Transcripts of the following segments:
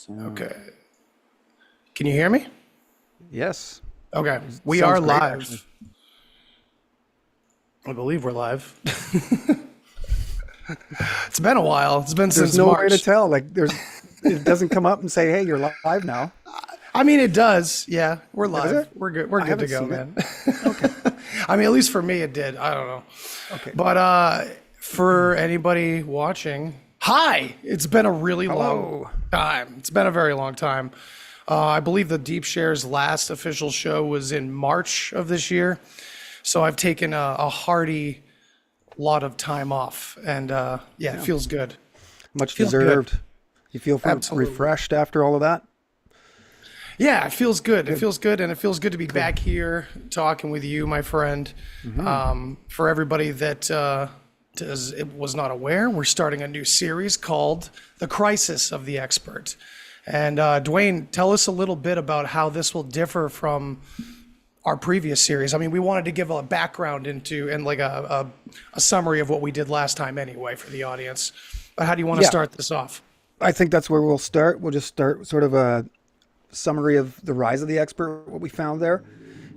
Okay. Can you hear me? Yes. Okay. We Sounds are great, actually. live. I believe we're live. It's been a while. It's been There's since no way to March. tell. It doesn't come up and say, "Hey, you're live now." I mean, it does. Yeah, we're Does live. it? We're good. We're I good to haven't go, seen it. man. Okay. I mean, at least for me, it did. I don't know. Okay. But for anybody watching, hi. It's been a really long Hello. time. It's been a very long time. I believe the Deep Share's last official show was in March of this year. So I've taken a hearty lot of time off, and yeah, it feels good. Much Feels good. deserved. You feel Absolutely. refreshed after all of that? Yeah, it feels good. It feels good, and it feels good to be back here talking with you, my friend. For everybody that was not aware, we're starting a new series called "The Crisis of the Expert." And Duane, tell us a little bit about how this will differ from our previous series. I mean, we wanted to give a background into and like a summary of what we did last time, anyway, for the audience. But how do you want to Yeah. start this off? I think that's where we'll start. We'll just start sort of a summary of the rise of the expert, what we found there.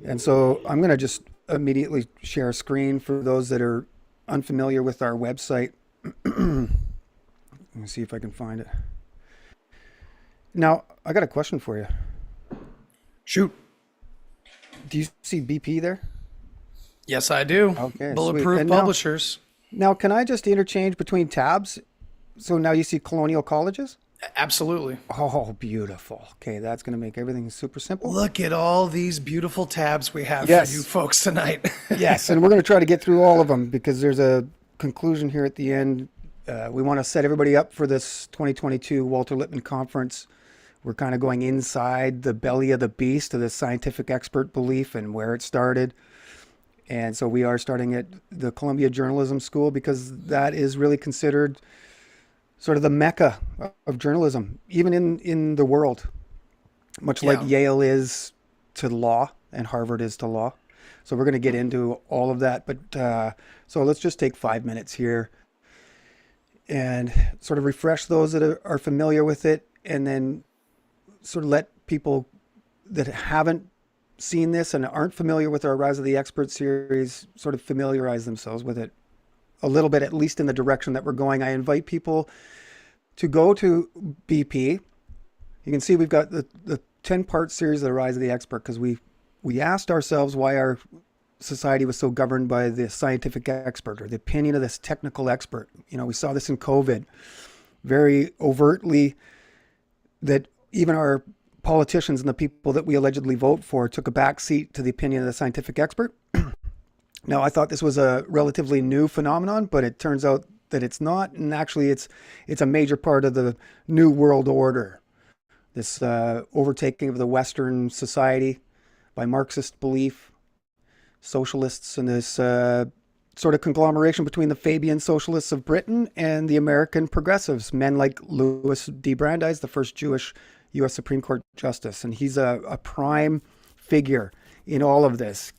And so I'm going to just immediately share a screen for those that are unfamiliar with our website. Let me see if I can find it. Now, I got a question for you. Shoot. Do you see BP there? Yes, I do. Okay, sweet. Bulletproof And now- Publishers. Now, can I just interchange between tabs? So now you see Colonial Colleges? Absolutely. Oh, beautiful. Okay, that's going to make everything super simple. Look at all these beautiful tabs we have Yes. for you folks tonight. Yes, and we're going to try to get through all of them because there's a conclusion here at the end. We want to set everybody up for this 2022 Walter Lippmann Conference. We're kind of going inside the belly of the beast of the scientific expert belief and where it started. And so we are starting at the Columbia Journalism School because that is really considered sort of the mecca of journalism, even in the world, much like Yeah. Yale is to law and Harvard is to law. So we're going to get into all of that. But so let's just take 5 minutes here and sort of refresh those that are familiar with it, and then sort of let people that haven't seen this and aren't familiar with our Rise of the Expert series sort of familiarize themselves with it a little bit, at least in the direction that we're going. I invite people to go to BP. You can see we've got the 10-part series of the Rise of the Expert because we asked ourselves why our society was so governed by the scientific expert or the opinion of this technical expert. You know, we saw this in COVID very overtly, that even our politicians and the people that we allegedly vote for took a back seat to the opinion of the scientific expert. Now, I thought this was a relatively new phenomenon, but it turns out that it's not. And actually, it's a major part of the New World Order, this overtaking of the Western society by Marxist belief, socialists, and this sort of conglomeration between the Fabian socialists of Britain and the American progressives, men like Louis D. Brandeis, the first Jewish U.S. Supreme Court justice. And he's a prime figure in all of this.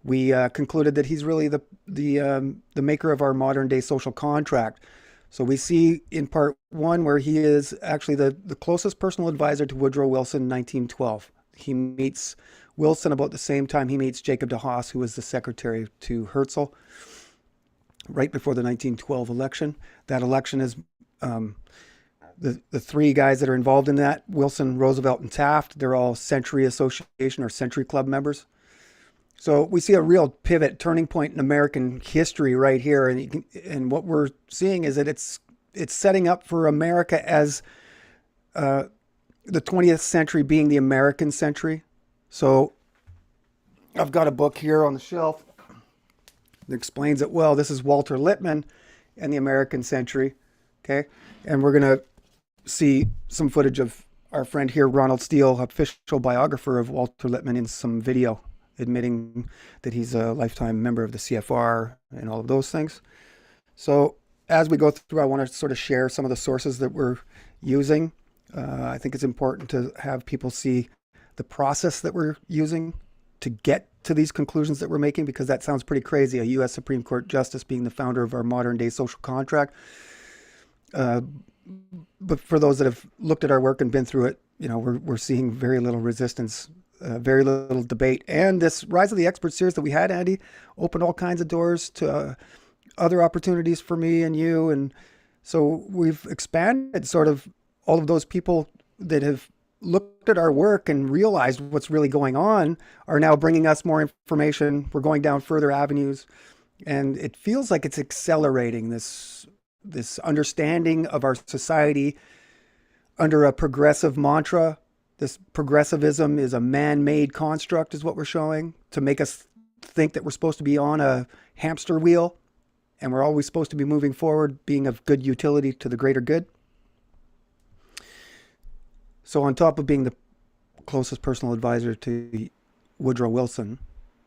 We concluded that he's really the maker of our modern day social contract. So we see in part one where he is actually the closest personal advisor to Woodrow Wilson in 1912. He meets Wilson about the same time he meets Jacob de Haas, who was the secretary to Herzl right before the 1912 election. That election is the three guys that are involved in that, Wilson, Roosevelt, and Taft. They're all Century Association or Century Club members. So we see a real pivot, turning point in American history right here, and what we're seeing is that it's setting up for America as the 20th century being the American century. So I've got a book here on the shelf that explains it well. This is Walter Lippmann and the American century, okay? And we're going to see some footage of our friend here, Ronald Steele, official biographer of Walter Lippmann, in some video, admitting that he's a lifetime member of the CFR and all of those things. So as we go through, I want to sort of share some of the sources that we're using. I think it's important to have people see the process that we're using to get to these conclusions that we're making, because that sounds pretty crazy. A U.S. Supreme Court justice being the founder of our modern day social contract. but for those that have looked at our work and been through it, we're seeing very little resistance, very little debate. And this Rise of the Experts series that we had, Andy, opened all kinds of doors to other opportunities for me and you. And so we've expanded sort of all of those people that have looked at our work and realized what's really going on are now bringing us more information. We're going down further avenues. And it feels like it's accelerating this understanding of our society under a progressive mantra. This progressivism is a man-made construct, is what we're showing, to make us think that we're supposed to be on a hamster wheel and we're always supposed to be moving forward, being of good utility to the greater good. So on top of being the closest personal advisor to Woodrow Wilson,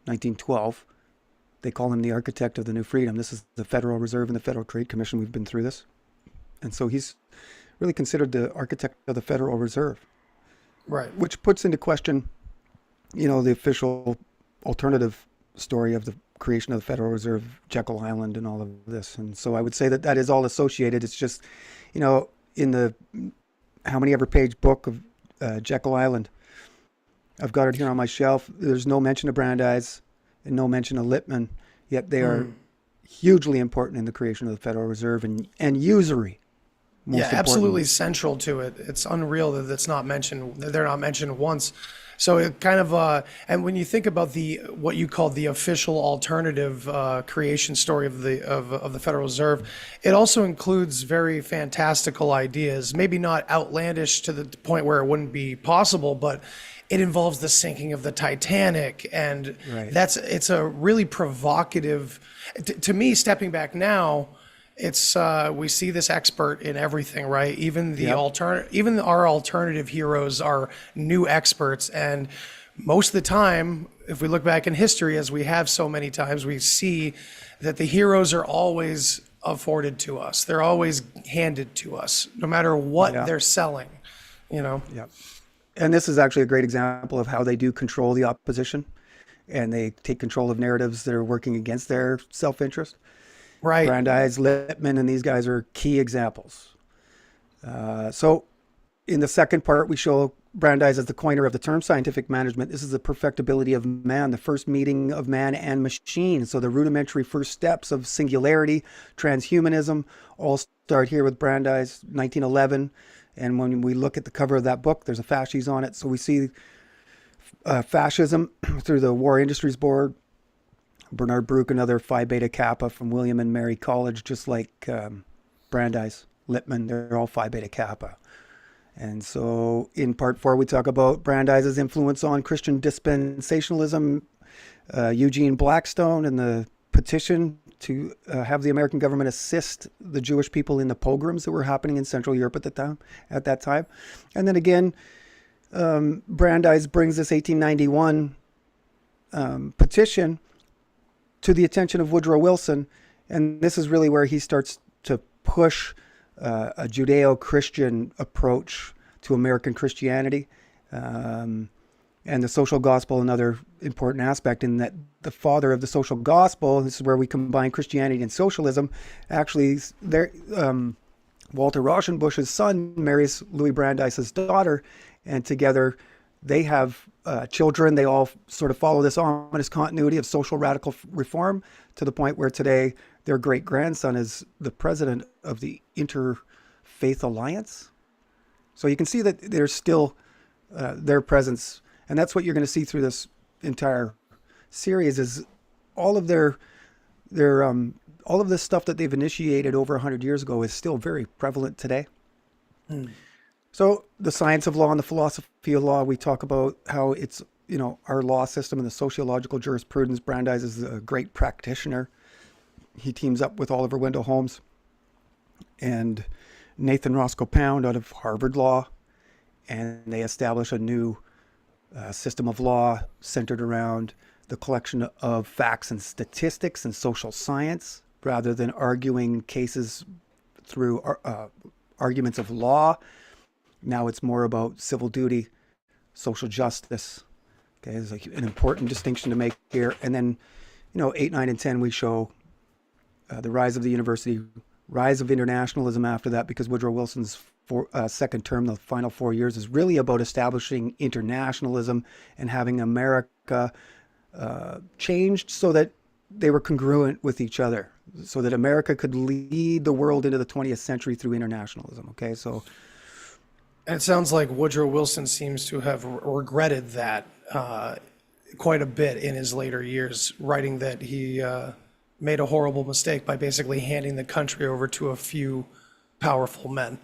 1912, they call him the architect of the new freedom. This is the Federal Reserve and the Federal Trade Commission. We've been through this. And so he's really considered the architect of the Federal Reserve. Right. Which puts into question, the official alternative story of the creation of the Federal Reserve, Jekyll Island and all of this. And so I would say that is all associated. It's just, in the how many ever page book of Jekyll Island, I've got it here on my shelf. There's no mention of Brandeis and no mention of Lippmann, yet they are hugely important in the creation of the Federal Reserve and usury. Yeah, absolutely central to it. It's unreal that it's not mentioned. They're not mentioned once. So it kind of, and when you think about what you call the official alternative creation story of the Federal Reserve, it also includes very fantastical ideas. Maybe not outlandish to the point where it wouldn't be possible, but it involves the sinking of the Titanic, and it's a really provocative. To me, stepping back now, it's we see this expert in everything, right? Even even our alternative heroes are new experts, and most of the time, if we look back in history, as we have so many times, we see that the heroes are always afforded to us. They're always handed to us, no matter what they're selling. Yeah. And this is actually a great example of how they do control the opposition, and they take control of narratives that are working against their self-interest. Right. Brandeis, Lippmann, and these guys are key examples. So in the second part, we show Brandeis as the coiner of the term scientific management. This is the perfectibility of man, the first meeting of man and machine. So the rudimentary first steps of singularity, transhumanism, all start here with Brandeis, 1911. And when we look at the cover of that book, there's a fasces on it. So we see fascism through the War Industries Board, Bernard Baruch, another Phi Beta Kappa from William and Mary College, just like Brandeis, Lippmann, they're all Phi Beta Kappa. And so in part 4, we talk about Brandeis' influence on Christian dispensationalism, Eugene Blackstone and the petition to have the American government assist the Jewish people in the pogroms that were happening in Central Europe at that time. And then again, Brandeis brings this 1891 petition to the attention of Woodrow Wilson, and this is really where he starts to push a Judeo-Christian approach to American Christianity, and the social gospel, another important aspect in that the father of the social gospel, this is where we combine Christianity and socialism, actually Walter Rauschenbusch's son marries Louis Brandeis' daughter, and together they have children. They all sort of follow this ominous continuity of social radical reform to the point where today their great-grandson is the president of the Interfaith Alliance. So you can see that there's still their presence, and that's what you're going to see through this entire series is all of all of this stuff that they've initiated over 100 years ago is still very prevalent today. So the science of law and the philosophy of law, we talk about how it's, our law system and the sociological jurisprudence. Brandeis is a great practitioner. He teams up with Oliver Wendell Holmes and Nathan Roscoe Pound out of Harvard Law, and they establish a new system of law centered around the collection of facts and statistics and social science, rather than arguing cases through arguments of law. Now it's more about civil duty, social justice. Okay, there's an important distinction to make here. And then, 8, 9, and 10, we show the rise of the university, rise of internationalism after that, because Woodrow Wilson's second term, the final 4 years, is really about establishing internationalism and having America changed so that they were congruent with each other, so that America could lead the world into the 20th century through internationalism. Okay, so And it sounds like Woodrow Wilson seems to have regretted that quite a bit in his later years, writing that he made a horrible mistake by basically handing the country over to a few powerful men.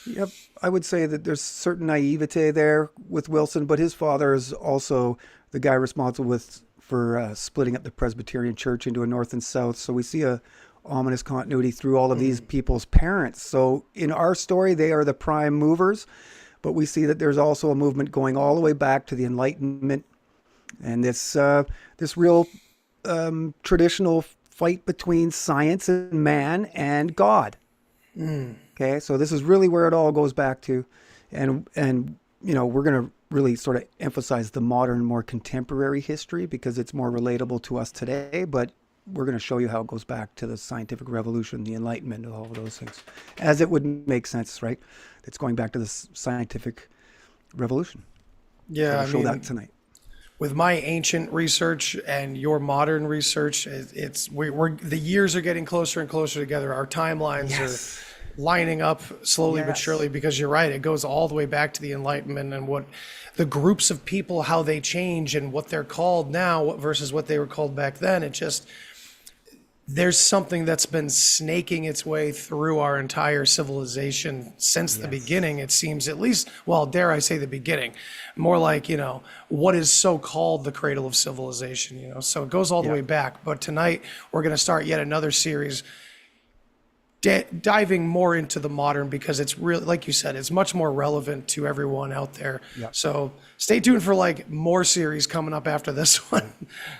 yep, I would say that there's certain naivete there with Wilson, but his father is also the guy responsible for splitting up the Presbyterian Church into a north and south. So we see a ominous continuity through all of these people's parents. So in our story, they are the prime movers, but we see that there's also a movement going all the way back to the Enlightenment and this real traditional fight between science and man and God. Okay, so this is really where it all goes back to, and we're going to really sort of emphasize the modern, more contemporary history because it's more relatable to us today. But we're going to show you how it goes back to the scientific revolution, the Enlightenment, all of those things, as it would make sense, right? It's going back to the scientific revolution. Yeah, So I we'll show mean, that tonight. with my ancient research and your modern research, we're the years are getting closer and closer together. Our timelines Yes. are lining up slowly but Yes. surely, because you're right. It goes all the way back to the Enlightenment and what the groups of people, how they change and what they're called now versus what they were called back then. There's something that's been snaking its way through our entire civilization since the beginning, it seems, at least, well, dare I say the beginning, more like, what is so called the cradle of civilization, so it goes all the way back. But tonight we're going to start yet another series diving more into the modern, because it's really, like you said, it's much more relevant to everyone out there. Yeah. So stay tuned for more series coming up after this one.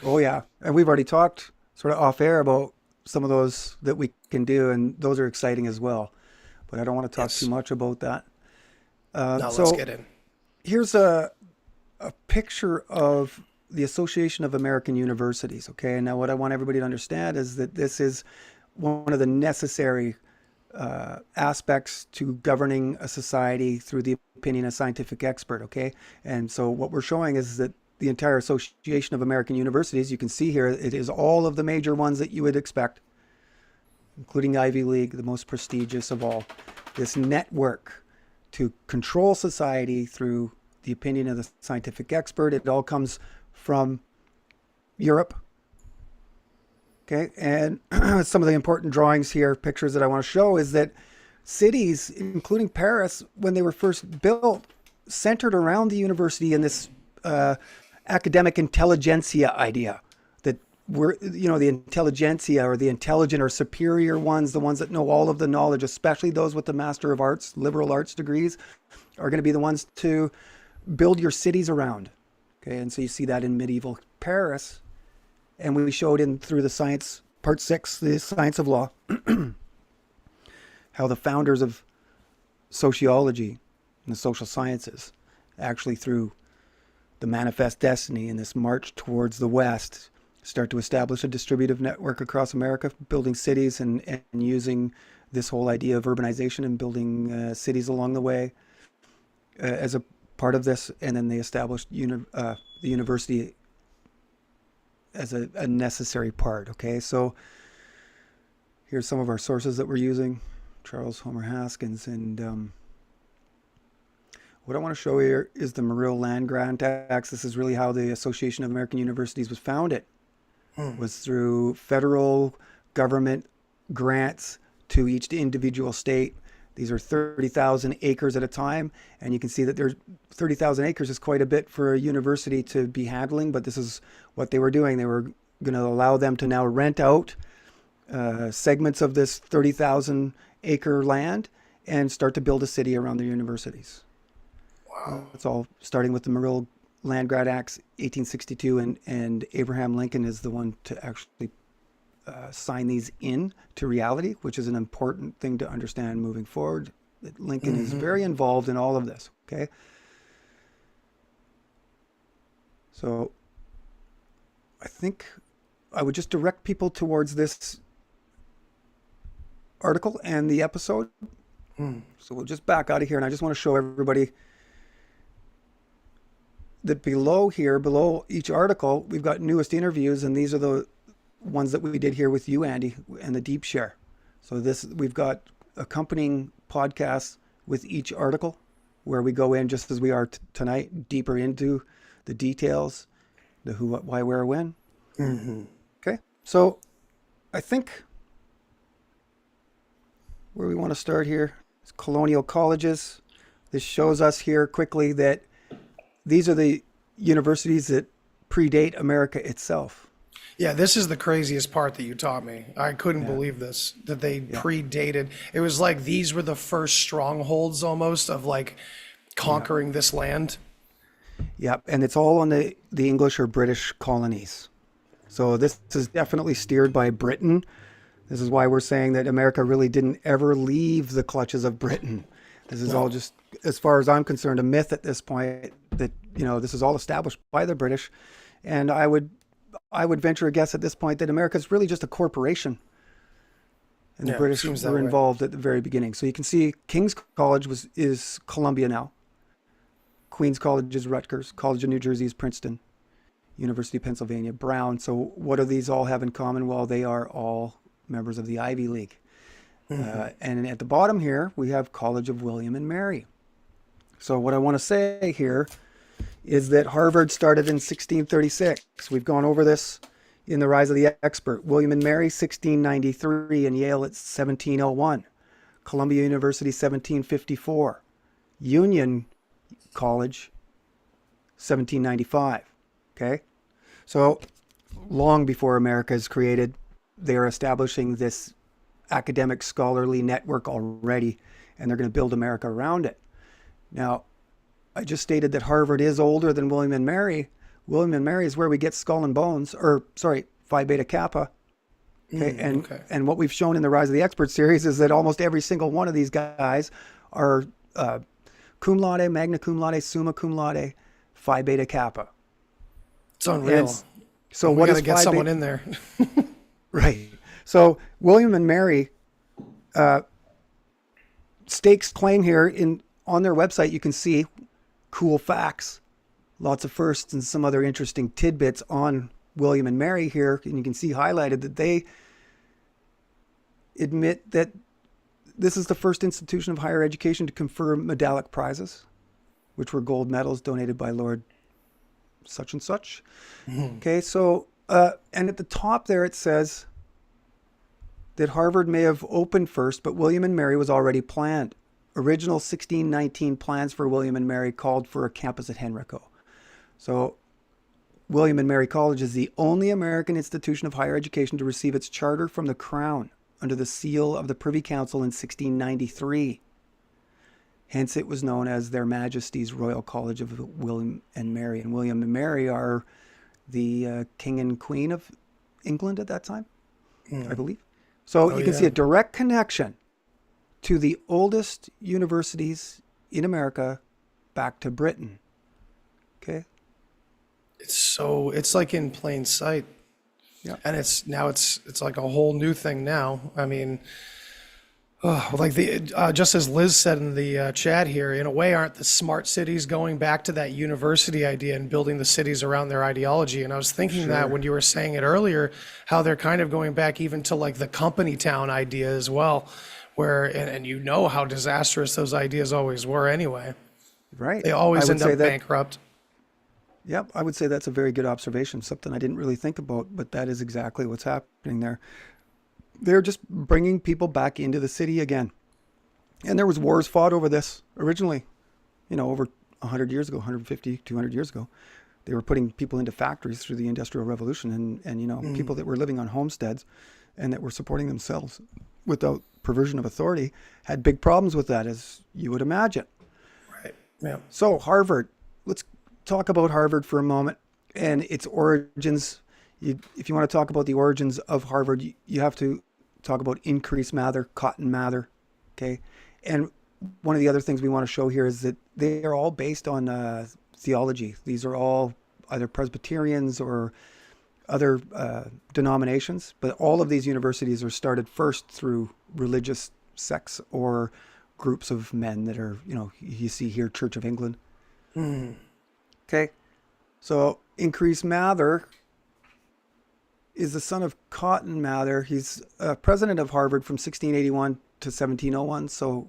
Oh yeah, and we've already talked sort of off air about some of those that we can do, and those are exciting as well. But I don't want to talk too much about that. Now So let's get in. here's a picture of the Association of American Universities. Okay, and now what I want everybody to understand is that this is one of the necessary aspects to governing a society through the opinion of a scientific expert. Okay, and so what we're showing is that the entire Association of American Universities, you can see here, it is all of the major ones that you would expect, including Ivy League, the most prestigious of all. This network to control society through the opinion of the scientific expert. It all comes from Europe. Okay, and some of the important drawings here, pictures that I want to show, is that cities, including Paris, when they were first built, centered around the university in this academic intelligentsia idea, that we're, the intelligentsia, or the intelligent or superior ones, the ones that know all of the knowledge, especially those with the Master of Arts, liberal arts degrees, are going to be the ones to build your cities around. Okay, and so you see that in medieval Paris, and we showed in through the science, part 6, the science of law, how the founders of sociology and the social sciences, actually through the manifest destiny and this march towards the West, start to establish a distributive network across America, building cities and using this whole idea of urbanization and building cities along the way as a part of this. And then they established the university as a necessary part. Okay, so here's some of our sources that we're using. Charles Homer Haskins, and what I want to show here is the Morrill Land Grant Acts. This is really how the Association of American Universities was founded. Was through federal government grants to each individual state. These are 30,000 acres at a time, and you can see that there's 30,000 acres is quite a bit for a university to be handling, but this is what they were doing. They were going to allow them to now rent out segments of this 30,000 acre land and start to build a city around their universities. Wow. It's all starting with the Morrill Land Grant Acts 1862, and Abraham Lincoln is the one to actually sign these in to reality, which is an important thing to understand moving forward. That Lincoln is very involved in all of this. Okay, so I think I would just direct people towards this article and the episode. So we'll just back out of here, and I just want to show everybody that below each article, we've got newest interviews, and these are the ones that we did here with you, Andy, and the Deep Share. So we've got accompanying podcasts with each article where we go in, just as we are tonight, deeper into the details, the who, what, why, where, when. Okay, so I think where we want to start here is colonial colleges. This shows us here quickly that these are the universities that predate America itself. Yeah, this is the craziest part that you taught me. I couldn't believe this, that they predated. It was like these were the first strongholds almost of like conquering this land. Yep, and it's all on the English or British colonies. So this is definitely steered by Britain. This is why we're saying that America really didn't ever leave the clutches of Britain. This is all just, as far as I'm concerned, a myth at this point, that, this is all established by the British. And I would venture a guess at this point that America is really just a corporation. And the British were involved at the very beginning. So you can see King's College is Columbia now. Queen's College is Rutgers. College of New Jersey is Princeton. University of Pennsylvania, Brown. So what do these all have in common? Well, they are all members of the Ivy League. And at the bottom here, we have College of William and Mary. So what I want to say here is that Harvard started in 1636. We've gone over this in The Rise of the Expert. William and Mary, 1693, and Yale at 1701. Columbia University, 1754. Union College, 1795. Okay? So long before America is created, they are establishing this academic scholarly network already, and they're going to build America around it. Now, I just stated that Harvard is older than William and Mary. William and Mary is where we get Skull and Bones, Phi Beta Kappa. Okay, and what we've shown in the Rise of the Expert series is that almost every single one of these guys are cum laude, magna cum laude, summa cum laude, Phi Beta Kappa. It's unreal. So we what got is to get someone in there? Right. So William and Mary stakes claim here on their website. You can see cool facts, lots of firsts, and some other interesting tidbits on William and Mary here. And you can see highlighted that they admit that this is the first institution of higher education to confer medallic prizes, which were gold medals donated by Lord such and such. Okay, so and at the top there it says that Harvard may have opened first, but William and Mary was already planned. Original 1619 plans for William and Mary called for a campus at Henrico. So William and Mary College is the only American institution of higher education to receive its charter from the Crown under the seal of the Privy Council in 1693. Hence, it was known as Their Majesties Royal College of William and Mary. And William and Mary are the king and queen of England at that time, I believe. So you can see a direct connection to the oldest universities in America back to Britain. Okay. It's like in plain sight. Yeah. And it's like a whole new thing now. I mean, just as Liz said in the chat here, in a way, aren't the smart cities going back to that university idea and building the cities around their ideology? And I was thinking that when you were saying it earlier, how they're kind of going back even to like the company town idea as well, where, and you know how disastrous those ideas always were anyway. Right. They always end up bankrupt. Yep, I would say that's a very good observation, something I didn't really think about, but that is exactly what's happening there. They're just bringing people back into the city again. And there was wars fought over this originally, over 100 years ago, 150, 200 years ago. They were putting people into factories through the Industrial Revolution, and people that were living on homesteads and that were supporting themselves without provision of authority had big problems with that, as you would imagine. Right, yeah. So Harvard, let's talk about Harvard for a moment and its origins. If you want to talk about the origins of Harvard, you have to talk about Increase Mather, Cotton Mather, okay? And one of the other things we want to show here is that they are all based on theology. These are all either Presbyterians or other denominations, but all of these universities are started first through religious sects or groups of men that are, you see here, Church of England. Okay. So Increase Mather is the son of Cotton Mather. He's president of Harvard from 1681 to 1701. So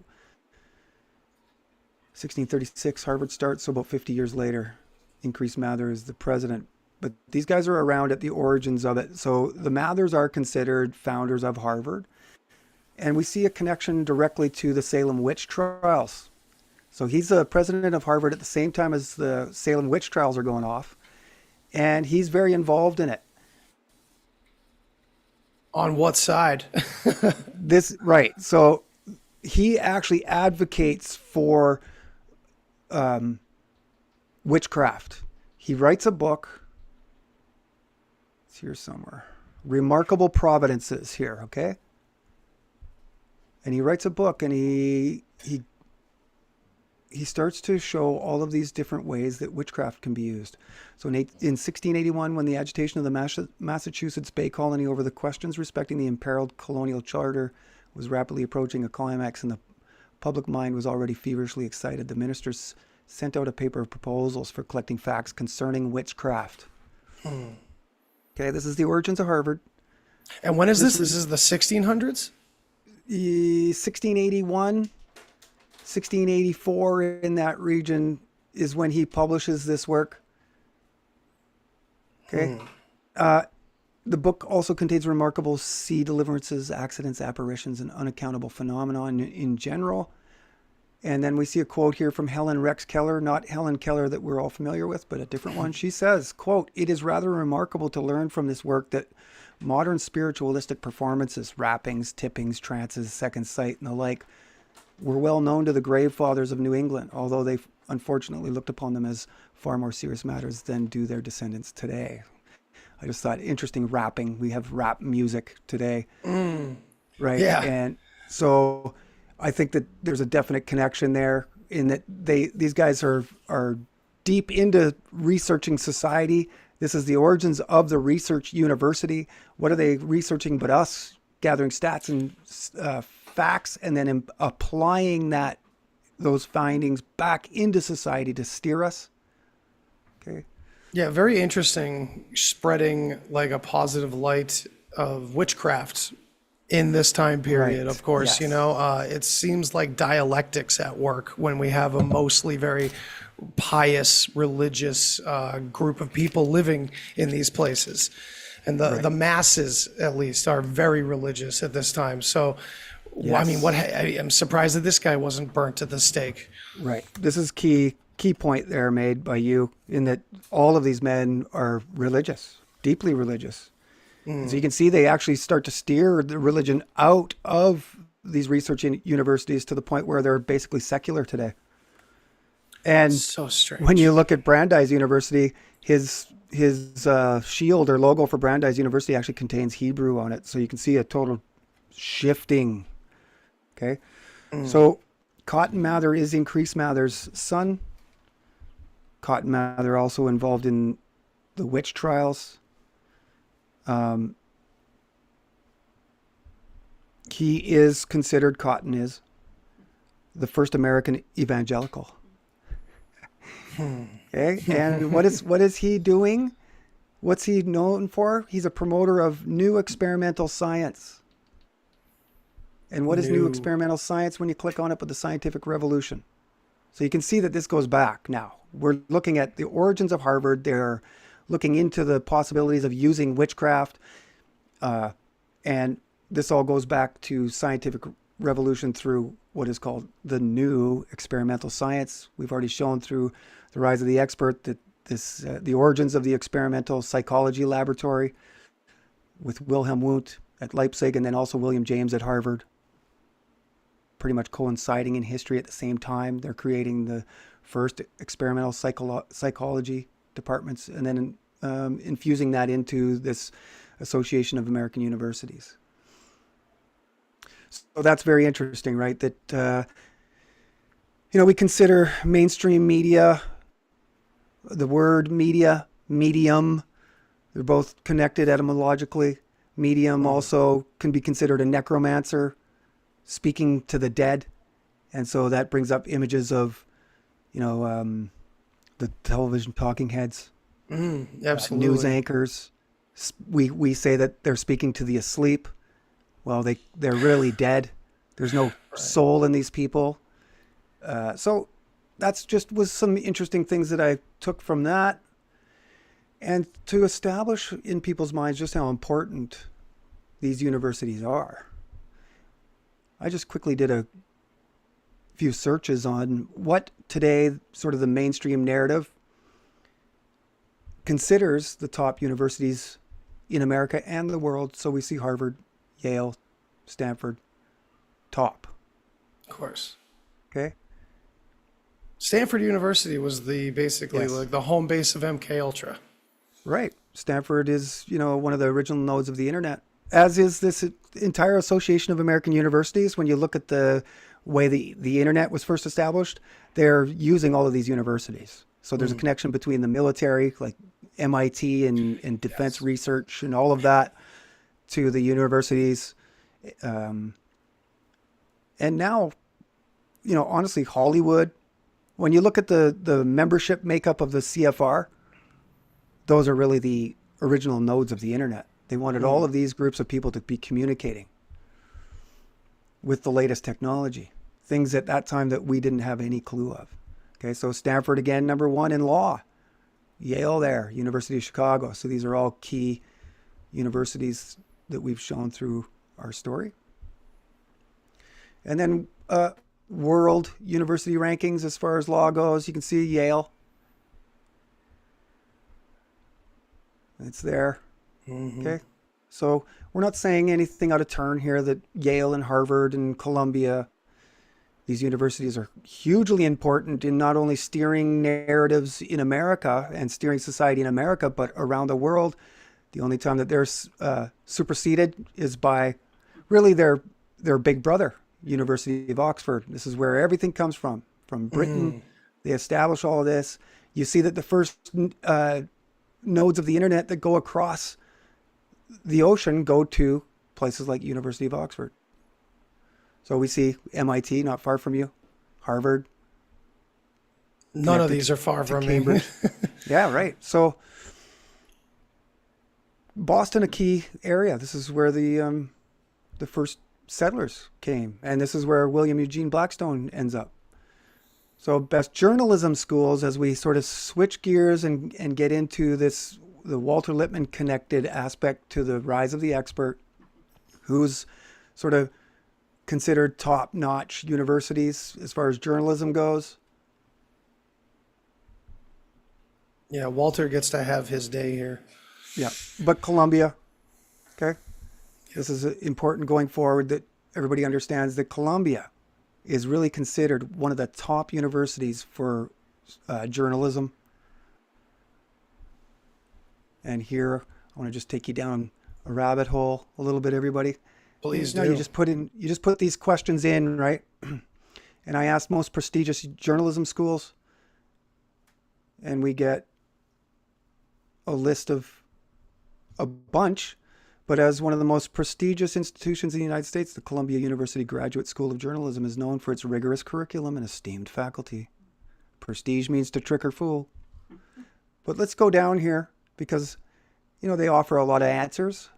1636, Harvard starts. So about 50 years later, Increase Mather is the president. But these guys are around at the origins of it. So the Mathers are considered founders of Harvard. And we see a connection directly to the Salem witch trials. So he's the president of Harvard at the same time as the Salem witch trials are going off. And he's very involved in it. On what side? Right. So he actually advocates for witchcraft. He writes a book. It's here somewhere. Remarkable Providences here, okay? And he writes a book, and he starts to show all of these different ways that witchcraft can be used. So in 1681, when the agitation of the Massachusetts Bay Colony over the questions respecting the imperiled colonial charter was rapidly approaching a climax and the public mind was already feverishly excited, the ministers sent out a paper of proposals for collecting facts concerning witchcraft. Okay, this is the origins of Harvard. And when is this? This is the 1600s? 1681, 1684, in that region is when he publishes this work. Okay. The book also contains remarkable sea deliverances, accidents, apparitions, and unaccountable phenomena in general. And then we see a quote here from Helen Rex Keller, not Helen Keller that we're all familiar with, but a different one. She says, quote, "It is rather remarkable to learn from this work that modern spiritualistic performances, rappings, tippings, trances, second sight, and the like, were well known to the grave fathers of New England, although they unfortunately looked upon them as far more serious matters than do their descendants today." I just thought, interesting rapping. We have rap music today, right? Yeah. And so I think that there's a definite connection there in that these guys are deep into researching society. This is the origins of the research university. What are they researching but us gathering stats and facts and then applying those findings back into society to steer us? Okay. Yeah, very interesting, spreading like a positive light of witchcraft in this time period. Right. Of course, Yes. it seems like dialectics at work when we have a mostly very pious, religious group of people living in these places. And the masses, at least, are very religious at this time. So, I mean, I'm surprised that this guy wasn't burnt at the stake. Right. This is key point there made by you in that all of these men are religious, deeply religious. So you can see they actually start to steer the religion out of these research universities to the point where they're basically secular today. And So strange. when you look at Brandeis University, his shield or logo for Brandeis University actually contains Hebrew on it. So you can see a total shifting. Okay. So Cotton Mather is Increase Mather's son. Cotton Mather also involved in the witch trials. He is considered, Cotton is, the first American evangelical. Okay, and what is he doing? What's he known for? He's a promoter of new experimental science. And what is new experimental science? When you click on it, with the scientific revolution. So you can see that this goes back now. We're looking at the origins of Harvard. They're looking into the possibilities of using witchcraft. And this all goes back to scientific revolution through what is called the new experimental science. We've already shown through the rise of the expert that the origins of the experimental psychology laboratory with Wilhelm Wundt at Leipzig and then also William James at Harvard, pretty much coinciding in history at the same time. They're creating the first experimental psychology departments and then infusing that into this Association of American Universities. So that's very interesting, right? That, we consider mainstream media, the word media, medium, They're both connected etymologically. Medium also can be considered a necromancer, speaking to the dead. And so that brings up images of, the television talking heads, Absolutely. news anchors. We say that they're speaking to the asleep. Well, they're really dead. There's no soul in these people. So that's just was some interesting things that I took from that. And to establish in people's minds just how important these universities are, I just quickly did a few searches on what today sort of the mainstream narrative considers the top universities in America and the world. So we see Harvard, Yale, Stanford, top. Of course. Okay. Stanford University was basically Yes. like the home base of MK Ultra. Right. Stanford is, one of the original nodes of the internet, as is this entire Association of American Universities. When you look at the way the internet was first established, they're using all of these universities. So there's a connection between the military, like MIT and defense research and all of that, to the universities. And now, honestly, Hollywood, when you look at the membership makeup of the CFR, those are really the original nodes of the internet. They wanted all of these groups of people to be communicating with the latest technology, things at that time that we didn't have any clue of. Okay, so Stanford, again, number one in law. Yale there, University of Chicago. So these are all key universities that we've shown through our story. And then world university rankings as far as law goes, you can see Yale. It's there. Okay. So we're not saying anything out of turn here that Yale and Harvard and Columbia, these universities are hugely important in not only steering narratives in America and steering society in America, but around the world. The only time that they're superseded is by really their big brother, University of Oxford. This is where everything comes from Britain. They establish all of this. You see that the first nodes of the internet that go across the ocean go to places like University of Oxford. So we see MIT not far from you, Harvard. None of these are far from Cambridge. Yeah, right. So Boston, a key area. This is where the first settlers came, and this is where William Eugene Blackstone ends up. So best journalism schools, as we sort of switch gears and get into this, the Walter Lippmann connected aspect to the rise of the expert, who's sort of considered top-notch universities as far as journalism goes. Yeah, Walter gets to have his day here. Yeah, but Columbia, okay? This is important going forward, that everybody understands that Columbia is really considered one of the top universities for journalism. And here, I want to just take you down a rabbit hole a little bit, everybody. Please No, do. you just put these questions in, right? And I asked most prestigious journalism schools, and we get a list of a bunch. But as one of the most prestigious institutions in the United States, the Columbia University Graduate School of Journalism is known for its rigorous curriculum and esteemed faculty. Prestige means to trick or fool. But let's go down here because, they offer a lot of answers.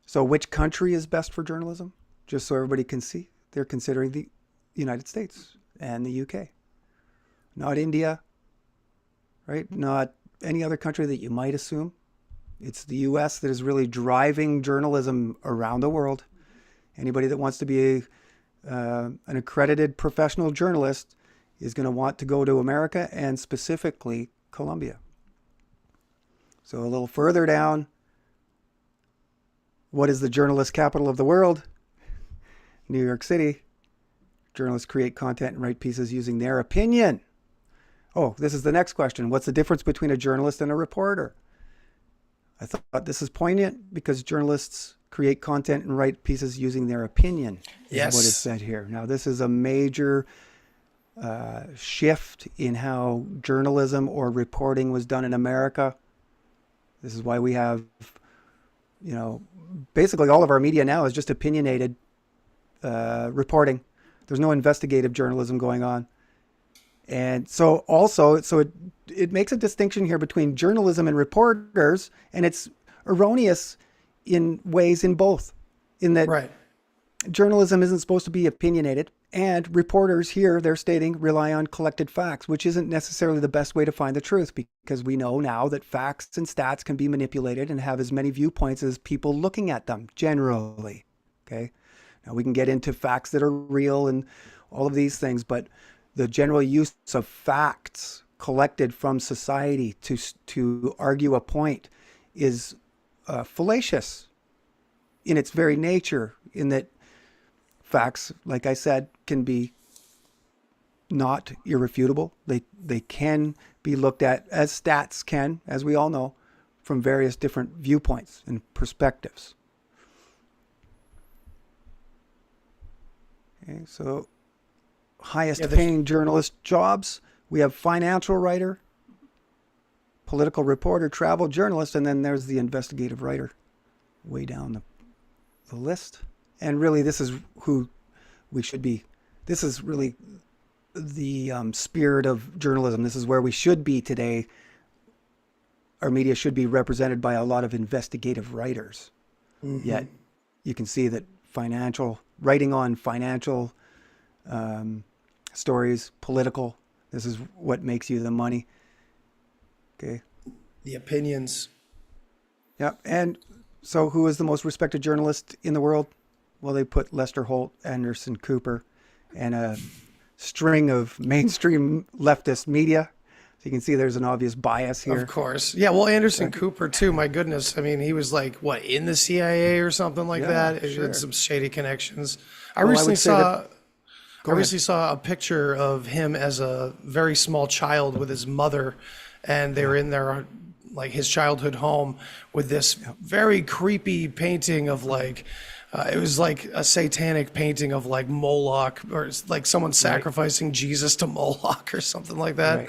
So which country is best for journalism? Just so everybody can see, they're considering the United States and the UK. Not India, right? Not any other country that you might assume. It's the U.S. that is really driving journalism around the world. Anybody that wants to be an accredited professional journalist is going to want to go to America, and specifically Columbia. So a little further down, what is the journalist capital of the world? New York City. Journalists create content and write pieces using their opinion. Oh, this is the next question. What's the difference between a journalist and a reporter? I thought this is poignant because journalists create content and write pieces using their opinion. Yes. Is what is said here. Now, this is a major shift in how journalism or reporting was done in America. This is why we have, basically all of our media now is just opinionated reporting. There's no investigative journalism going on. And so it makes a distinction here between journalism and reporters, and it's erroneous in ways in both. In that Right. journalism isn't supposed to be opinionated, and reporters here, they're stating, rely on collected facts, which isn't necessarily the best way to find the truth, because we know now that facts and stats can be manipulated and have as many viewpoints as people looking at them, generally. Okay? Now, we can get into facts that are real and all of these things, but the general use of facts collected from society to argue a point is fallacious in its very nature, in that facts, like I said, can be not irrefutable. They can be looked at, as stats can, as we all know, from various different viewpoints and perspectives. Okay, so highest paying journalist jobs, we have financial writer, political reporter, travel journalist, and then there's the investigative writer way down the list. And really, this is who we should be. This is really the spirit of journalism. This is where we should be today. Our media should be represented by a lot of investigative writers. Mm-hmm. Yet you can see that writing on financial stories, political, this is what makes you the money. Okay. The opinions. Yeah. And so who is the most respected journalist in the world? Well, they put Lester Holt, Anderson Cooper, and a string of mainstream leftist media. So you can see there's an obvious bias here. Of course. Yeah, well, Anderson Cooper, too, my goodness. I mean, he was like, what, in the CIA or something like that? He had some shady connections. I recently saw a picture of him as a very small child with his mother, and they were in their, like, his childhood home with this very creepy painting of, like, it was like a satanic painting of like Moloch, or it's like someone sacrificing Jesus to Moloch or something like that. Right.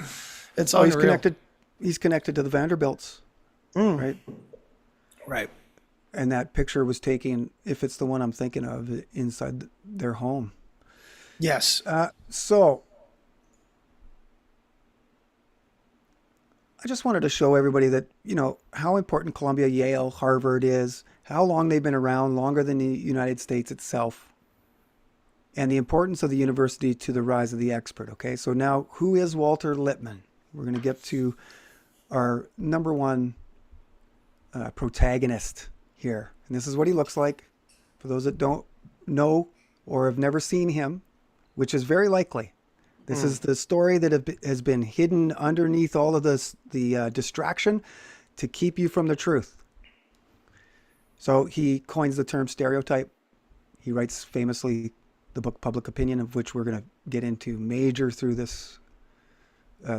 It's unreal. He's connected to the Vanderbilts, right? Right. And that picture was taken, if it's the one I'm thinking of, inside their home. Yes. So I just wanted to show everybody that, how important Columbia, Yale, Harvard is, how long they've been around, longer than the United States itself, and the importance of the university to the rise of the expert. Okay, so now who is Walter Lippmann? We're going to get to our number one protagonist here. And this is what he looks like. For those that don't know or have never seen him, which is very likely. This is the story that has been hidden underneath all of this, the distraction to keep you from the truth. So he coins the term stereotype. He writes famously the book Public Opinion, of which we're going to get into major through this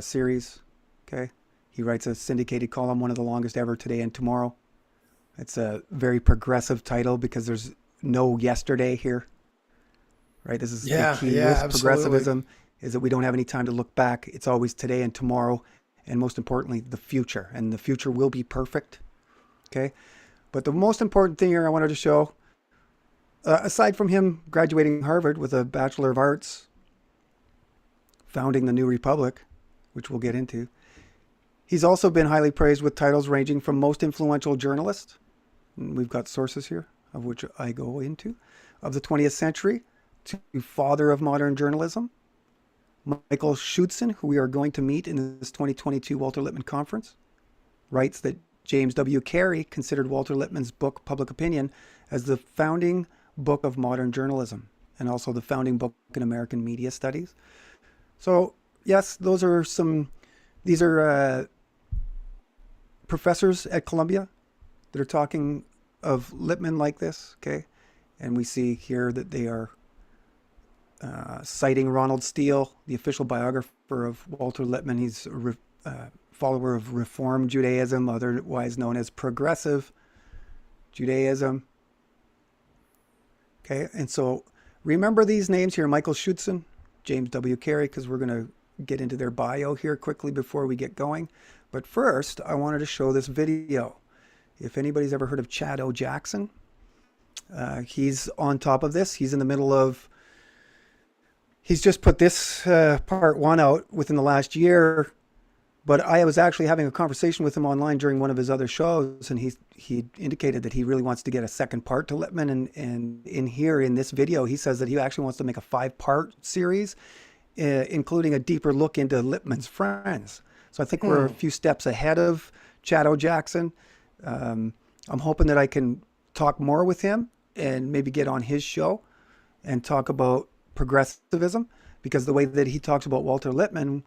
series. Okay. He writes a syndicated column, one of the longest ever, Today and Tomorrow. It's a very progressive title because there's no yesterday here. Right. This is the key with progressivism, is that we don't have any time to look back. It's always today and tomorrow, and most importantly, the future. And the future will be perfect. Okay. But the most important thing here I wanted to show, aside from him graduating Harvard with a Bachelor of Arts, founding the New Republic, which we'll get into, he's also been highly praised with titles ranging from most influential journalist, and we've got sources here, of which I go into, of the 20th century, to father of modern journalism, Michael Schudson, who we are going to meet in this 2022 Walter Lippmann conference, writes that James W. Carey considered Walter Lippmann's book, Public Opinion, as the founding book of modern journalism, and also the founding book in American media studies. So, yes, these are professors at Columbia that are talking of Lippmann like this, okay? And we see here that they are citing Ronald Steele, the official biographer of Walter Lippmann. He's a follower of Reform Judaism, otherwise known as Progressive Judaism. Okay, and so remember these names here: Michael Schudson, James W. Carey, because we're going to get into their bio here quickly before we get going. But first, I wanted to show this video. If anybody's ever heard of Chad O. Jackson, he's on top of this. He's in the middle of, he's just put this part one out within the last year. But I was actually having a conversation with him online during one of his other shows, and he indicated that he really wants to get a second part to Lippman. And in here, in this video, he says that he actually wants to make a 5-part series, including a deeper look into Lippman's friends. So I think we're a few steps ahead of Chad O. Jackson. I'm hoping that I can talk more with him and maybe get on his show and talk about progressivism, because the way that he talks about Walter Lippmann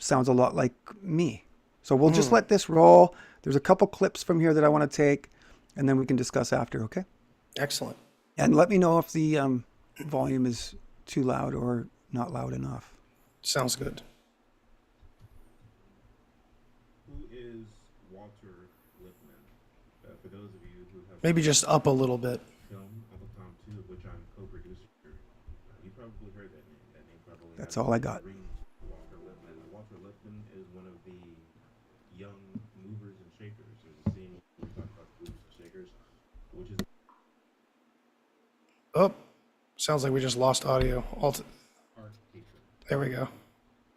sounds a lot like me. So we'll just let this roll. There's a couple clips from here that I want to take, and then we can discuss after, okay? Excellent. And let me know if the volume is too loud or not loud enough. Sounds good. Who is Walter Lippmann? For those of you who have Maybe just up a little bit. film Uncle Tom 2, of which I'm co-producer, you probably heard that name. That name probably That's has all I got. rings to Walter Lippmann. Walter Lippmann is one of the young movers and shakers. There's a scene where we talk about movers and shakers, which is Oh, sounds like we just lost audio. art patron There we go.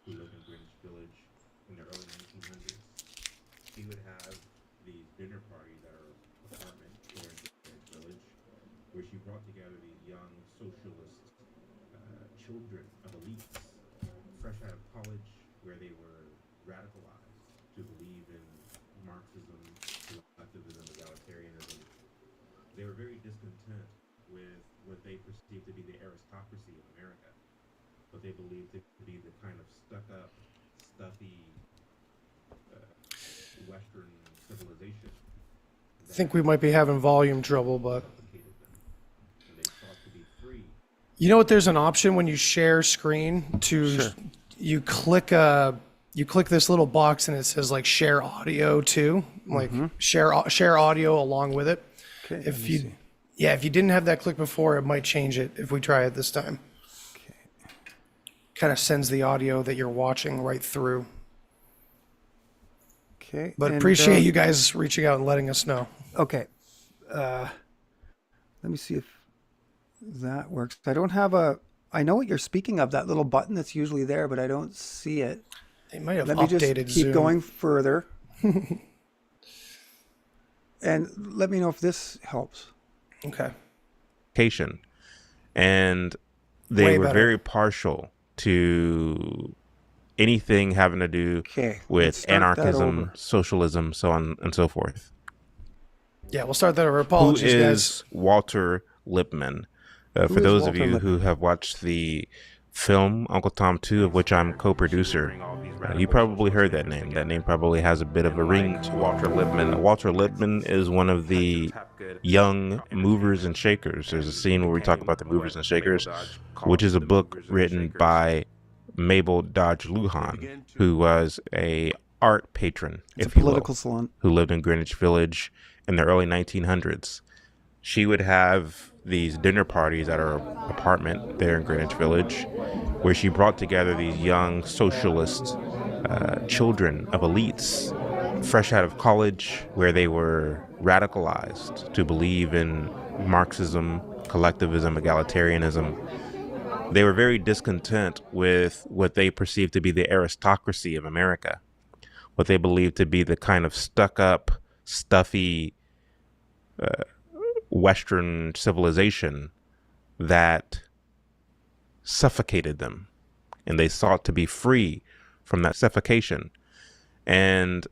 who lived in Greenwich Village in the early 1900s. He would have these dinner parties at her apartment here in Greenwich Village, where she brought together these young socialist children of elites, fresh out of college, where they were radicalized to believe in Marxism, collectivism, egalitarianism. They were very discontent with what they perceived to be the aristocracy of America, what they believed to be the kind of stuck-up, stuffy Western civilization. I think we might be having volume trouble, but Suffocated them, and they sought to be free. you know what? There's an option when you share screen to you click this little box and it says like share audio too, like share audio along with it. Okay, let If me you see. yeah, if you didn't have that click before, it might change it if we try it this time. Okay. Kind of sends the audio that you're watching right through. Okay. But and, appreciate you guys reaching out and letting us know. Okay. Let me see if that works. I don't have a, I know what you're speaking of, that little button that's usually there, but I don't see it. They might have Let me just updated keep Zoom. going further. And let me know if this helps. Okay. Education, and they Way were better. very partial to anything having to do Okay. let's with start that anarchism, over. socialism, so on and so forth. Yeah, we'll start that over. Who Apologies, guys. is Walter Lippmann? For Who is those of Walter you who Lippmann? have watched the film Uncle Tom 2, of which I'm co-producer, you probably heard that name. That name probably has a bit of a ring to Walter Lippmann. Walter Lippmann is one of the young movers and shakers. There's a scene where we talk about the movers and shakers, which is a book written by Mabel Dodge Lujan, who was a art patron, It's a if you will, political salon. who lived in Greenwich Village in the early 1900s. She would have these dinner parties at her apartment there in Greenwich Village, where she brought together these young socialist children of elites, fresh out of college, where they were radicalized to believe in Marxism, collectivism, egalitarianism. They were very discontent with what they perceived to be the aristocracy of America, what they believed to be the kind of stuck-up, stuffy Western civilization that suffocated them, and they sought to be free from that suffocation. And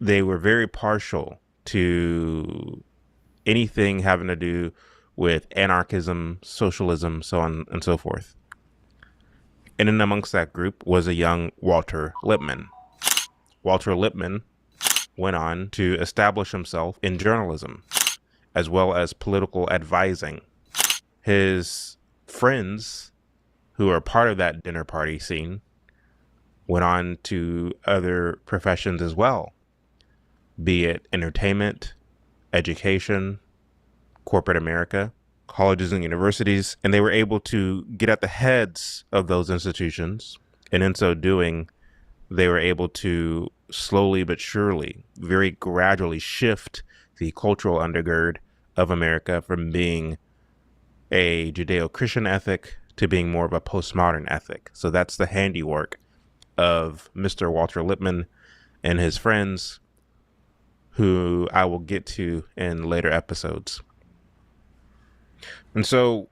they were very partial to anything having to do with anarchism, socialism, so on and so forth. And in amongst that group was a young Walter Lippmann. Walter Lippmann went on to establish himself in journalism, as well as political advising. His friends, who are part of that dinner party scene, went on to other professions as well, be it entertainment, education, corporate America. colleges and universities, and they were able to get at the heads of those institutions. And in so doing, they were able to slowly but surely, very gradually shift the cultural undergird of America from being a Judeo-Christian ethic to being more of a postmodern ethic. So that's the handiwork of Mr. Walter Lippmann and his friends, who I will get to in later episodes. And so,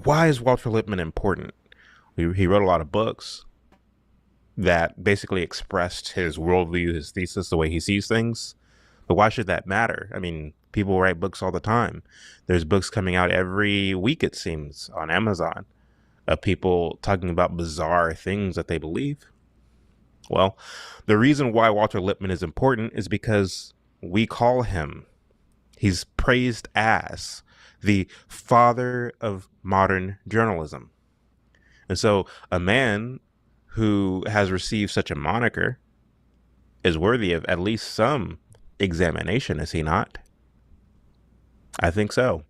why is Walter Lippmann important? He wrote a lot of books that basically expressed his worldview, his thesis, the way he sees things. But why should that matter? I mean, people write books all the time. There's books coming out every week, it seems, on Amazon, of people talking about bizarre things that they believe. Well, the reason why Walter Lippmann is important is because we call him, he's praised as the father of modern journalism. And so a man who has received such a moniker is worthy of at least some examination, is he not? I think so.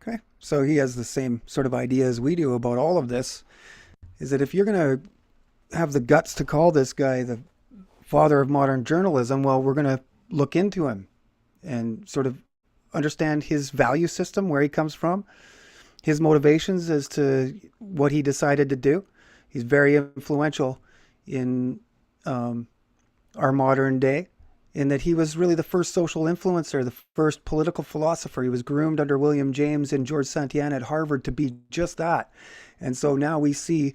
Okay. So he has the same sort of idea as we do about all of this, is that if you're going to have the guts to call this guy the father of modern journalism, well, we're going to look into him and sort of understand his value system, where he comes from, his motivations as to what he decided to do. He's very influential in our modern day, in that he was really the first social influencer, the first political philosopher. He was groomed under William James and George Santayana at Harvard to be just that. And so now we see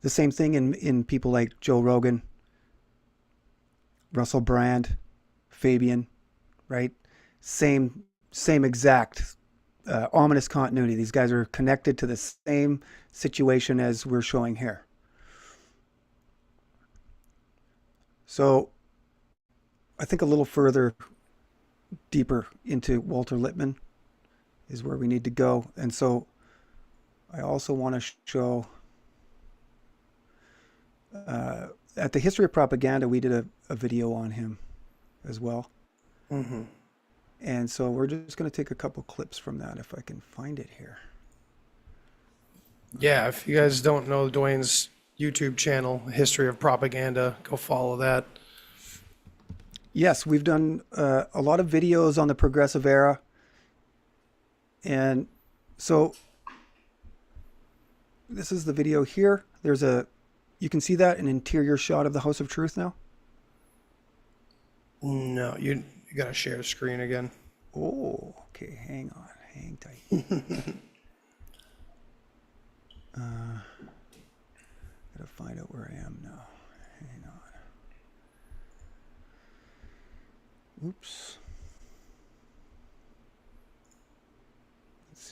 the same thing in people like Joe Rogan, Russell Brand, Fabian, right? Same exact ominous continuity. These guys are connected to the same situation as we're showing here. So I think a little further deeper into Walter Lippmann is where we need to go. And so I also want to show at the History of Propaganda, we did a video on him as well. Mm-hmm. And so we're just going to take a couple clips from that, if I can find it here. Yeah, if you guys don't know Duane's YouTube channel, History of Propaganda, go follow that. Yes, we've done a lot of videos on the progressive era. And so this is the video here. You can see that, an interior shot of the House of Truth now? No, you got to share the screen again. Oh, okay. Hang on. Hang tight. Gotta find out where I am now. Hang on. Oops.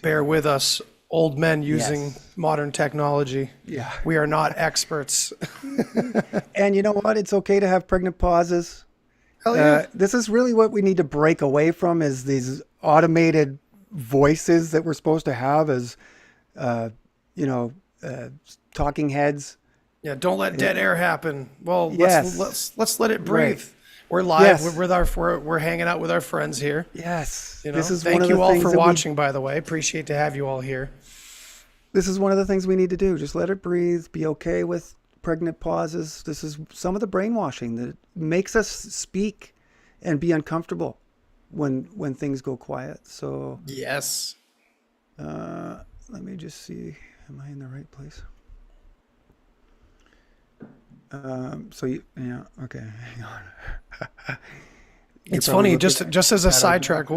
Bear with us, old men using modern technology. Yeah. We are not experts. And you know what? It's okay to have pregnant pauses. Hell yeah. This is really what we need to break away from, is these automated voices that we're supposed to have as, talking heads. Yeah, don't let dead air happen. Well, Yes. let's let it breathe. Right. We're live. Yes. We're hanging out with our friends here. Yes. You know? This is Thank one of you the all things for that watching, by the way. Appreciate to have you all here. This is one of the things we need to do. Just let it breathe. Be okay with pregnant pauses. This is some of the brainwashing that makes us speak and be uncomfortable when things go quiet. So Yes. let me just see. Am I in the right place? Okay, hang on. It's funny, just as a sidetrack.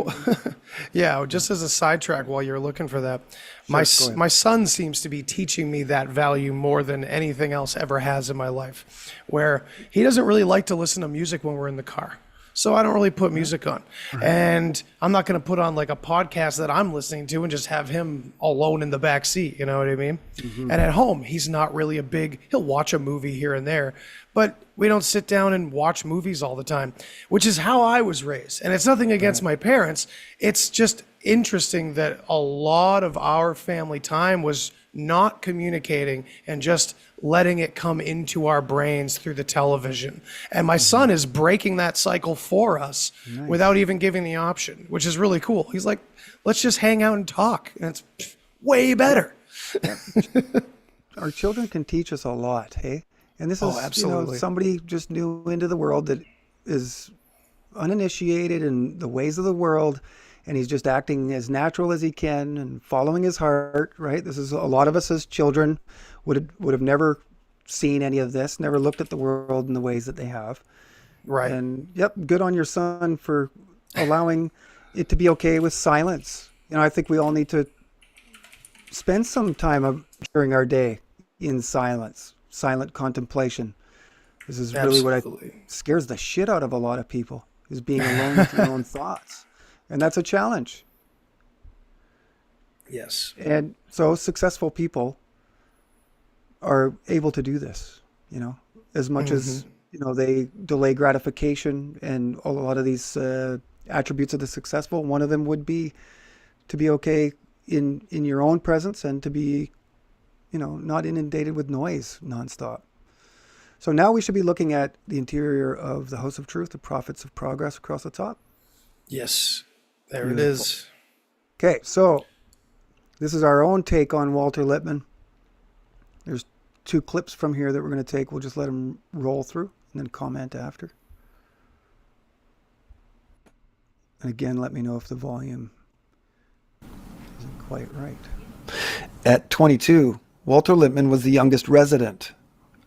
Just as a sidetrack while you're looking for that, my son seems to be teaching me that value more than anything else ever has in my life, where he doesn't really like to listen to music when we're in the car. So I don't really put music on. And I'm not going to put on like a podcast that I'm listening to and just have him alone in the back seat. You know what I mean? Mm-hmm. And at home, he's not really he'll watch a movie here and there, but we don't sit down and watch movies all the time, which is how I was raised. And it's nothing against my parents. It's just interesting that a lot of our family time was not communicating and just letting it come into our brains through the television. And my son is breaking that cycle for us without even giving the option, which is really cool. He's like, let's just hang out and talk. And it's way better. Our children can teach us a lot, hey? And this is, absolutely. somebody just new into the world that is uninitiated in the ways of the world, and he's just acting as natural as he can and following his heart, right? This is a lot of us as children would have never seen any of this, never looked at the world in the ways that they have. Right. And good on your son for allowing it to be okay with silence. I think we all need to spend some time during our day in silence, silent contemplation. This is really what scares the shit out of a lot of people, is being alone with your own thoughts. And that's a challenge. Yes. And so successful people are able to do this, as much as, they delay gratification and a lot of these attributes of the successful. One of them would be to be okay in your own presence and to be, not inundated with noise nonstop. So now we should be looking at the interior of the House of Truth, the Prophets of Progress across the top. Yes. There it is. Okay, so this is our own take on Walter Lippmann. There's 2 clips from here that we're going to take. We'll just let them roll through and then comment after. And again, let me know if the volume isn't quite right. At 22, Walter Lippmann was the youngest resident,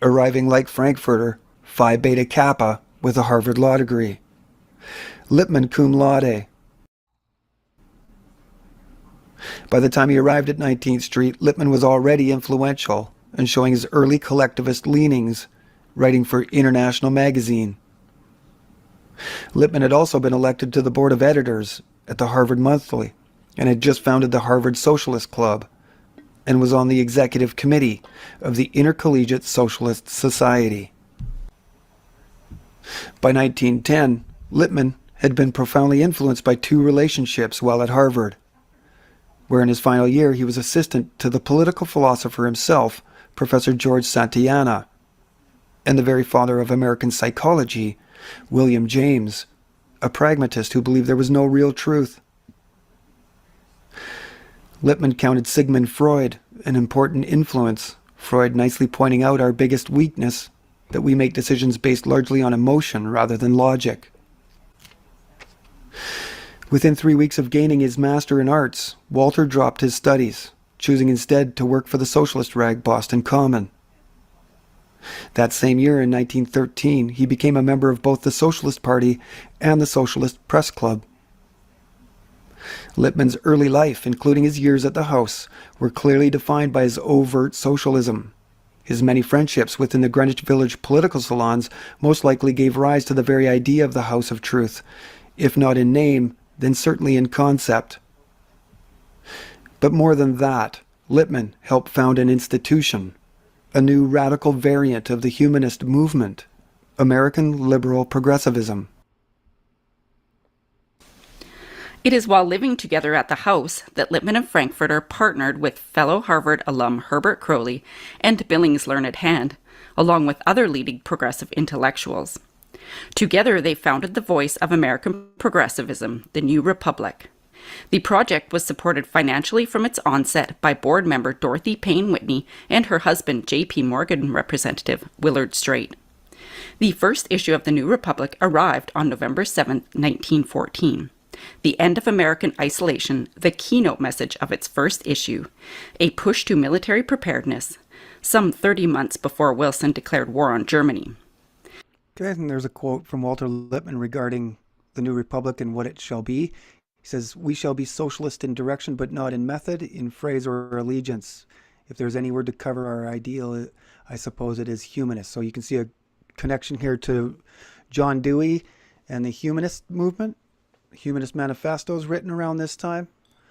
arriving like Frankfurter, Phi Beta Kappa, with a Harvard Law degree. Lippmann cum laude. By the time he arrived at 19th Street, Lippmann was already influential and showing his early collectivist leanings, writing for International Magazine. Lippmann had also been elected to the board of editors at the Harvard Monthly and had just founded the Harvard Socialist Club and was on the executive committee of the Intercollegiate Socialist Society. By 1910, Lippmann had been profoundly influenced by 2 relationships while at Harvard, where in his final year he was assistant to the political philosopher himself, Professor George Santayana, and the very father of American psychology, William James, a pragmatist who believed there was no real truth. Lippmann counted Sigmund Freud an important influence, Freud nicely pointing out our biggest weakness, that we make decisions based largely on emotion rather than logic. Within 3 weeks of gaining his master in arts, Walter dropped his studies, choosing instead to work for the socialist rag Boston Common. That same year, in 1913, he became a member of both the Socialist Party and the Socialist Press Club. Lippmann's early life, including his years at the House, were clearly defined by his overt socialism. His many friendships within the Greenwich Village political salons most likely gave rise to the very idea of the House of Truth, if not in name, then certainly in concept. But more than that, Lippmann helped found an institution, a new radical variant of the humanist movement, American liberal progressivism. It is while living together at the house that Lippmann and Frankfurter partnered with fellow Harvard alum Herbert Croly and Billings' learned hand, along with other leading progressive intellectuals. Together, they founded the voice of American progressivism, the New Republic. The project was supported financially from its onset by board member Dorothy Payne Whitney and her husband, J.P. Morgan representative Willard Straight. The first issue of the New Republic arrived on November 7, 1914. The End of American Isolation, the keynote message of its first issue, a push to military preparedness, some 30 months before Wilson declared war on Germany. Okay, and there's a quote from Walter Lippmann regarding the New Republic and what it shall be. He says, "We shall be socialist in direction, but not in method, in phrase or allegiance. If there's any word to cover our ideal, I suppose it is humanist." So you can see a connection here to John Dewey and the humanist movement. Humanist manifestos written around this time.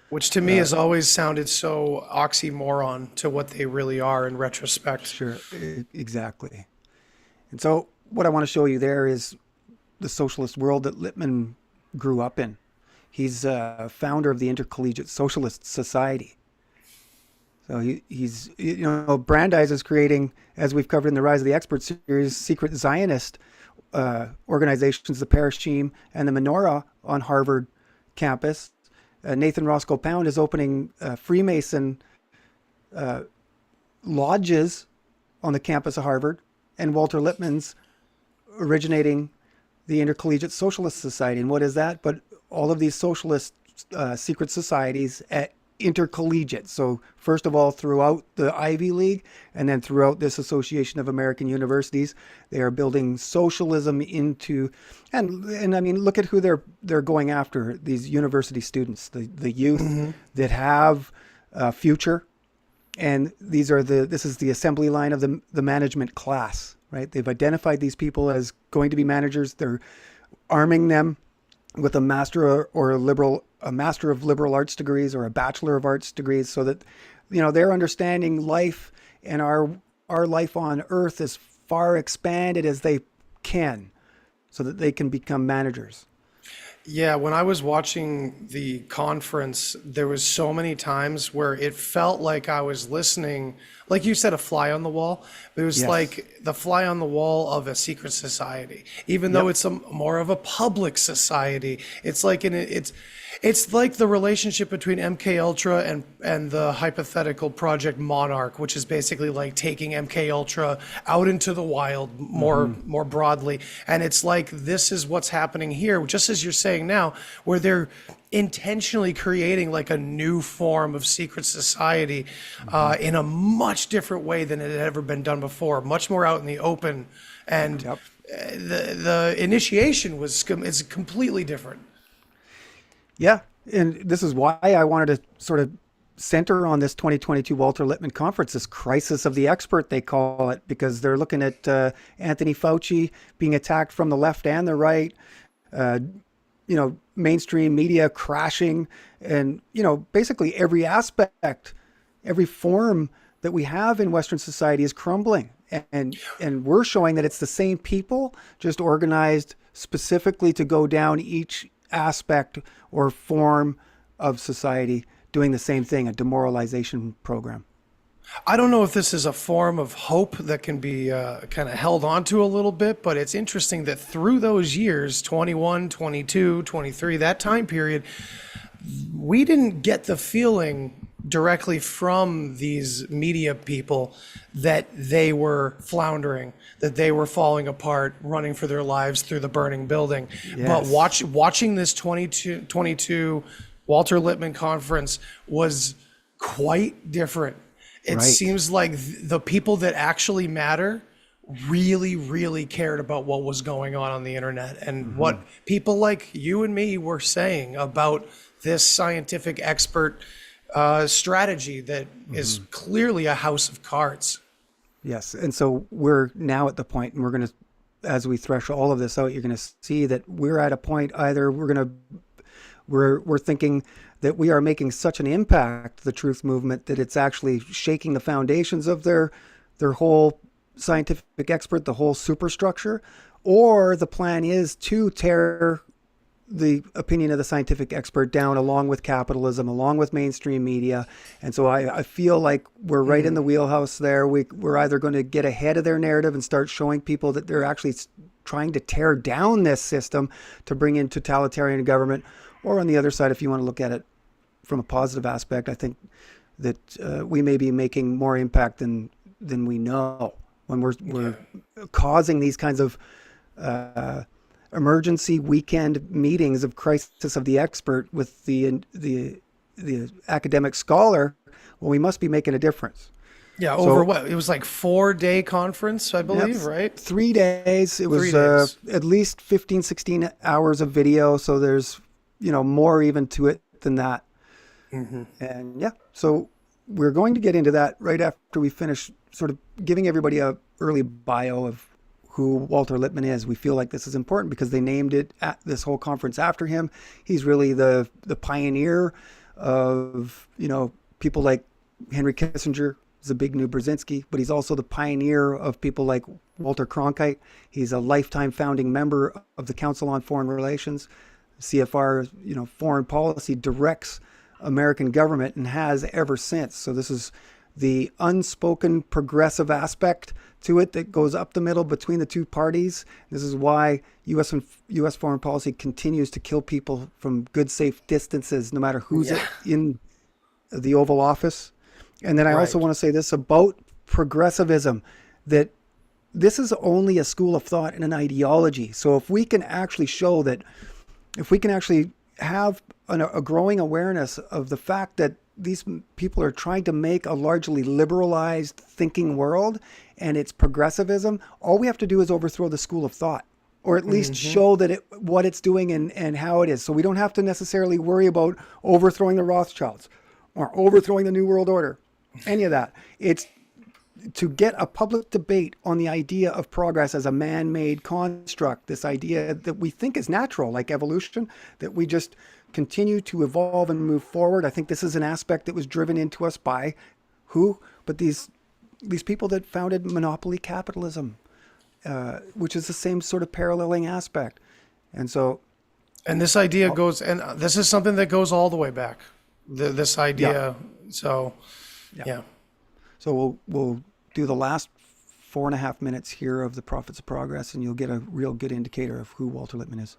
Which to me has always sounded so oxymoron to what they really are in retrospect. Sure, exactly. And so what I want to show you there is the socialist world that Lippmann grew up in. He's a founder of the Intercollegiate Socialist Society. So he's, Brandeis is creating, as we've covered in the Rise of the Expert series, secret Zionist organizations, the Parashim and the Menorah on Harvard campus. Nathan Roscoe Pound is opening Freemason lodges on the campus of Harvard, and Walter Lippmann's originating the Intercollegiate Socialist Society. And what is that? But all of these socialist secret societies at intercollegiate. So first of all, throughout the Ivy League, and then throughout this Association of American Universities, they are building socialism into, and I mean, look at who they're going after, these university students, the youth that have a future. And this is the assembly line of the management class, right? They've identified these people as going to be managers. They're arming them with a master of liberal arts degrees or a bachelor of arts degrees, so that they're understanding life, and our life on earth is far expanded as they can, so that they can become managers. Yeah, when I was watching the conference, there was so many times where it felt like I was listening, like you said, a fly on the wall, but it was like the fly on the wall of a secret society, even though it's more of a public society. It's like it's like the relationship between MK Ultra and the hypothetical Project Monarch, which is basically like taking MK Ultra out into the wild more broadly. And it's like, this is what's happening here, just as you're saying now, where they're intentionally creating like a new form of secret society in a much different way than it had ever been done before, much more out in the open. And the initiation is completely different. Yeah, and this is why I wanted to sort of center on this 2022 Walter Lippmann conference, this crisis of the expert, they call it, because they're looking at Anthony Fauci being attacked from the left and the right, mainstream media crashing, and, basically every aspect, every form that we have in Western society is crumbling. And we're showing that it's the same people, just organized specifically to go down each aspect or form of society, doing the same thing, a demoralization program. I don't know if this is a form of hope that can be kind of held onto a little bit, but it's interesting that through those years, 21, 22, 23, that time period, we didn't get the feeling directly from these media people that they were floundering, that they were falling apart, running for their lives through the burning building. But watching this 22 Walter Lippmann conference was quite different. It seems like the people that actually matter really, really cared about what was going on the internet, and what people like you and me were saying about this scientific expert strategy that is clearly a house of cards. Yes. And so we're now at the point, and we're going to, as we thresh all of this out, you're going to see that we're at a point, either we're thinking that we are making such an impact, the truth movement, that it's actually shaking the foundations of their whole scientific expert, the whole superstructure, or the plan is to tear the opinion of the scientific expert down, along with capitalism, along with mainstream media. And so I feel like we're right in the wheelhouse there. We're either going to get ahead of their narrative and start showing people that they're actually trying to tear down this system to bring in totalitarian government, or on the other side, if you want to look at it from a positive aspect, I think that we may be making more impact than we know when we're causing these kinds of emergency weekend meetings of crisis of the expert with the academic scholar. Well, we must be making a difference. Yeah, over what? It was like 4-day conference, I believe, right? 3 days. It was at least 15, 16 hours of video. So there's, more even to it than that. And so we're going to get into that right after we finish sort of giving everybody a early bio of who Walter Lippmann is. We feel like this is important because they named it at this whole conference after him. He's really the pioneer of, people like Henry Kissinger, Zbigniew Brzezinski, but he's also the pioneer of people like Walter Cronkite. He's a lifetime founding member of the Council on Foreign Relations. CFR, foreign policy directs American government and has ever since. So this is the unspoken progressive aspect to it that goes up the middle between the two parties. This is why U.S. foreign policy continues to kill people from good, safe distances, no matter who's in the Oval Office. And then I also want to say this about progressivism, that this is only a school of thought and an ideology. So if we can actually show that, if we can actually have a growing awareness of the fact that these people are trying to make a largely liberalized thinking world and it's progressivism, all we have to do is overthrow the school of thought, or at least show that what it's doing and how it is. So we don't have to necessarily worry about overthrowing the Rothschilds or overthrowing the New World Order, any of that. It's to get a public debate on the idea of progress as a man-made construct, this idea that we think is natural, like evolution, that we just continue to evolve and move forward. I think this is an aspect that was driven into us by who? But these people that founded monopoly capitalism, which is the same sort of paralleling aspect. And so... And this idea goes, and this is something that goes all the way back, this idea. So, yeah. So we'll do the last 4.5 minutes here of the Prophets of Progress, and you'll get a real good indicator of who Walter Lippmann is.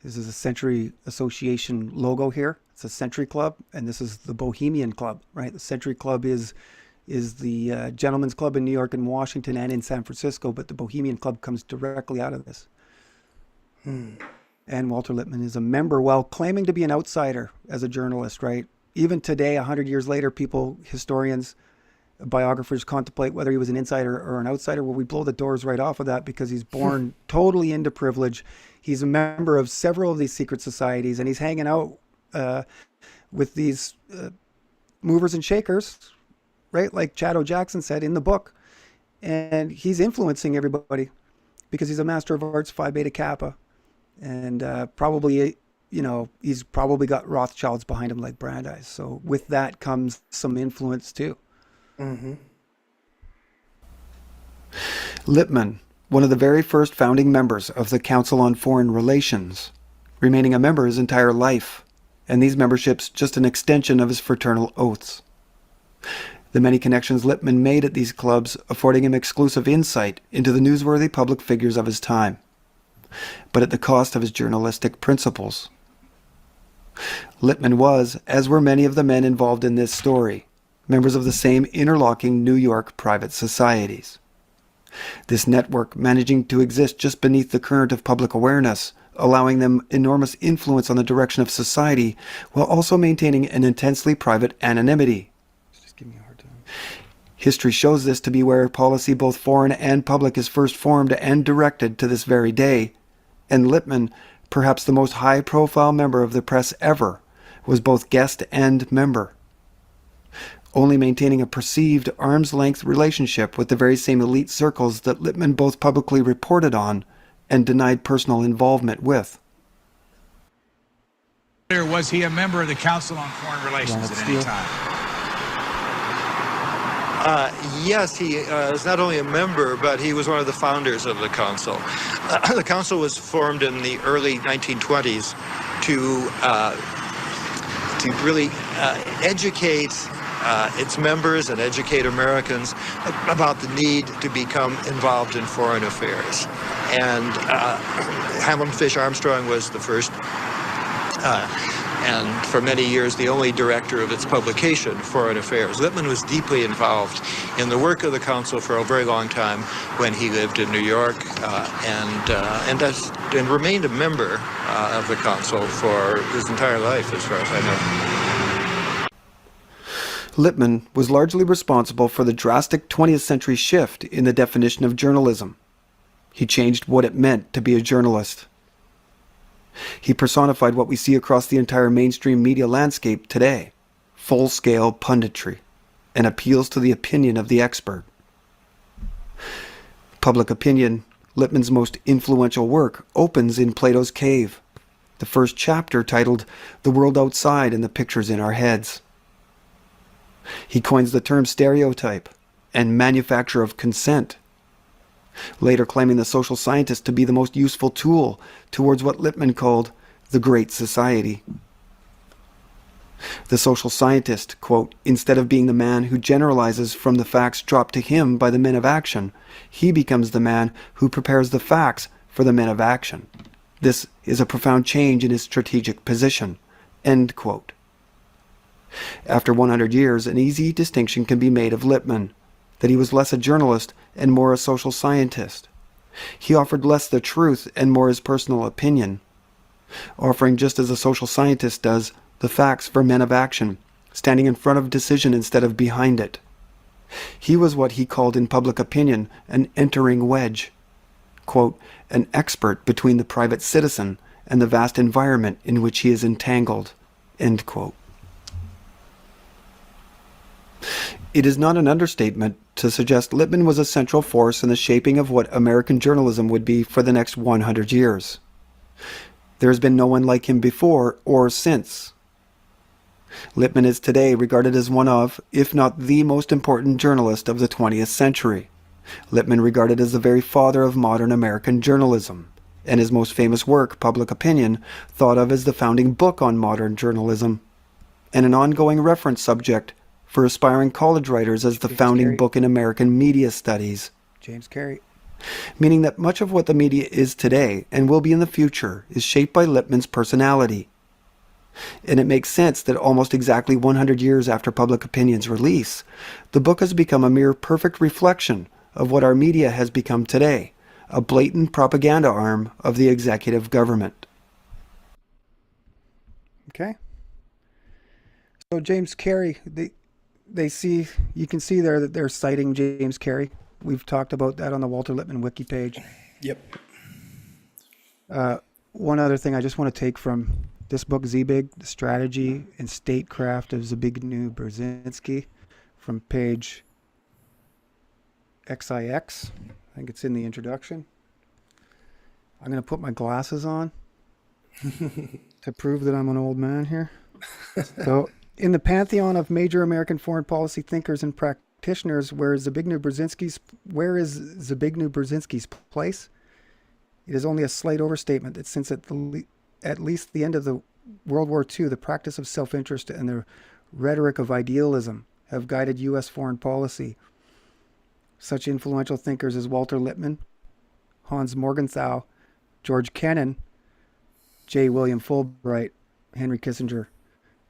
This is a Century Association logo here. It's a Century Club, and this is the Bohemian Club, right? The Century Club is the gentleman's club in New York and Washington and in San Francisco, but the Bohemian Club comes directly out of this. And Walter Lippmann is a member while claiming to be an outsider as a journalist, right? Even today, 100 years later, people, historians, biographers contemplate whether he was an insider or an outsider. Well, we blow the doors right off of that because he's born totally into privilege. He's a member of several of these secret societies, and he's hanging out with these movers and shakers, right? Like Chad Jackson said in the book. And he's influencing everybody because he's a Master of Arts, Phi Beta Kappa. And probably, he's probably got Rothschilds behind him like Brandeis. So with that comes some influence too. Lippmann, one of the very first founding members of the Council on Foreign Relations, remaining a member his entire life, and these memberships just an extension of his fraternal oaths. The many connections Lippmann made at these clubs affording him exclusive insight into the newsworthy public figures of his time, but at the cost of his journalistic principles. Lippmann was, as were many of the men involved in this story, members of the same interlocking New York private societies. This network managing to exist just beneath the current of public awareness, allowing them enormous influence on the direction of society, while also maintaining an intensely private anonymity. Just give me a hard time. History shows this to be where policy, both foreign and public, is first formed and directed to this very day, and Lippmann, perhaps the most high-profile member of the press ever, was both guest and member, only maintaining a perceived arm's-length relationship with the very same elite circles that Lippmann both publicly reported on and denied personal involvement with. Was he a member of the Council on Foreign Relations at any time? Yes, he is not only a member, but he was one of the founders of the Council. The Council was formed in the early 1920s to really educate its members and educate Americans about the need to become involved in foreign affairs. And Hamilton Fish Armstrong was the first, and for many years the only director of its publication, Foreign Affairs. Lippmann was deeply involved in the work of the Council for a very long time when he lived in New York, and remained a member of the Council for his entire life, as far as I know. Lippmann was largely responsible for the drastic 20th century shift in the definition of journalism. He changed what it meant to be a journalist. He personified what we see across the entire mainstream media landscape today: full-scale punditry and appeals to the opinion of the expert. Public Opinion, Lippmann's most influential work, opens in Plato's Cave, the first chapter titled "The World Outside and the Pictures in Our Heads." He coins the term stereotype and manufacture of consent, later claiming the social scientist to be the most useful tool towards what Lippmann called the Great Society. The social scientist, quote, instead of being the man who generalizes from the facts dropped to him by the men of action, he becomes the man who prepares the facts for the men of action. This is a profound change in his strategic position, end quote. After 100 years, an easy distinction can be made of Lippmann, that he was less a journalist and more a social scientist. He offered less the truth and more his personal opinion, offering, just as a social scientist does, the facts for men of action, standing in front of decision instead of behind it. He was what he called in public opinion an entering wedge, quote, an expert between the private citizen and the vast environment in which he is entangled, end quote. It is not an understatement to suggest Lippmann was a central force in the shaping of what American journalism would be for the next 100 years. There has been no one like him before or since. Lippmann is today regarded as one of, if not the most important journalist of the 20th century. Lippmann regarded as the very father of modern American journalism, and his most famous work, Public Opinion, thought of as the founding book on modern journalism, and an ongoing reference subject for aspiring college writers as the founding book in American media studies. James Carey. Meaning that much of what the media is today, and will be in the future, is shaped by Lippmann's personality. And it makes sense that almost exactly 100 years after Public Opinion's release, the book has become a mere perfect reflection of what our media has become today, a blatant propaganda arm of the executive government. Okay. So James Carey, they see, you can see there that they're citing James Carey. We've talked about that on the Walter Lippmann wiki page. Yep. One other thing I just want to take from this book, Zbig, The Strategy and Statecraft of Zbigniew Brzezinski, from page XIX. I think it's in the introduction. I'm going to put my glasses on to prove that I'm an old man here. So, in the pantheon of major American foreign policy thinkers and practitioners, where is Zbigniew Brzezinski's place? It is only a slight overstatement that since at least the end of the World War II, the practice of self-interest and the rhetoric of idealism have guided U.S. foreign policy. Such influential thinkers as Walter Lippmann, Hans Morgenthau, George Kennan, J. William Fulbright, Henry Kissinger,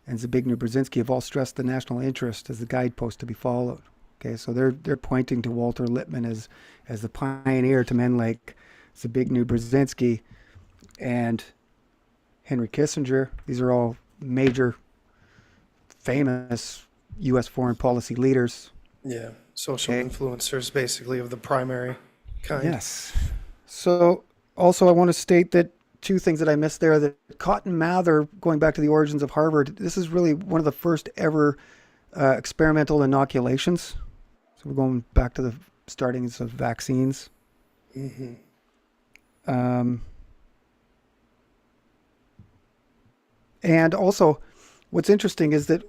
and Zbigniew Brzezinski have all stressed the national interest as the guidepost to be followed. Okay, so they're pointing to Walter Lippmann as the pioneer to men like Zbigniew Brzezinski and Henry Kissinger. These are all major, famous U.S. foreign policy leaders. Yeah, social influencers, basically, of the primary kind. Yes. So, also, I want to state that two things that I missed there, that Cotton Mather, going back to the origins of Harvard, this is really one of the first ever experimental inoculations. So we're going back to the startings of vaccines. Mm-hmm. And also, what's interesting is that,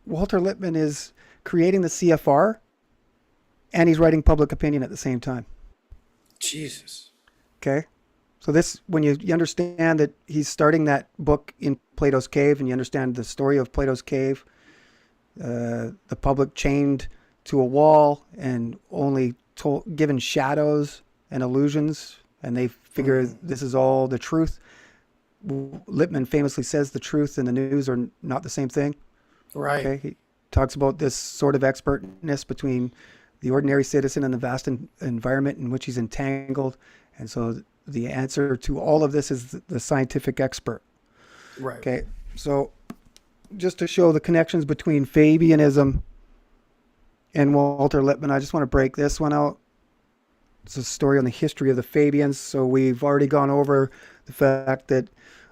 Walter Lippmann is creating the CFR and he's writing Public Opinion at the same time. Jesus. Okay. So this, when you understand that he's starting that book in Plato's Cave, and you understand the story of Plato's Cave, the public chained to a wall and only given shadows and illusions, and they figure this is all the truth. Lippmann famously says the truth and the news are not the same thing. Right. Okay. He talks about this sort of expertness between the ordinary citizen and the vast environment in which he's entangled. And so the answer to all of this is the scientific expert. Right. Okay. So just to show the connections between Fabianism and Walter Lippmann, I just want to break this one out. It's a story on the history of the Fabians. So we've already gone over the fact that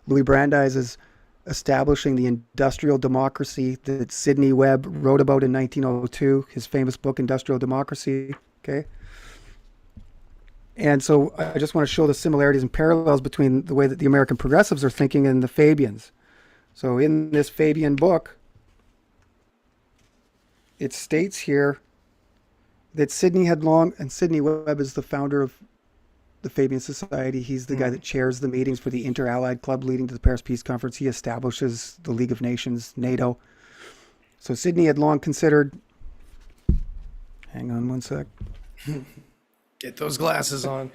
Louis Brandeis is establishing the industrial democracy that Sidney Webb wrote about in 1902, his famous book, Industrial Democracy. Okay. And so I just want to show the similarities and parallels between the way that the American progressives are thinking and the Fabians. So in this Fabian book, it states here that Sidney Webb is the founder of the Fabian Society. He's the guy that chairs the meetings for the Inter-Allied Club leading to the Paris Peace Conference. He establishes the League of Nations, NATO. So Sydney had long considered... Hang on one sec. Get those glasses on.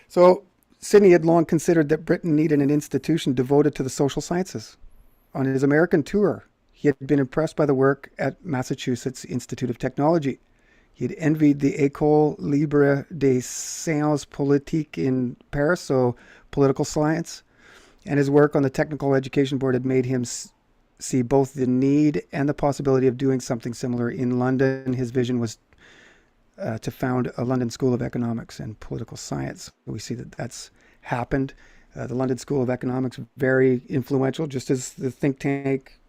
So Sydney had long considered that Britain needed an institution devoted to the social sciences. On his American tour, he had been impressed by the work at Massachusetts Institute of Technology. He had envied the École Libre des Sciences Politiques in Paris, so political science, and his work on the Technical Education Board had made him see both the need and the possibility of doing something similar in London. His vision was to found a London School of Economics and Political Science. We see that that's happened. The London School of Economics, very influential, just as the think tank,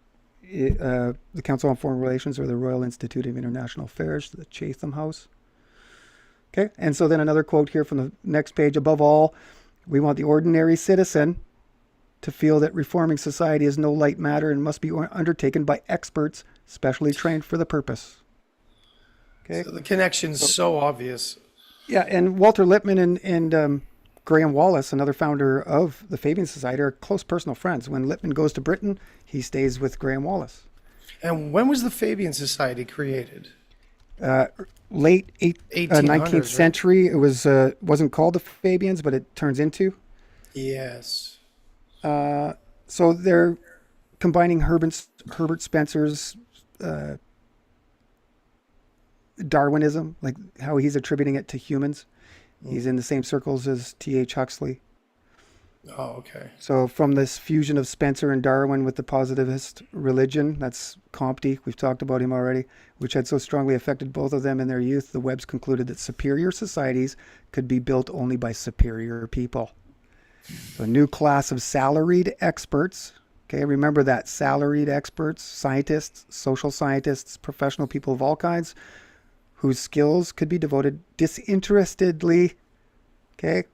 the Council on Foreign Relations, or the Royal Institute of International Affairs, the Chatham House. Okay, and so then another quote here from the next page. Above all, we want the ordinary citizen to feel that reforming society is no light matter and must be undertaken by experts specially trained for the purpose. Okay, So the connection's so obvious. yeah, and Walter Lippmann and Graham Wallace, another founder of the Fabian Society, are close personal friends. When Lippmann goes to Britain, he stays with Graham Wallace. And when was the Fabian Society created? Late 1800s, 19th right? century. It wasn't called the Fabians, but it turns into. Yes. So they're combining Herbert Spencer's Darwinism, like how he's attributing it to humans. He's in the same circles as T.H. Huxley. Oh, okay. So from this fusion of Spencer and Darwin with the positivist religion, that's Comte, we've talked about him already, which had so strongly affected both of them in their youth, the Webbs concluded that superior societies could be built only by superior people. So a new class of salaried experts, okay, remember that, salaried experts, scientists, social scientists, professional people of all kinds, whose skills could be devoted disinterestedly, okay?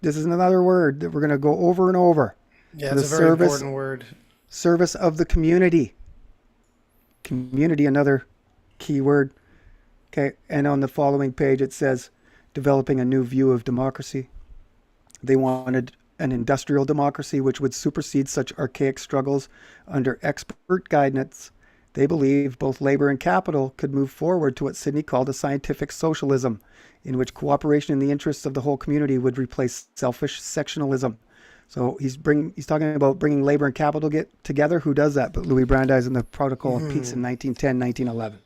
This is another word that we're going to go over and over. Yeah, to it's the a very important word. Service of the community. Community, another key word. Okay, and on the following page it says, developing a new view of democracy. They wanted an industrial democracy which would supersede such archaic struggles under expert guidance. They believed both labor and capital could move forward to what Sidney called a scientific socialism, in which cooperation in the interests of the whole community would replace selfish sectionalism. So he's talking about bringing labor and capital together. Who does that? But Louis Brandeis in the Protocol of Peace in 1910, 1911.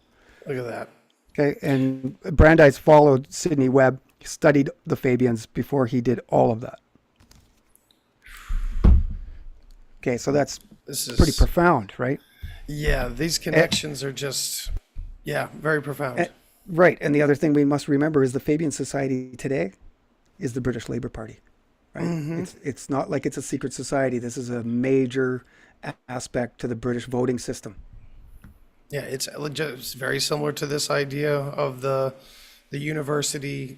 Look at that. Okay, and Brandeis followed Sidney Webb, studied the Fabians before he did all of that. Okay, so that's pretty profound, right? Yeah, these connections are just, very profound. Right, and the other thing we must remember is the Fabian Society today is the British Labour Party. Right? It's not like it's a secret society. This is a major aspect to the British voting system. Yeah, it's very similar to this idea of the university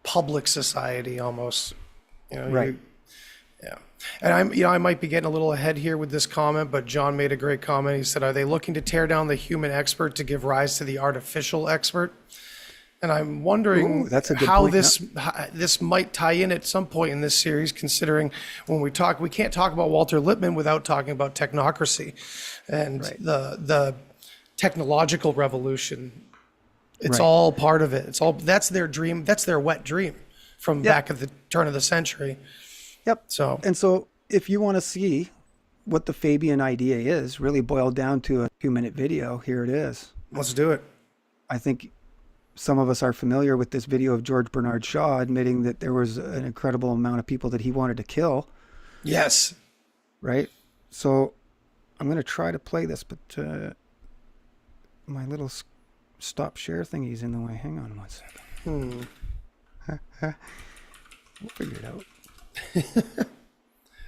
public society almost. Right. And I might be getting a little ahead here with this comment, but John made a great comment. He said, "Are they looking to tear down the human expert to give rise to the artificial expert?" And I'm wondering that's a good how point. this might tie in at some point in this series, considering when we can't talk about Walter Lippmann without talking about technocracy and the technological revolution. It's all part of it. That's their dream. That's their wet dream from back at the turn of the century. Yep. So if you want to see what the Fabian idea is, really boiled down to a 2-minute video, here it is. let's do it. I think some of us are familiar with this video of George Bernard Shaw admitting that there was an incredible amount of people that he wanted to kill. Yes. Right? So I'm going to try to play this, but my little stop share thingy's in the way. Hang on 1 second. We'll figure it out.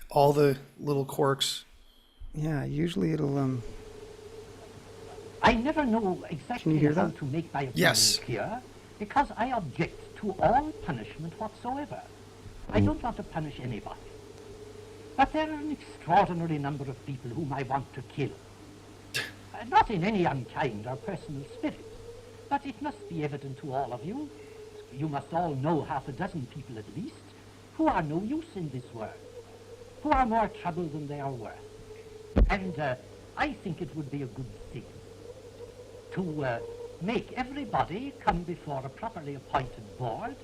All the little quirks. Yeah, usually it'll I never know Can you exactly hear how that? to make my opinion Yes. clear, because I object to all punishment whatsoever. I don't want to punish anybody. But there are an extraordinary number of people whom I want to kill. Not in any unkind or personal spirit, but it must be evident to all of you you must all know half a dozen people at least who are no use in this world, who are more trouble than they are worth. And I think it would be a good thing to make everybody come before a properly appointed board,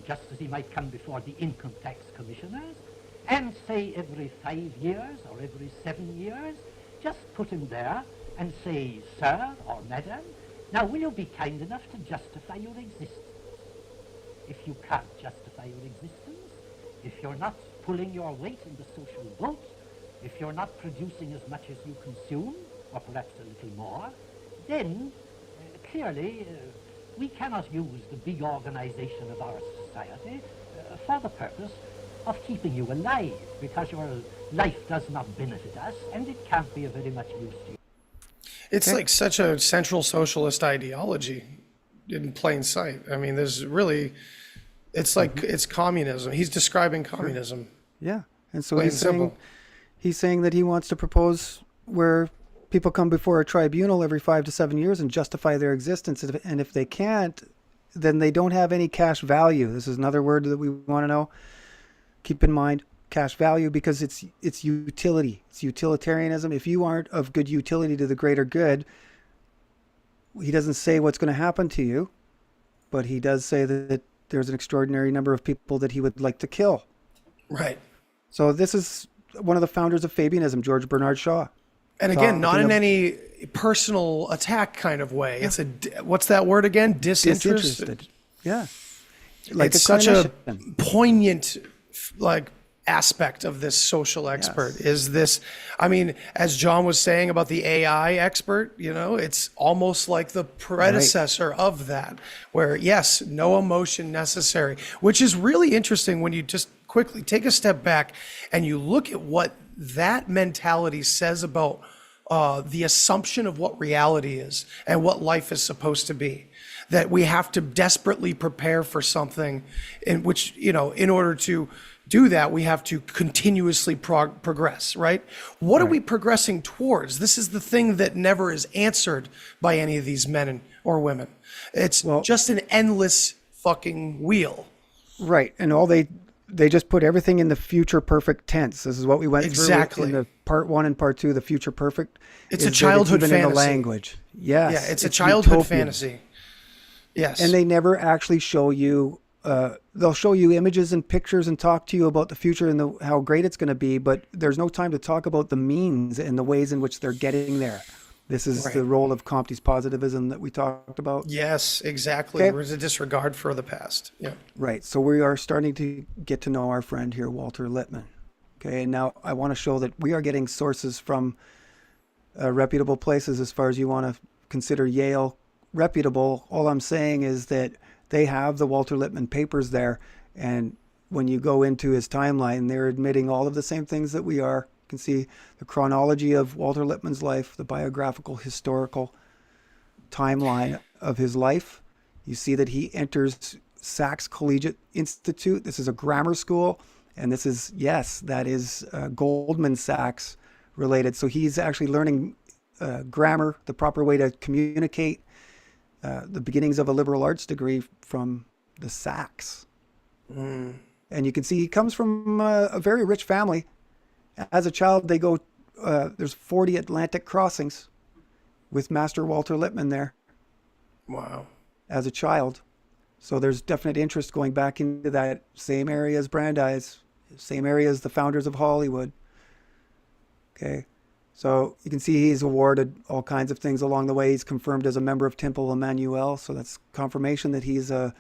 just as he might come before the income tax commissioners, and say every 5 years or every 7 years, just put him there and say, sir or madam, now will you be kind enough to justify your existence? If you can't justify your existence, if you're not pulling your weight in the social boat, if you're not producing as much as you consume, or perhaps a little more, then clearly we cannot use the big organization of our society for the purpose of keeping you alive, because your life does not benefit us and it can't be of very much use to you. It's like such a central socialist ideology in plain sight. I mean, there's really, it's like, it's communism. He's describing communism. Yeah. And so Plain he's saying, simple. he's saying that he wants to propose where people come before a tribunal every 5 to 7 years and justify their existence. And if they can't, then they don't have any cash value. This is another word that we want to know. Keep in mind cash value, because it's utility. It's utilitarianism. If you aren't of good utility to the greater good, he doesn't say what's going to happen to you, but he does say that there's an extraordinary number of people that he would like to kill. Right. So this is one of the founders of Fabianism, George Bernard Shaw. And again, not in any personal attack kind of way. It's what's that word again? Disinterested. Yeah. Like It's such a poignant aspect of this social expert is this. I mean, as John was saying about the AI expert, it's almost like the predecessor of that, where yes, no emotion necessary, which is really interesting when you just quickly take a step back and you look at what that mentality says about the assumption of what reality is and what life is supposed to be. That we have to desperately prepare for something in which, in order to do that, we have to continuously progress, right? What are we progressing towards? This is the thing that never is answered by any of these men or women. It's just an endless fucking wheel. Right. And they just put everything in the future perfect tense. This is what we went through in the part 1 and part 2, the future perfect. It's a childhood fantasy. In the language. Yes. Yeah, it's a childhood utopian. Fantasy. Yes. And they never actually show you, they'll show you images and pictures and talk to you about the future and how great it's going to be, but there's no time to talk about the means and the ways in which they're getting there. This is the role of Comte's positivism that we talked about. Yes, exactly. Okay. There's a disregard for the past. Yeah. Right. So we are starting to get to know our friend here, Walter Lippmann. Okay. And now I want to show that we are getting sources from reputable places as far as you want to consider Yale reputable. All I'm saying is that they have the Walter Lippmann papers there. And when you go into his timeline, they're admitting all of the same things that we are. You can see the chronology of Walter Lippmann's life, the biographical, historical timeline of his life. You see that he enters Sachs Collegiate Institute. This is a grammar school. And this is, that is Goldman Sachs related. So he's actually learning grammar, the proper way to communicate, the beginnings of a liberal arts degree from the Sachs. And you can see he comes from a very rich family. As a child, they go, there's 40 Atlantic crossings with Master Walter Lippmann there. Wow. As a child. So there's definite interest going back into that same area as Brandeis, same area as the founders of Hollywood. Okay. So you can see he's awarded all kinds of things along the way. He's confirmed as a member of Temple Emmanuel. So that's confirmation that he's a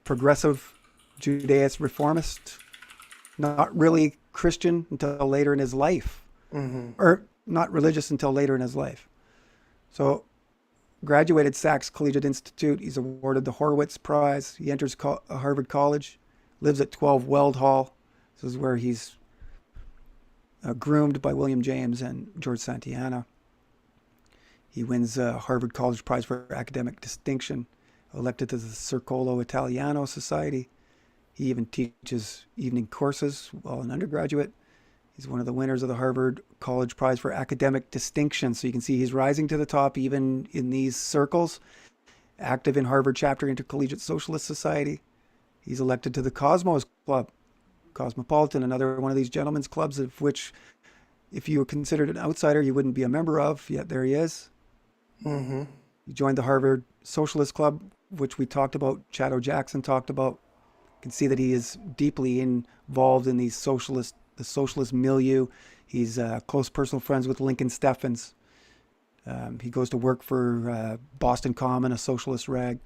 progressive Judaist reformist, not really Christian until later in his life, or not religious until later in his life. So graduated Sachs Collegiate Institute. He's awarded the Horowitz Prize. He enters Harvard College, lives at 12 Weld Hall. This is where he's groomed by William James and George Santayana. He wins Harvard College Prize for Academic Distinction, elected to the Circolo Italiano Society. He even teaches evening courses while an undergraduate. He's one of the winners of the Harvard College Prize for Academic Distinction. So you can see he's rising to the top even in these circles. active in Harvard Chapter Intercollegiate Socialist Society. He's elected to the Cosmos Club, Cosmopolitan, another one of these gentlemen's clubs of which, if you were considered an outsider, you wouldn't be a member of, yet there he is. Mm-hmm. He joined the Harvard Socialist Club, which we talked about, Chad Jackson talked about. You can see that he is deeply involved in the socialist milieu. He's close personal friends with Lincoln Steffens. He goes to work for Boston Common, a socialist rag.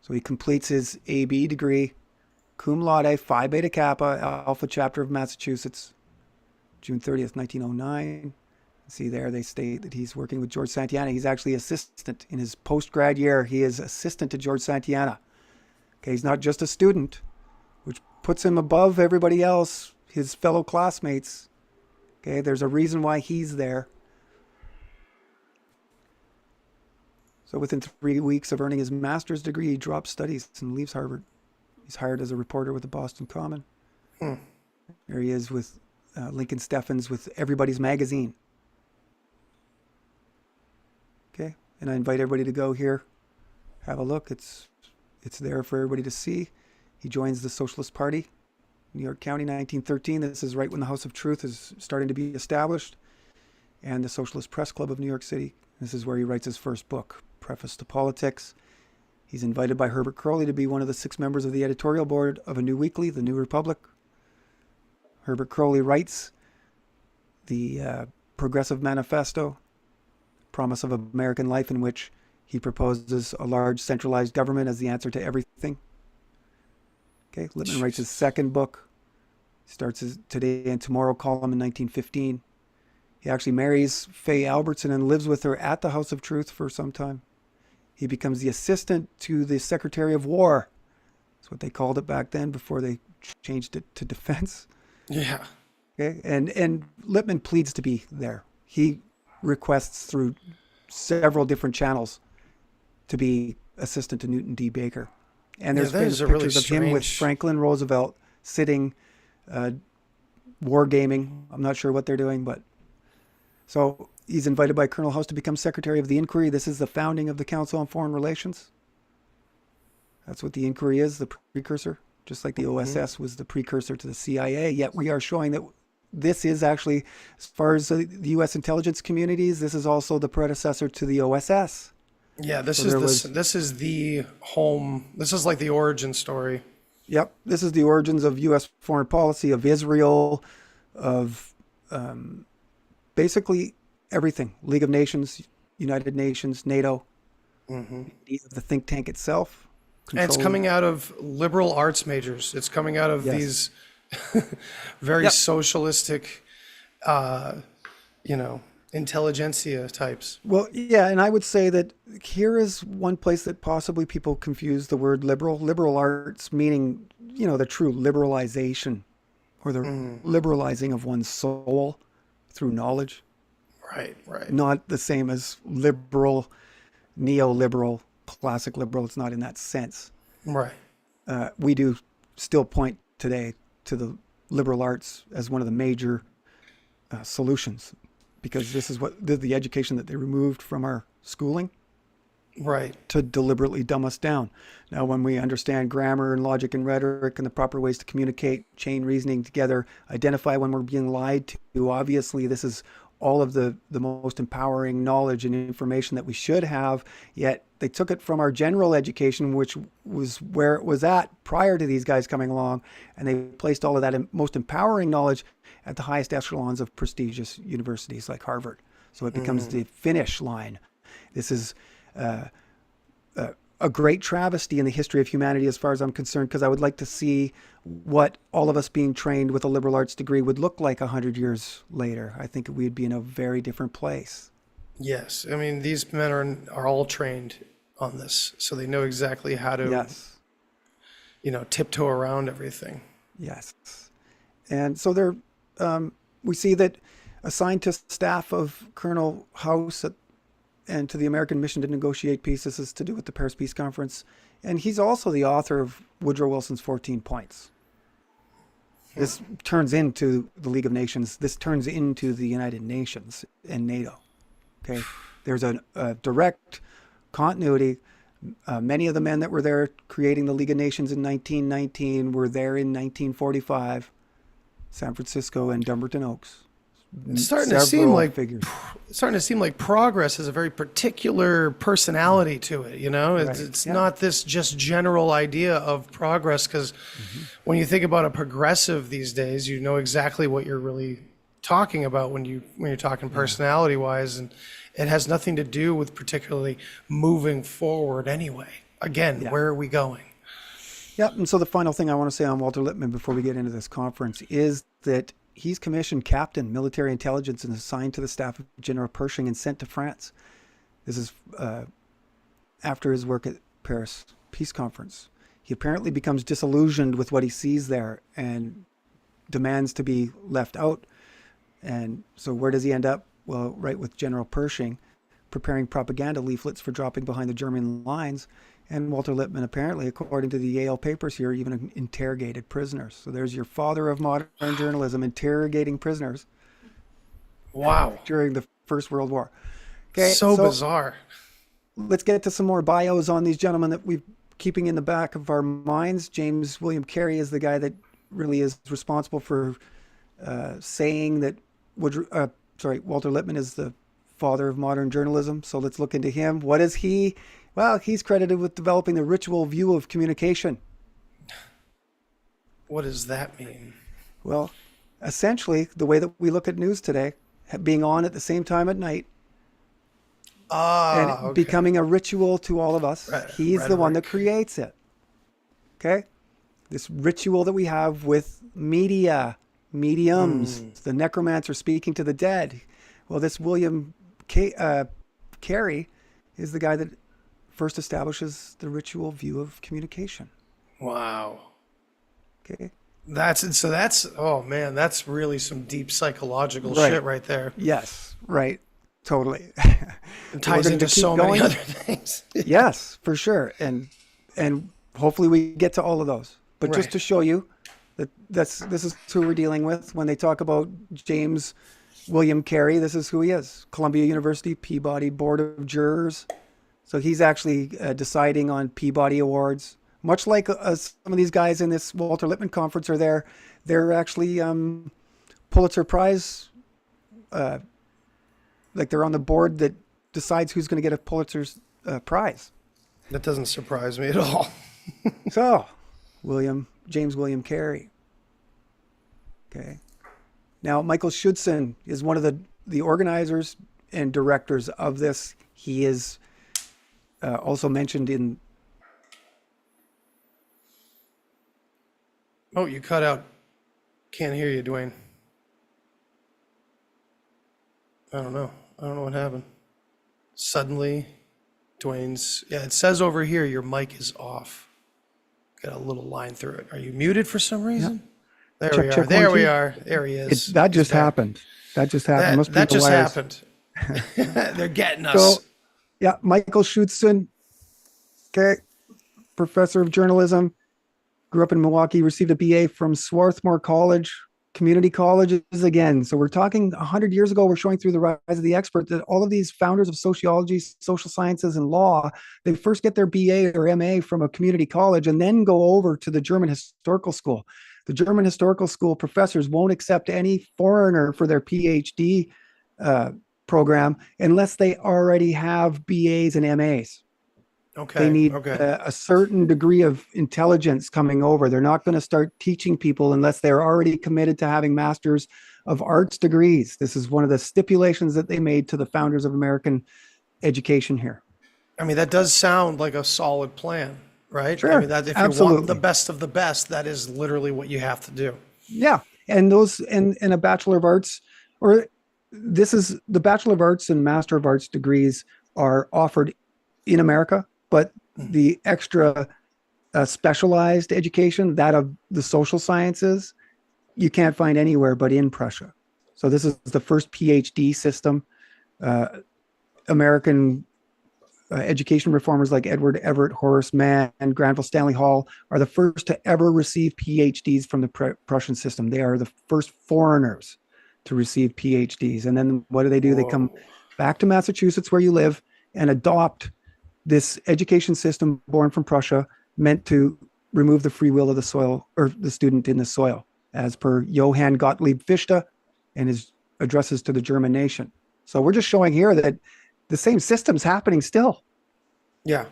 So he completes his AB degree, cum laude, Phi Beta Kappa, Alpha Chapter of Massachusetts, June 30th, 1909. See there, they state that he's working with George Santayana. He's actually assistant in his post-grad year. He is assistant to George Santayana. Okay, he's not just a student, which puts him above everybody else, his fellow classmates. Okay, there's a reason why he's there. So within 3 weeks of earning his master's degree, he drops studies and leaves Harvard. He's hired as a reporter with the Boston Common. There he is with Lincoln Steffens with Everybody's Magazine. Okay, and I invite everybody to go here, have a look. It's there for everybody to see. He joins the Socialist Party, New York County, 1913. This is right when the House of Truth is starting to be established, and the Socialist Press Club of New York City. This is where he writes his first book, Preface to Politics. He's invited by Herbert Crowley to be one of the 6 members of the editorial board of a new weekly, The New Republic. Herbert Crowley writes the Progressive Manifesto, Promise of American Life, in which he proposes a large centralized government as the answer to everything. Okay, Lippmann writes his second book, starts his Today and Tomorrow column in 1915. He actually marries Faye Albertson and lives with her at the House of Truth for some time. He becomes the assistant to the Secretary of War. That's what they called it back then before they changed it to defense. Yeah. Okay, and Lippmann pleads to be there. He requests through several different channels to be assistant to Newton D. Baker. And there's that is a pictures really of him with strange- Franklin Roosevelt sitting, wargaming. I'm not sure what they're doing, but so he's invited by Colonel House to become Secretary of the Inquiry. This is the founding of the Council on Foreign Relations. That's what the Inquiry is, the precursor, just like the OSS was the precursor to the CIA. Yet we are showing that this is actually, as far as the U.S. intelligence communities, this is also the predecessor to the OSS. Yeah, this So this is the home. This is like the origin story. Yep, this is the origins of U.S. foreign policy, of Israel, of basically everything. League of Nations, United Nations, NATO, the think tank itself. And it's coming out of liberal arts majors. It's coming out of Yes. these very Yep. socialistic, intelligentsia types. Well, yeah, and I would say that here is one place that possibly people confuse the word liberal. Liberal arts meaning, the true liberalization or the liberalizing of one's soul through knowledge. Right. Not the same as liberal, neoliberal, classic liberal. It's not in that sense. Right. We do still point today to the liberal arts as one of the major solutions, because this is what the education that they removed from our schooling Right. to deliberately dumb us down. Now, when we understand grammar and logic and rhetoric and the proper ways to communicate, chain reasoning together, identify when we're being lied to, obviously this is all of the most empowering knowledge and information that we should have, yet they took it from our general education, which was where it was at prior to these guys coming along, and they placed all of that most empowering knowledge at the highest echelons of prestigious universities like Harvard. So it becomes the finish line. This is a great travesty in the history of humanity as far as I'm concerned, because I would like to see what all of us being trained with a liberal arts degree would look like 100 years later. I think we'd be in a very different place. Yes. I mean, these men are all trained on this, so they know exactly how to, Yes. tiptoe around everything. Yes. And so there, we see that assigned to staff of Colonel House and to the American Mission to negotiate peace. This is to do with the Paris Peace Conference. And he's also the author of Woodrow Wilson's 14 Points. This turns into the League of Nations. This turns into the United Nations and NATO. Okay. There's a direct continuity Many of the men that were there creating the League of Nations in 1919 were there in 1945, San Francisco and Dumbarton Oaks. It's starting to seem like progress has a very particular personality to it. You know, it's not this just general idea of progress, because when you think about a progressive these days, you know exactly what you're really talking about when you're talking personality wise, and it has nothing to do with particularly moving forward anyway. Again, where are we going? Yep. And so the final thing I want to say on Walter Lippmann before we get into this conference is that he's commissioned captain, military intelligence, and assigned to the staff of General Pershing and sent to France. This is after his work at Paris Peace Conference. He apparently becomes disillusioned with what he sees there and demands to be left out. And so where does he end up? Well, right with General Pershing, preparing propaganda leaflets for dropping behind the German lines. And Walter Lippmann, apparently, according to the Yale papers here, even interrogated prisoners. So there's your father of modern journalism, interrogating prisoners. Wow. During the First World War. Okay, so bizarre. Let's get to some more bios on these gentlemen that we're keeping in the back of our minds. James William Carey is the guy that really is responsible for saying that Walter Lippmann is the father of modern journalism. So let's look into him. What is he? Well, he's credited with developing the ritual view of communication. What does that mean? Well, essentially, the way that we look at news today, being on at the same time at night, and becoming a ritual to all of us. He's the one that creates it. Okay? This ritual that we have with media, mediums, the necromancer speaking to the dead. Well, this William Carey is the guy that first establishes the ritual view of communication. Wow. Okay. That's oh man, that's really some deep psychological shit right there. Yes, right. Totally. It ties into so many other things. Yes, for sure. And hopefully we get to all of those. But just to show you that this is who we're dealing with when they talk about James William Carey, this is who he is. Columbia University Peabody Board of Jurors. So he's actually deciding on Peabody Awards. Much like some of these guys in this Walter Lippmann conference are there. They're actually Pulitzer Prize, like they're on the board that decides who's going to get a Pulitzer's prize. That doesn't surprise me at all. So, James William Carey. Okay. Now, Michael Schudson is one of the organizers and directors of this. He is also mentioned in... Oh, you cut out. Can't hear you, Duane. I don't know what happened. Suddenly, Duane's... Yeah, it says over here your mic is off. Got a little line through it. Are you muted for some reason? Yeah. There we are. There he is. That just happened. That just happened. That just happened. They're getting us. So, yeah, Michael Schudson, okay, professor of journalism, grew up in Milwaukee, received a BA from Swarthmore College, community colleges again. So we're talking 100 years ago, we're showing through the rise of the expert that all of these founders of sociology, social sciences, and law, they first get their BA or MA from a community college and then go over to the German Historical School. The German Historical School professors won't accept any foreigner for their PhD program unless they already have BAs and MAs. Okay. They need a certain degree of intelligence coming over. They're not going to start teaching people unless they're already committed to having Masters of Arts degrees. This is one of the stipulations that they made to the founders of American education here. I mean, that does sound like a solid plan, right? Sure, I mean, that if you want the best of the best, that is literally what you have to do. Yeah, and those and a Bachelor of Arts, or this is the Bachelor of Arts and Master of Arts degrees are offered in America, but the extra specialized education, that of the social sciences, you can't find anywhere but in Prussia. So this is the first PhD system. American education reformers like Edward Everett, Horace Mann, and Granville Stanley Hall are the first to ever receive PhDs from the Prussian system. They are the first foreigners to receive PhDs. And then what do? They come back to Massachusetts where you live and adopt this education system born from Prussia meant to remove the free will of the soil or the student in the soil, as per Johann Gottlieb Fichte and his addresses to the German nation. So we're just showing here that the same system's happening still. Yeah.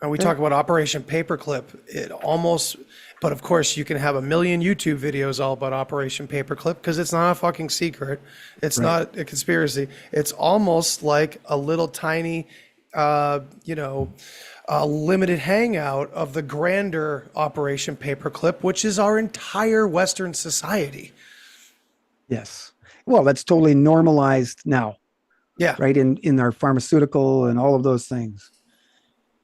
And we talk about Operation Paperclip. It almost, but of course, you can have a million YouTube videos all about Operation Paperclip because it's not a fucking secret. It's not a conspiracy. It's almost like a little tiny, a limited hangout of the grander Operation Paperclip, which is our entire Western society. Yes. Well, that's totally normalized now. Yeah. Right. In our pharmaceutical and all of those things.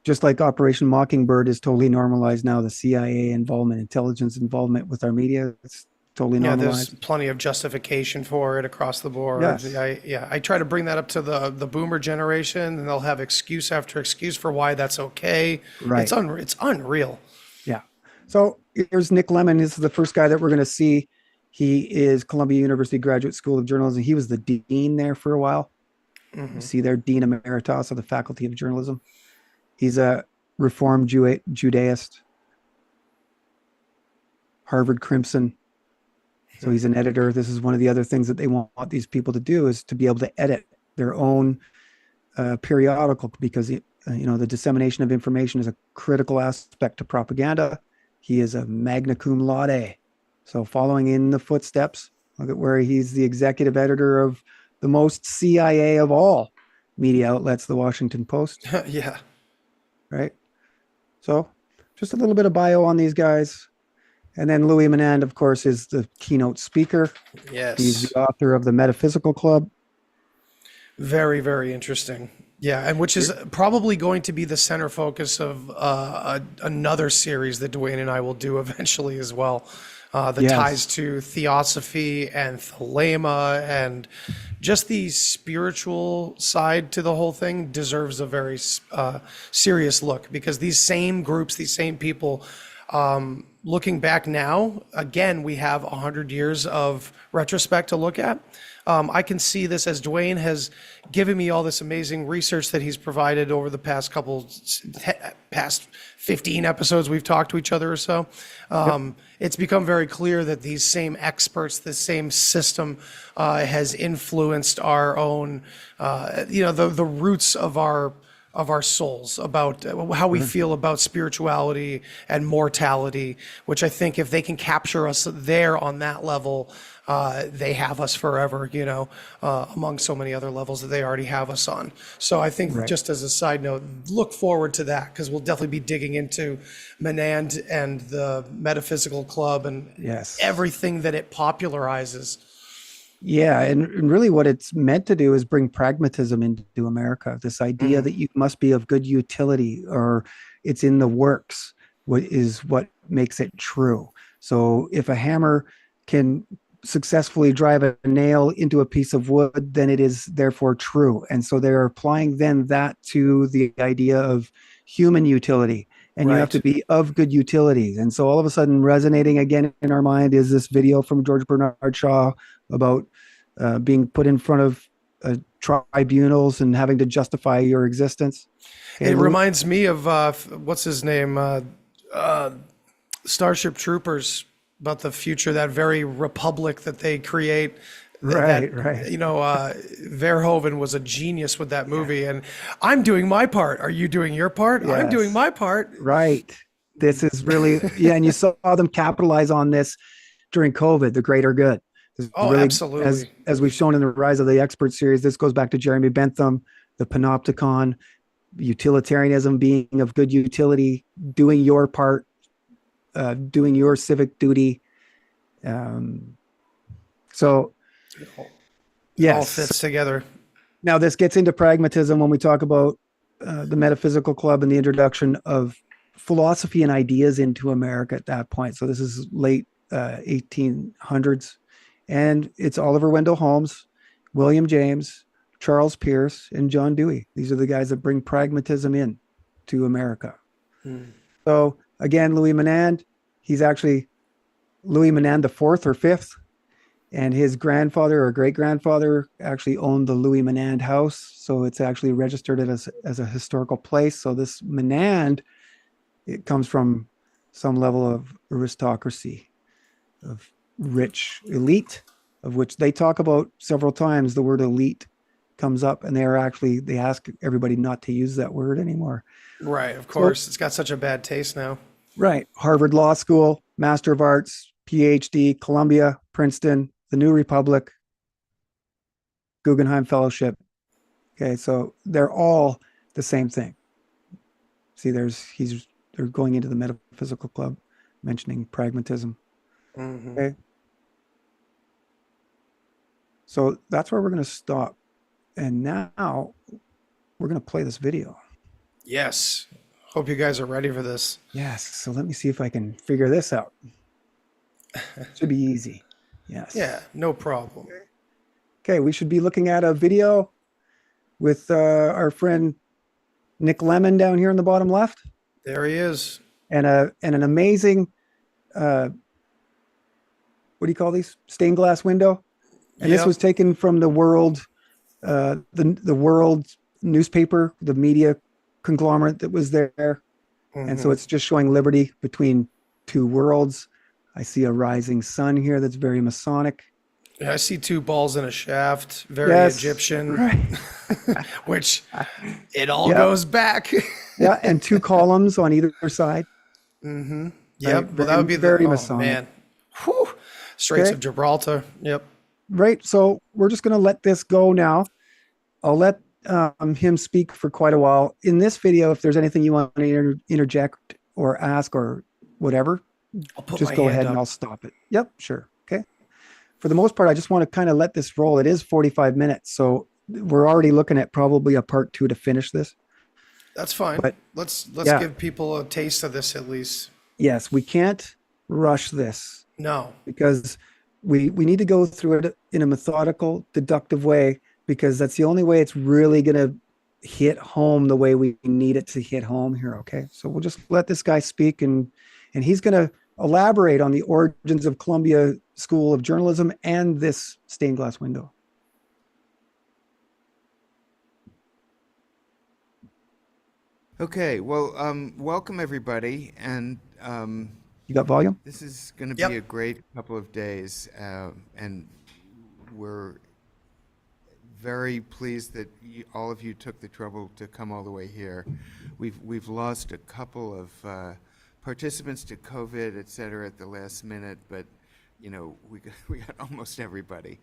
Just like Operation Mockingbird is totally normalized now, the CIA involvement, intelligence involvement with our media, it's totally normalized. Yeah, there's plenty of justification for it across the board. Yes. I try to bring that up to the boomer generation, and they'll have excuse after excuse for why that's okay. Right. It's unreal. Yeah. So here's Nick Lemon. This is the first guy that we're going to see. He is Columbia University Graduate School of Journalism. He was the dean there for a while. Mm-hmm. You see there, Dean Emeritus of the Faculty of Journalism. He's a Reformed Judaist, Harvard Crimson. So he's an editor. This is one of the other things that they want these people to do, is to be able to edit their own periodical, because the dissemination of information is a critical aspect to propaganda. He is a magna cum laude. So following in the footsteps, look at where he's the executive editor of the most CIA of all media outlets, the Washington Post. Yeah. Right. So just a little bit of bio on these guys. And then Louis Menand, of course, is the keynote speaker. Yes. He's the author of the Metaphysical Club. Very, very interesting. Yeah. And which is probably going to be the center focus of another series that Duane and I will do eventually as well. Ties to theosophy and thelema, and just the spiritual side to the whole thing deserves a very serious look, because these same groups, these same people, looking back now, again, we have 100 years of retrospect to look at. I can see this as Duane has given me all this amazing research that he's provided over the past past 15 episodes we've talked to each other or so. It's become very clear that these same experts, the same system has influenced our own, the roots of our souls, about how we feel about spirituality and mortality, which I think if they can capture us there on that level, they have us forever, among so many other levels that they already have us on. So I think just as a side note, look forward to that, because we'll definitely be digging into Menand and the Metaphysical Club and everything that it popularizes. Yeah, and really what it's meant to do is bring pragmatism into America. This idea that you must be of good utility, or it's in the works, what makes it true. So if a hammer can successfully drive a nail into a piece of wood, then it is therefore true. And so they're applying then that to the idea of human utility. And you have to be of good utility. And so all of a sudden resonating again in our mind is this video from George Bernard Shaw about being put in front of tribunals and having to justify your existence. It reminds me of, what's his name? Starship Troopers, about the future, that very republic that they create. Right. Verhoeven was a genius with that movie. And I'm doing my part. Are you doing your part? Yes. I'm doing my part. Right. This is really, and you saw them capitalize on this during COVID, the greater good. Absolutely. As we've shown in the Rise of the Expert series, this goes back to Jeremy Bentham, the panopticon, utilitarianism, being of good utility, doing your part, doing your civic duty. So, yes. It all fits together. Now, this gets into pragmatism when we talk about the Metaphysical Club and the introduction of philosophy and ideas into America at that point. So this is late 1800s. And it's Oliver Wendell Holmes, William James, Charles Peirce, and John Dewey. These are the guys that bring pragmatism in to America. So again, Louis Menand, he's actually Louis Menand the fourth or fifth. And his grandfather or great grandfather actually owned the Louis Menand house. So it's actually registered as a historical place. So this Menand, it comes from some level of aristocracy, of rich elite, of which they talk about several times. The word elite comes up, and they ask everybody not to use that word anymore. Right, of course. It's got such a bad taste now. Right. Harvard Law School, Master of Arts, PhD, Columbia, Princeton, the New Republic, Guggenheim Fellowship. Okay, so they're all the same thing. See, they're going into the metaphysical club, mentioning pragmatism. Mm-hmm. Okay. So that's where we're going to stop. And now we're going to play this video. Yes. Hope you guys are ready for this. Yes. So let me see if I can figure this out. Should be easy. Yes. Yeah, no problem. Okay, we should be looking at a video with our friend Nick Lemon down here in the bottom left, There he is. and an amazing what do you call these, stained glass window? And this Yep. was taken from the World, the World newspaper, the media conglomerate that was there, and so it's just showing liberty between two worlds. I see a rising sun here that's very Masonic. Yeah, I see two balls in a shaft, very Yes, Egyptian, right. which it all Yeah. goes back. Yeah, and two columns on either side. Yep. Right, Well, that would be very the Masonic. man. Whew. Straits Okay. of Gibraltar. Yep. Right. So we're just going to let this go now. I'll let him speak for quite a while. In this video, if there's anything you want to interject or ask or whatever, I'll put just my go hand ahead up. and I'll stop it. Yep, sure. Okay. For the most part, I just want to kind of let this roll. It is 45 minutes. So we're already looking at probably a part 2 to finish this. That's fine. But- Let's yeah. give people a taste of this at least. Yes, we can't rush this No. because we need to go through it in a methodical, deductive way, because that's the only way it's really going to hit home the way we need it to hit home here. Okay. So we'll just let this guy speak, and he's going to elaborate on the origins of Columbia School of Journalism and this stained glass window. Okay, well, welcome everybody, and You got volume? this is going to Yep. be a great couple of days, and we're very pleased that all of you took the trouble to come all the way here. We've lost a couple of participants to COVID, et cetera, at the last minute, but we got almost everybody.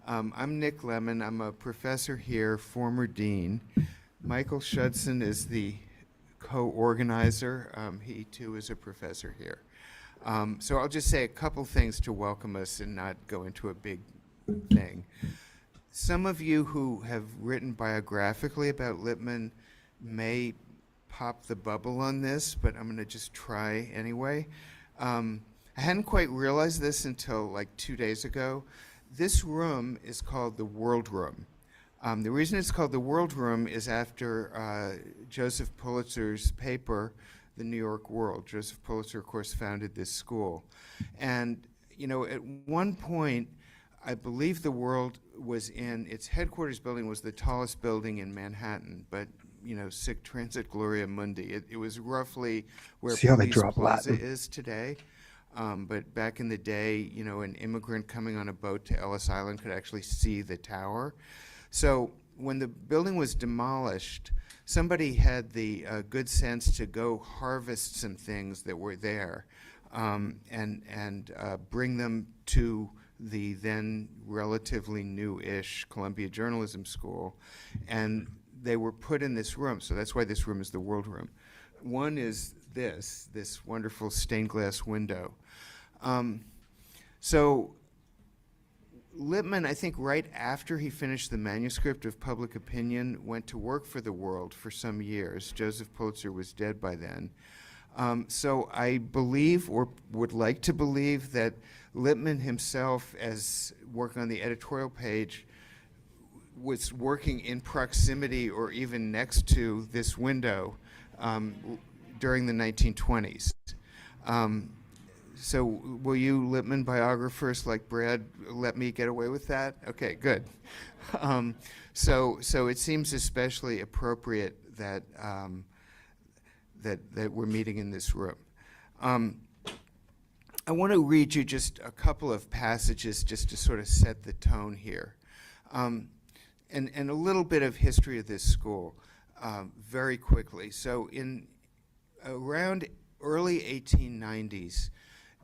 I'm Nick Lemon. I'm a professor here, former dean. Michael Shudson is the co-organizer. He too is a professor here. So I'll just say a couple things to welcome us and not go into a big thing. Some of you who have written biographically about Lippmann may pop the bubble on this, but I'm going to just try anyway. I hadn't quite realized this until like 2 days ago. This room is called the World Room. The reason it's called the World Room is after Joseph Pulitzer's paper, The New York World. Joseph Pulitzer, of course, founded this school. And, at one point, I believe the World was in, its headquarters building was the tallest building in Manhattan, but, sic transit gloria mundi. It was roughly where See how they Police drop Plaza Latin. is today. But back in the day, an immigrant coming on a boat to Ellis Island could actually see the tower. So when the building was demolished, somebody had the good sense to go harvest some things that were there and bring them to the then relatively new-ish Columbia Journalism School. And they were put in this room, so that's why this room is the World Room. One is this wonderful stained glass window. So Lippmann, I think right after he finished the manuscript of Public Opinion, went to work for the World for some years. Joseph Pulitzer was dead by then. So I believe, or would like to believe, that Lippmann himself, as working on the editorial page, was working in proximity or even next to this window during the 1920s. So will you Lippmann biographers like Brad let me get away with that? Okay, good. So it seems especially appropriate that that we're meeting in this room. I want to read you just a couple of passages just to sort of set the tone here, and a little bit of history of this school very quickly. So in around early 1890s,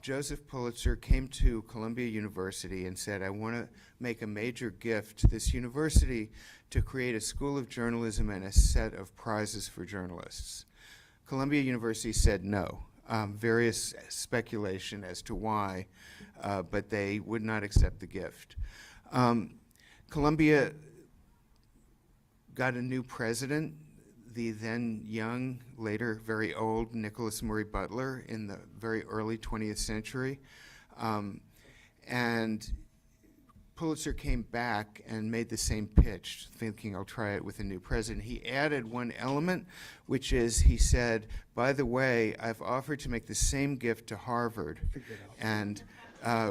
Joseph Pulitzer came to Columbia University and said, I want to make a major gift to this university to create a school of journalism and a set of prizes for journalists. Columbia University said no. Various speculation as to why, but they would not accept the gift. Columbia got a new president, the then young, later very old Nicholas Murray Butler in the very early 20th century. And Pulitzer came back and made the same pitch, thinking I'll try it with a new president. He added one element, which is he said, by the way, I've offered to make the same gift to Harvard. And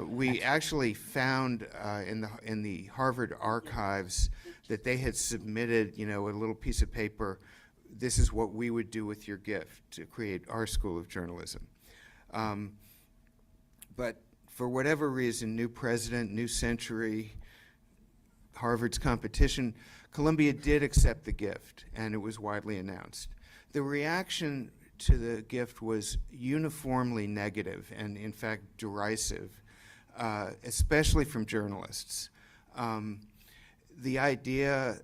we actually found in the Harvard archives that they had submitted, a little piece of paper. This is what we would do with your gift to create our school of journalism. But for whatever reason, new president, new century, Harvard's competition, Columbia did accept the gift, and it was widely announced. The reaction to the gift was uniformly negative and, in fact, derisive, especially from journalists. The idea,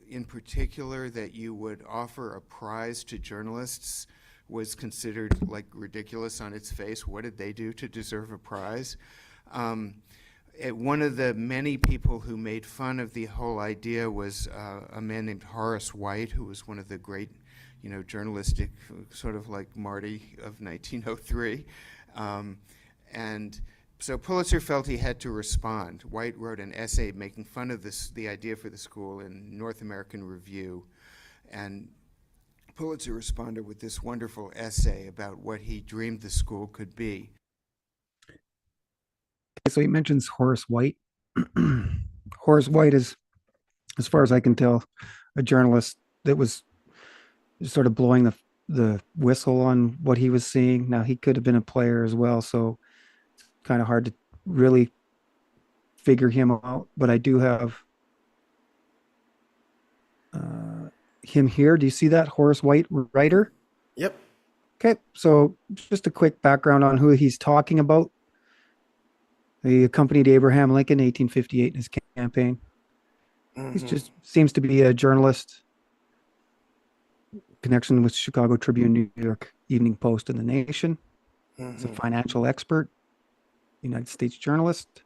in particular, that you would offer a prize to journalists was considered like ridiculous on its face. What did they do to deserve a prize? One of the many people who made fun of the whole idea was a man named Horace White, who was one of the great, journalistic, sort of like Marty of 1903. And so Pulitzer felt he had to respond. White wrote an essay making fun of the idea for the school in North American Review. And Pulitzer responded with this wonderful essay about what he dreamed the school could be. So he mentions Horace White. Horace White is, as far as I can tell, a journalist that was sort of blowing the whistle on what he was seeing. Now, he could have been a player as well, so it's kind of hard to really figure him out. But I do have him here. Do you see that? Horace White, writer? Yep. Okay, so just a quick background on who he's talking about. He accompanied Abraham Lincoln in 1858 in his campaign. He just seems to be a journalist, connection with Chicago Tribune, New York Evening Post, and The Nation. He's a financial expert, United States journalist.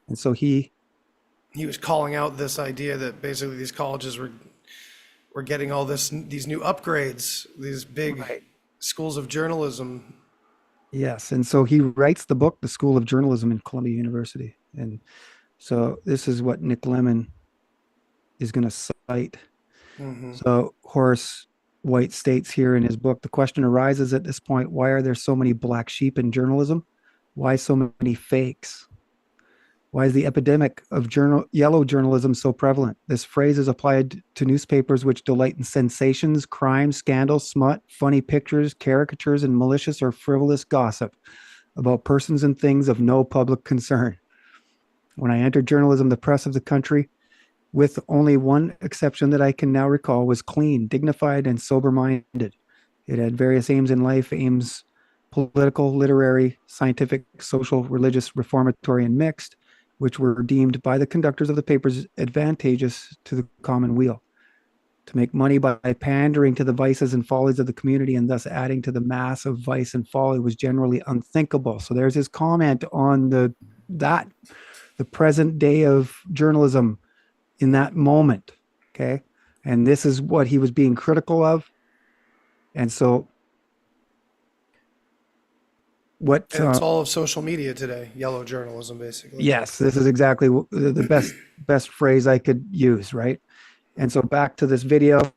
And so he was calling out this idea that basically these colleges were getting all these new upgrades, these big schools of journalism. Yes, and so he writes the book, The School of Journalism in Columbia University. And so this is what Nick Lemon is going to cite. So Horace White states here in his book, the question arises at this point, why are there so many black sheep in journalism? Why so many fakes? Why is the epidemic of yellow journalism so prevalent? This phrase is applied to newspapers which delight in sensations, crimes, scandals, smut, funny pictures, caricatures, and malicious or frivolous gossip about persons and things of no public concern. When I entered journalism, the press of the country, with only one exception that I can now recall, was clean, dignified, and sober-minded. It had various aims in life, aims political, literary, scientific, social, religious, reformatory, and mixed, which were deemed by the conductors of the papers advantageous to the common weal. To make money by pandering to the vices and follies of the community and thus adding to the mass of vice and folly was generally unthinkable. So there's his comment on the present day of journalism in that moment, okay? And this is what he was being critical of. And so It's all of social media today, yellow journalism, basically. Yes, this is exactly the best phrase I could use, right? And so back to this video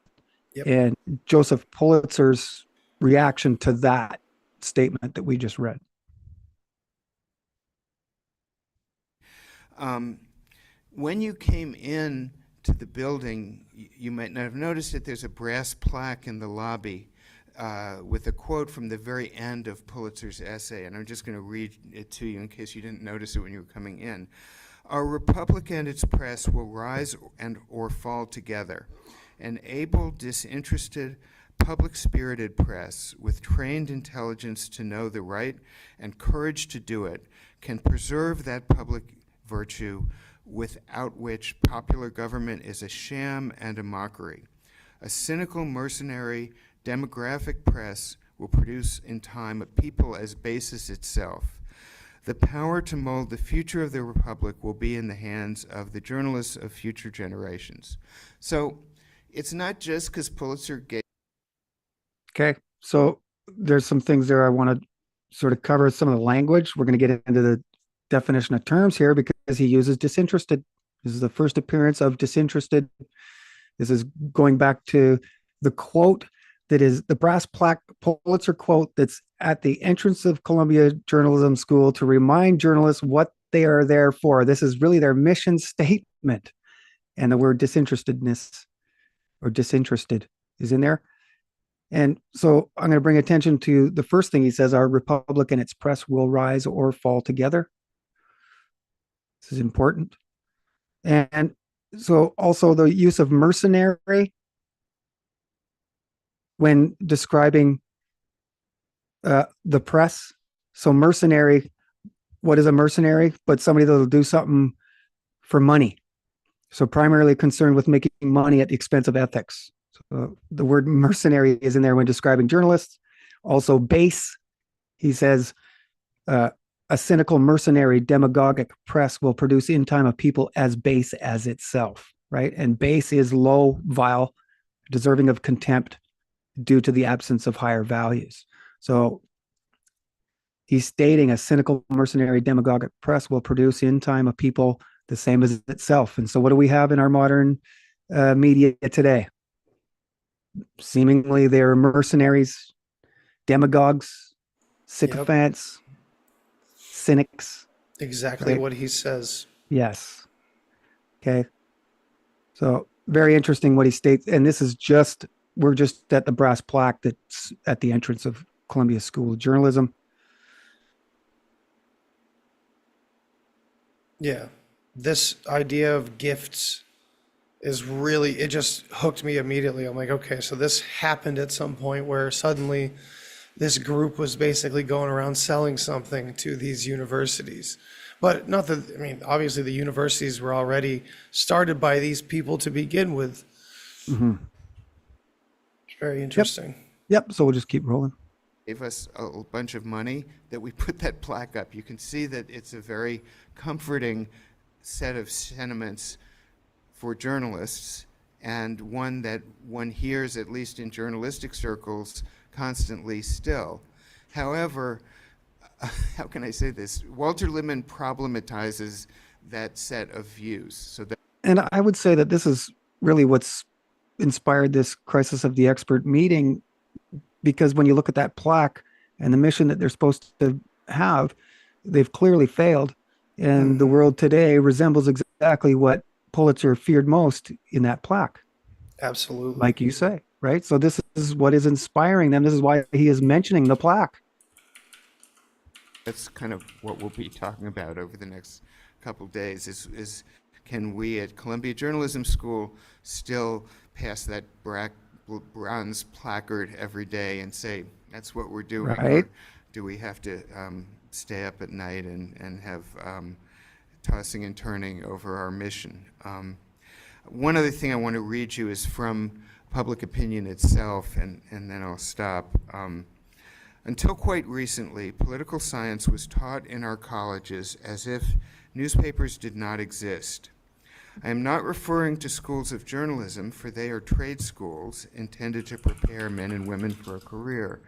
and Joseph Pulitzer's reaction to that statement that we just read. When you came in to the building, you might not have noticed that there's a brass plaque in the lobby with a quote from the very end of Pulitzer's essay, and I'm just going to read it to you in case you didn't notice it when you were coming in. Our republic and its press will rise and or fall together. An able, disinterested, public-spirited press with trained intelligence to know the right and courage to do it can preserve that public virtue without which popular government is a sham and a mockery. A cynical, mercenary, demographic press will produce in time a people as base as itself. The power to mold the future of the republic will be in the hands of the journalists of future generations. So it's not just because Pulitzer gave. Okay, so there's some things there I want to sort of cover some of the language. We're going to get into the definition of terms here because he uses disinterested. This is the first appearance of disinterested. This is going back to the quote that is the brass plaque Pulitzer quote that's at the entrance of Columbia Journalism School to remind journalists what they are there for. This is really their mission statement. And the word disinterestedness or disinterested is in there. And so I'm going to bring attention to the first thing he says, our republic and its press will rise or fall together. This is important. And so also the use of mercenary when describing the press. So mercenary, what is a mercenary? But somebody that will do something for money. So primarily concerned with making money at the expense of ethics. So the word mercenary is in there when describing journalists. Also base, he says, a cynical, mercenary, demagogic press will produce in time a people as base as itself, right? And base is low, vile, deserving of contempt due to the absence of higher values. So he's stating a cynical, mercenary, demagogic press will produce in time a people the same as itself. And so what do we have in our modern media today? Seemingly they're mercenaries, demagogues, sycophants, cynics. Exactly right? what he says. Yes. Okay. So very interesting what he states. And this is just, we're just at the brass plaque that's at the entrance of Columbia School of Journalism. Yeah. This idea of gifts is really, it just hooked me immediately. I'm like, okay, so this happened at some point where suddenly this group was basically going around selling something to these universities. But not that, I mean, obviously the universities were already started by these people to begin with. Mm-hmm. It's very interesting. Yep. So we'll just keep rolling. Gave us a bunch of money that we put that plaque up. You can see that it's a very comforting set of sentiments for journalists, and one that one hears, at least in journalistic circles, constantly still. However, how can I say this? Walter Lippmann problematizes that set of views. So that, and I would say that this is really what's inspired this crisis of the expert meeting, because when you look at that plaque and the mission that they're supposed to have, they've clearly failed. And the world today resembles exactly what Pulitzer feared most in that plaque. Absolutely. Like you say, right? So this is what is inspiring them. This is why he is mentioning the plaque. that's kind of what we'll be talking about over the next couple days is can we at Columbia Journalism School still pass that bronze placard every day and say, that's what we're doing? Right. Or do we have to stay up at night and have tossing and turning over our mission? One other thing I want to read you is from Public Opinion itself, and then I'll stop. Until quite recently, political science was taught in our colleges as if newspapers did not exist. I am not referring to schools of journalism, for they are trade schools intended to prepare men and women for a career.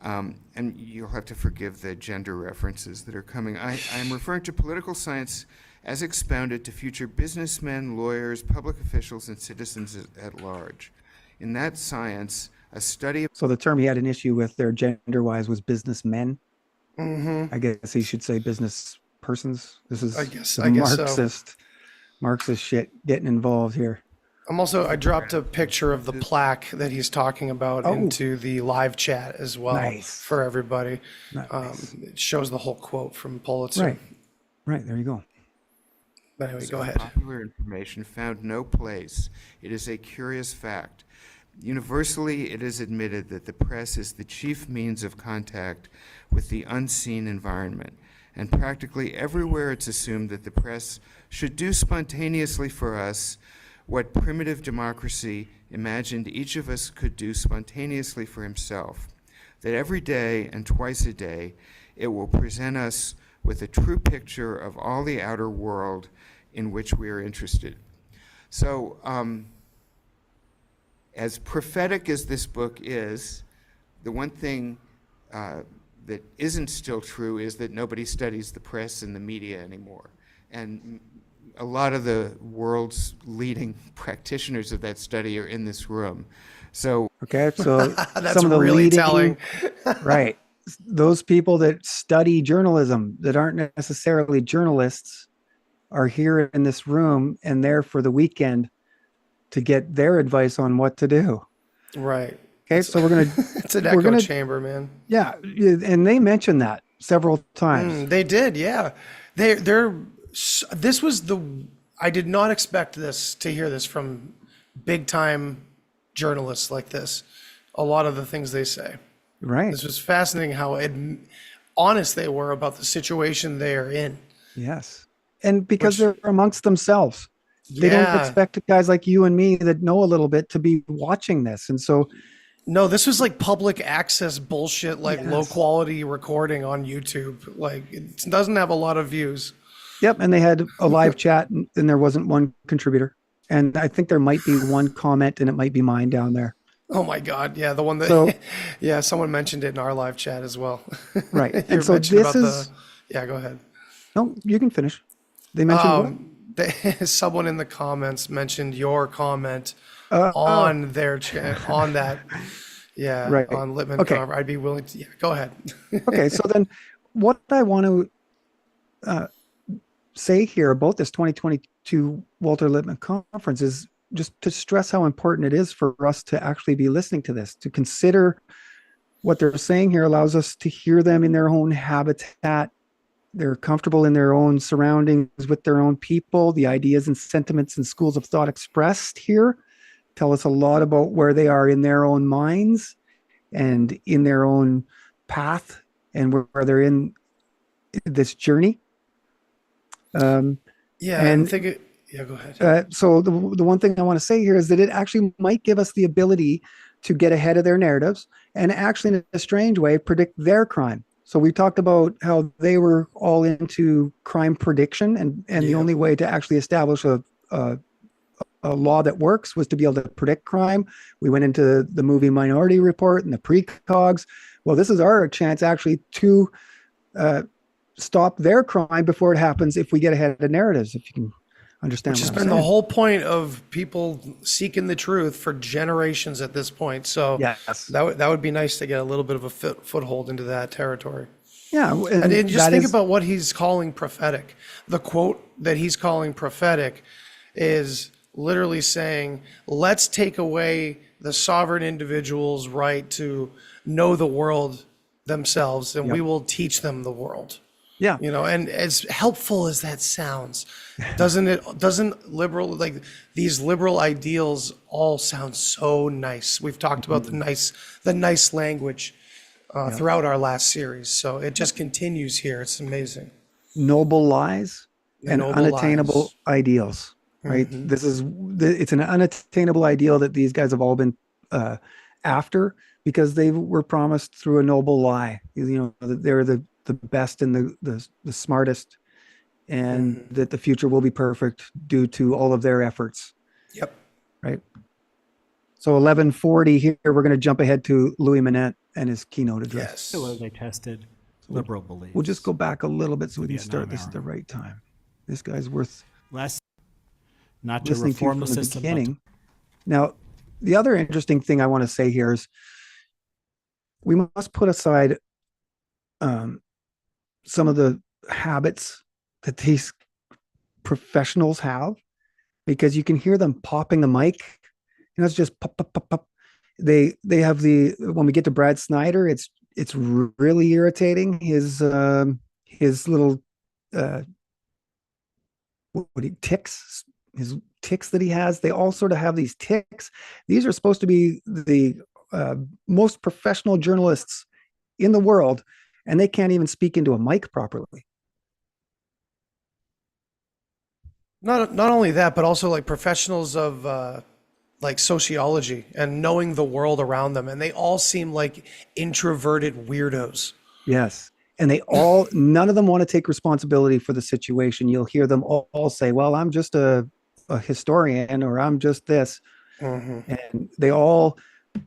And you'll have to forgive the gender references that are coming. I am referring to political science as expounded to future businessmen, lawyers, public officials, and citizens at large. In that science, a study of... So the term he had an issue with there gender-wise was businessmen. Mm-hmm. I guess he should say business persons. This is I guess the so. Marxist shit getting involved here. I dropped a picture of the plaque that he's talking about Oh. into the live chat as well Nice. for everybody. Nice. It shows the whole quote from Pulitzer. Right. There you go. But anyway, go ahead. Popular information found no place. It is a curious fact. Universally, it is admitted that the press is the chief means of contact with the unseen environment. And practically everywhere it's assumed that the press should do spontaneously for us what primitive democracy imagined each of us could do spontaneously for himself. That every day and twice a day, it will present us with a true picture of all the outer world in which we are interested. So, as prophetic as this book is, the one thing that isn't still true is that nobody studies the press and the media anymore. And a lot of the world's leading practitioners of that study are in this room. So, Okay, so That's some of the really leading, telling. right? Those people that study journalism that aren't necessarily journalists are here in this room and there for the weekend to get their advice on what to do. Right. Okay, so we're gonna It's an we're echo gonna chamber, man. yeah, and they mentioned that several times. They did, yeah. This was I did not expect to hear this from big time journalists like this. A lot of the things they say. Right. This was fascinating how honest they were about the situation they are in. Yes. And because they're amongst themselves. They don't Yeah. expect guys like you and me that know a little bit to be watching this. And so No, this was like public access bullshit, like Yes. low quality recording on YouTube. Like it doesn't have a lot of views. yep, and they had a live chat and there wasn't one contributor. And I think there might be one comment and it might be mine down there. Oh my God. Yeah. The one that, So- yeah, someone mentioned it in our live chat as well. Right. You And so mentioned this is yeah, go ahead. no, you can finish. They mentioned Someone in the comments mentioned your comment what? on their chat, on that. Yeah. Right. On Lippmann. Okay. I'd be willing to, yeah, go ahead. Okay, so then what I want to say here about this 2022 Walter Lippmann conference is just to stress how important it is for us to actually be listening to this, to consider what they're saying here allows us to hear them in their own habitat. They're comfortable in their own surroundings with their own people. The ideas and sentiments and schools of thought expressed here tell us a lot about where they are in their own minds and in their own path and where they're in this journey. Yeah. And- Yeah, go ahead. So the one thing I want to say here is that it actually might give us the ability to get ahead of their narratives and actually in a strange way predict their crime. So we talked about how they were all into crime prediction and the only way to actually establish a law that works was to be able to predict crime. We went into the movie Minority Report and the precogs. Well, this is our chance actually to stop their crime before it happens if we get ahead of narratives, if you can understand Which has what I'm been the saying. whole point of people seeking the truth for generations at this point. So Yes. that would be nice to get a little bit of a foothold into that territory. Yeah. And then just that think is- about what he's calling prophetic. The quote that he's calling prophetic is literally saying, let's take away the sovereign individual's right to know the world themselves, and we will teach them the world. Yeah. You know, and as helpful as that sounds, doesn't liberal, like these liberal ideals all sound so nice. We've talked about the nice language throughout our last series. So it just continues here. It's amazing. Noble lies and Noble unattainable lies. ideals, right? It's an unattainable ideal that these guys have all been after because they were promised through a noble lie, you know, that they're the best and the smartest and that the future will be perfect due to all of their efforts. Yep. Right. So 1140 here, we're going to jump ahead to Louis Manette and his keynote address. Yes. So they tested liberal beliefs. We'll just go back a little bit so we can Vietnam start this at era. the right time. This guy's worth Less, not to listening to reform from the the system, but beginning. Now, the other interesting thing I want to say here is we must put aside some of the habits that these professionals have, because you can hear them popping the mic. It's just pop, pop, pop, pop. They have when we get to Brad Snyder, it's really irritating. His little ticks, his ticks that he has, they all sort of have these ticks. These are supposed to be the most professional journalists in the world, and they can't even speak into a mic properly. Not only that, but also like professionals of like sociology and knowing the world around them, and they all seem like introverted weirdos. Yes. And none of them want to take responsibility for the situation. You'll hear them all say, well, I'm just a historian, or I'm just this. Mm-hmm. And they all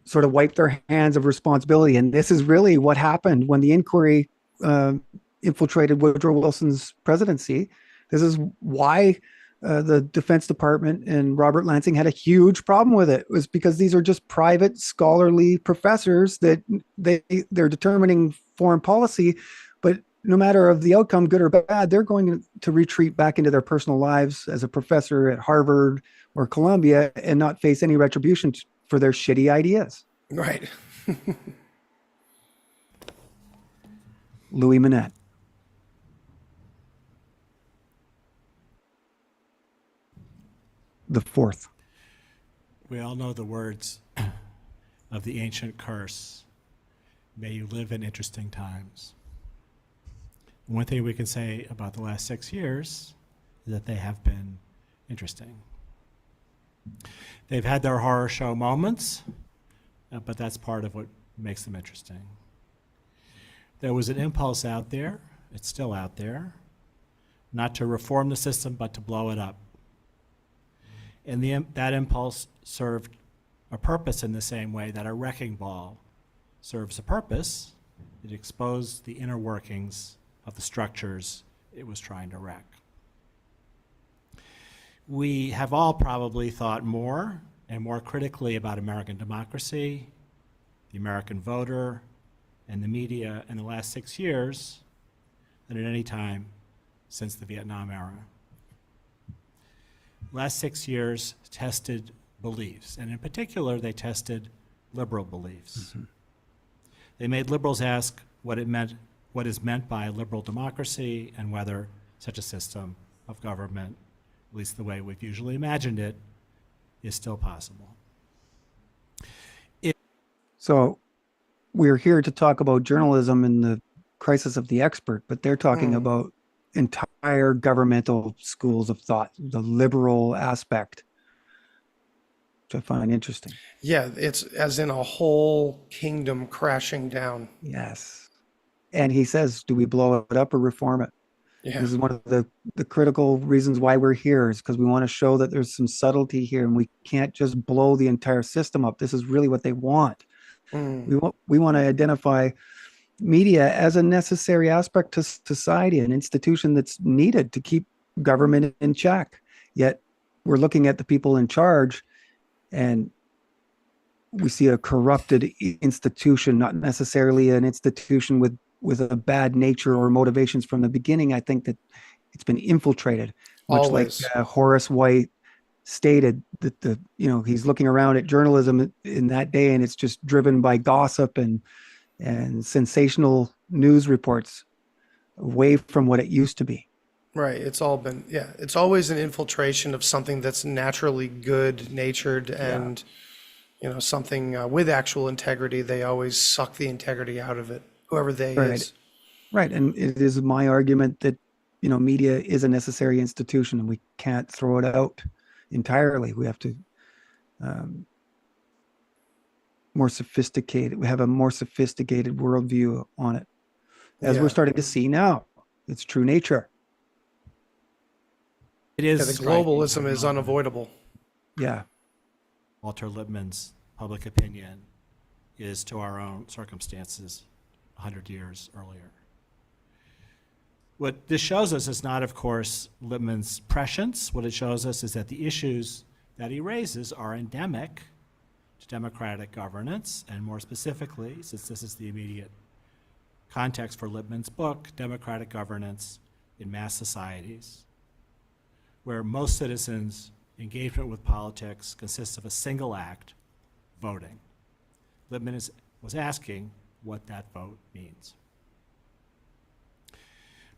sort of wipe their hands of responsibility. And this is really what happened when the inquiry infiltrated Woodrow Wilson's presidency. This is why the Defense Department and Robert Lansing had a huge problem with it. It was because these are just private scholarly professors that they're determining foreign policy, but no matter of the outcome, good or bad, they're going to retreat back into their personal lives as a professor at Harvard or Columbia and not face any retribution for their shitty ideas. Right. Louis Manette. The fourth. We all know the words of the ancient curse. May you live in interesting times. One thing we can say about the last 6 years is that they have been interesting. They've had their horror show moments, but that's part of what makes them interesting. There was an impulse out there, it's still out there, not to reform the system, but to blow it up. And that impulse served a purpose in the same way that a wrecking ball serves a purpose. It exposed the inner workings of the structures it was trying to wreck. We have all probably thought more and more critically about American democracy, the American voter, and the media in the last 6 years than at any time since the Vietnam era. Last 6 years tested beliefs, and in particular, they tested liberal beliefs. Mm-hmm. They made liberals ask what is meant by a liberal democracy and whether such a system of government, at least the way we've usually imagined it, is still possible. So we're here to talk about journalism and the crisis of the expert, but they're talking about entire governmental schools of thought, the liberal aspect, which I find interesting. Yeah, it's as in a whole kingdom crashing down. Yes. And he says, do we blow it up or reform it? Yeah. This is one of the critical reasons why we're here, is because we want to show that there's some subtlety here and we can't just blow the entire system up. This is really what they want. We want to identify media as a necessary aspect to society, an institution that's needed to keep government in check. Yet we're looking at the people in charge and we see a corrupted institution, not necessarily an institution with a bad nature or motivations from the beginning. I think that it's been infiltrated, much Always. Like Horace White stated that he's looking around at journalism in that day and it's just driven by gossip and sensational news reports away from what it used to be. Right. It's all been, it's always an infiltration of something that's naturally good natured and, something with actual integrity. They always suck the integrity out of it, whoever they is. Right. And it is my argument that, media is a necessary institution and we can't throw it out entirely. We have to more sophisticated. We have a more sophisticated worldview on it, as we're starting to see now. Its true nature. It is. The globalism is unavoidable. Yeah. Walter Lippmann's public opinion is to our own circumstances 100 years earlier. What this shows us is not, of course, Lippmann's prescience. What it shows us is that the issues that he raises are endemic to democratic governance, and more specifically, since this is the immediate context for Lippmann's book, democratic governance in mass societies, where most citizens' engagement with politics consists of a single act, voting. Lippmann was asking what that vote means.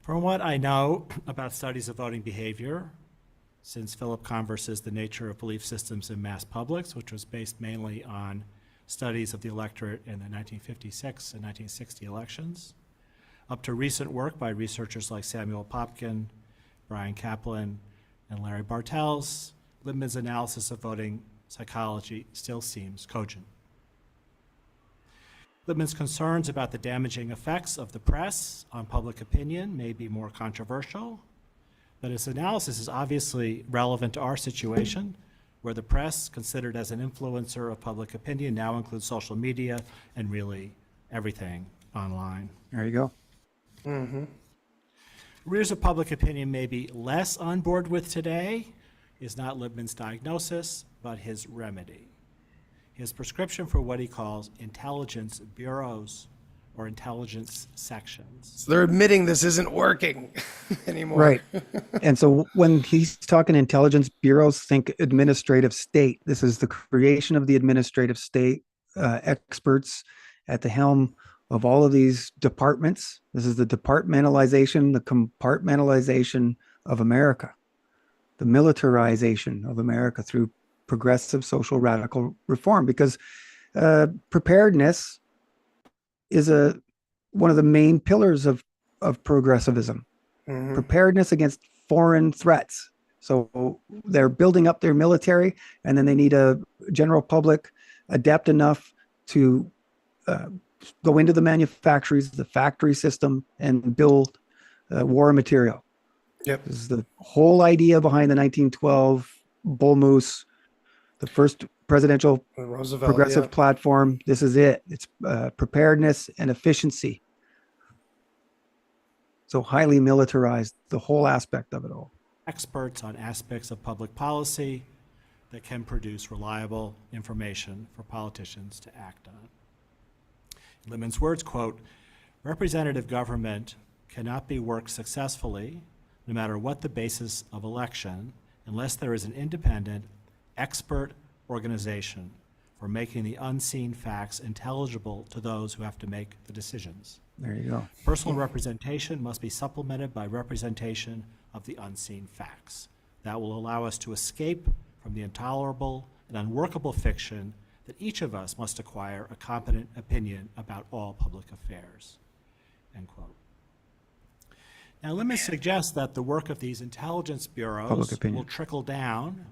From what I know about studies of voting behavior, since Philip Converse's The Nature of Belief Systems in Mass Publics, which was based mainly on studies of the electorate in the 1956 and 1960 elections, up to recent work by researchers like Samuel Popkin, Brian Kaplan, and Larry Bartels, Lippmann's analysis of voting psychology still seems cogent. Lippmann's concerns about the damaging effects of the press on public opinion may be more controversial, but his analysis is obviously relevant to our situation, where the press, considered as an influencer of public opinion, now includes social media and really everything online. There you go. Readers of public opinion may be less on board with today is not Lippmann's diagnosis, but his remedy. His prescription for what he calls intelligence bureaus or intelligence sections. So they're admitting this isn't working anymore. Right. And so when he's talking intelligence bureaus, think administrative state. This is the creation of the administrative state, experts at the helm of all of these departments. This is the departmentalization, the compartmentalization of America, the militarization of America through progressive social radical reform, because preparedness is one of the main pillars of progressivism. Preparedness against foreign threats. So they're building up their military, and then they need a general public adept enough to go into the manufactories, the factory system, and build war material. Yep. This is the whole idea behind the 1912 Bull Moose, the first presidential Roosevelt, progressive yeah. platform. This is it. It's preparedness and efficiency. So highly militarized, the whole aspect of it all. Experts on aspects of public policy that can produce reliable information for politicians to act on. In Lippmann's words, quote, representative government cannot be worked successfully, no matter what the basis of election, unless there is an independent, expert organization for making the unseen facts intelligible to those who have to make the decisions. There you go. Personal representation must be supplemented by representation of the unseen facts. That will allow us to escape from the intolerable and unworkable fiction that each of us must acquire a competent opinion about all public affairs, end quote. Now, Lippmann suggests that the work of these intelligence bureaus will trickle down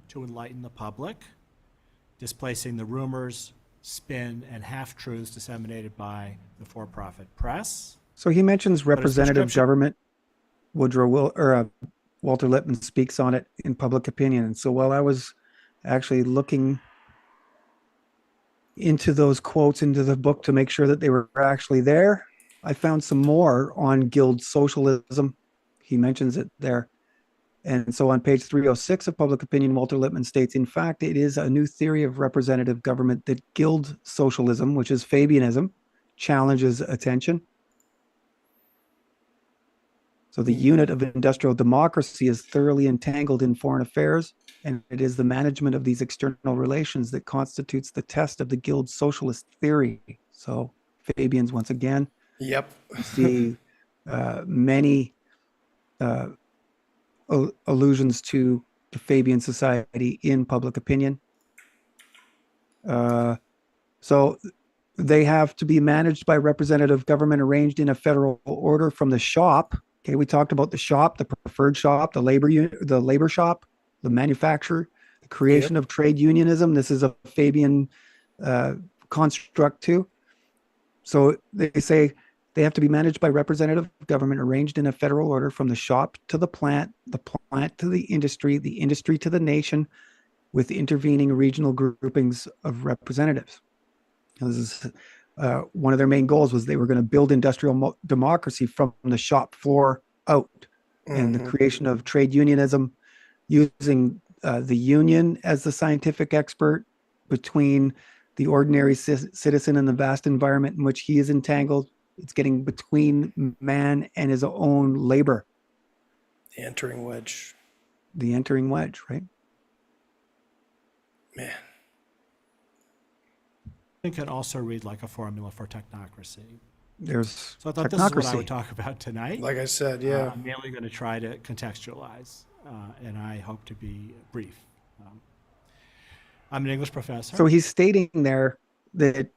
to enlighten the public, displacing the rumors, spin, and half-truths disseminated by the for-profit press. So he mentions representative government. Walter Lippmann speaks on it in Public Opinion. And so while I was actually looking into those quotes into the book to make sure that they were actually there, I found some more on guild socialism. He mentions it there. And so on page 306 of Public Opinion, Walter Lippmann states, in fact, it is a new theory of representative government that guild socialism, which is Fabianism, challenges attention. So the unit of industrial democracy is thoroughly entangled in foreign affairs, and it is the management of these external relations that constitutes the test of the guild socialist theory. So Fabians, once again, Yep. see many allusions to the Fabian society in Public Opinion. So they have to be managed by representative government arranged in a federal order from the shop. Okay, we talked about the shop, the preferred shop, the labor shop, the manufacturer, the creation of trade unionism. This is a Fabian construct too. So they say they have to be managed by representative government arranged in a federal order from the shop to the plant to the industry to the nation, with intervening regional groupings of representatives. Now, this is one of their main goals was they were going to build industrial democracy from the shop floor out, and the creation of trade unionism, using the union as the scientific expert between the ordinary citizen and the vast environment in which he is entangled. It's getting between man and his own labor. The entering wedge. The entering wedge, right? Man. It can also read like a formula for technocracy. There's So I thought this is what I technocracy. would talk about tonight. Like I said, yeah. I'm merely going to try to contextualize, and I hope to be brief. I'm an English professor. So he's stating there that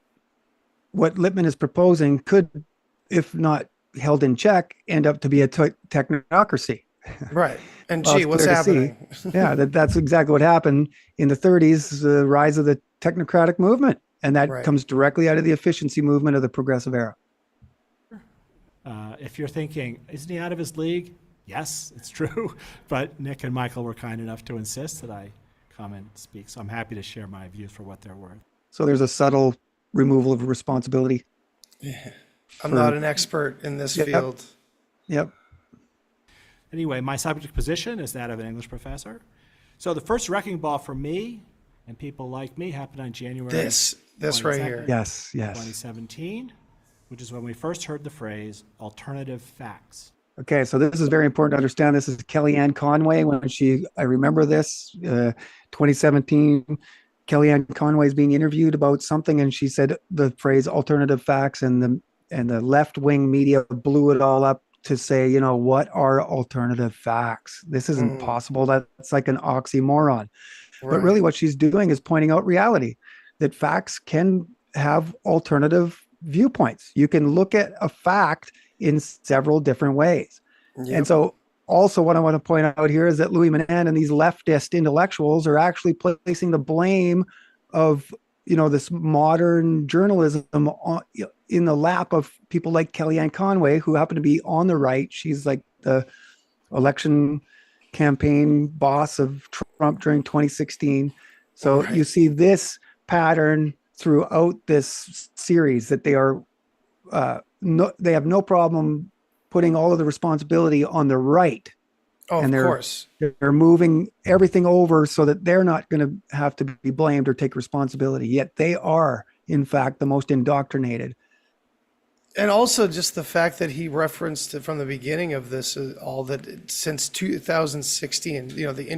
what Lippmann is proposing could, if not held in check, end up to be a technocracy. Right. And Well, gee, it's what's clear to see. happening? Yeah, that's exactly what happened in the 30s, the rise of the technocratic movement. And that Right. comes directly out of the efficiency movement of the progressive era. If you're thinking, isn't he out of his league? Yes, it's true. But Nick and Michael were kind enough to insist that I come and speak. So I'm happy to share my views for what they're worth. So there's a subtle removal of responsibility. I'm not an expert in this Yep. field. Yep. Anyway, my subject position is that of an English professor. So the first wrecking ball for me and people like me happened on January This right here. 22nd, Yes. 2017, which is when we first heard the phrase alternative facts. Okay, so this is very important to understand. This is Kellyanne Conway when I remember this, 2017, Kellyanne Conway is being interviewed about something, and she said the phrase alternative facts, and the left-wing media blew it all up to say, what are alternative facts? This isn't possible. That's like an oxymoron. Right. But really what she's doing is pointing out reality, that facts can have alternative viewpoints. You can look at a fact in several different ways. Yep. And so also what I want to point out here is that Louis Mann and these leftist intellectuals are actually placing the blame of, this modern journalism in the lap of people like Kellyanne Conway, who happen to be on the right. She's like the election campaign boss of Trump during 2016. So Right. you see this pattern throughout this series, that they are they have no problem putting all of the responsibility on the right. Oh, and of course. They're moving everything over so that they're not going to have to be blamed or take responsibility. Yet they are, in fact, the most indoctrinated. And also just the fact that he referenced it from the beginning of this, all that since 2016, the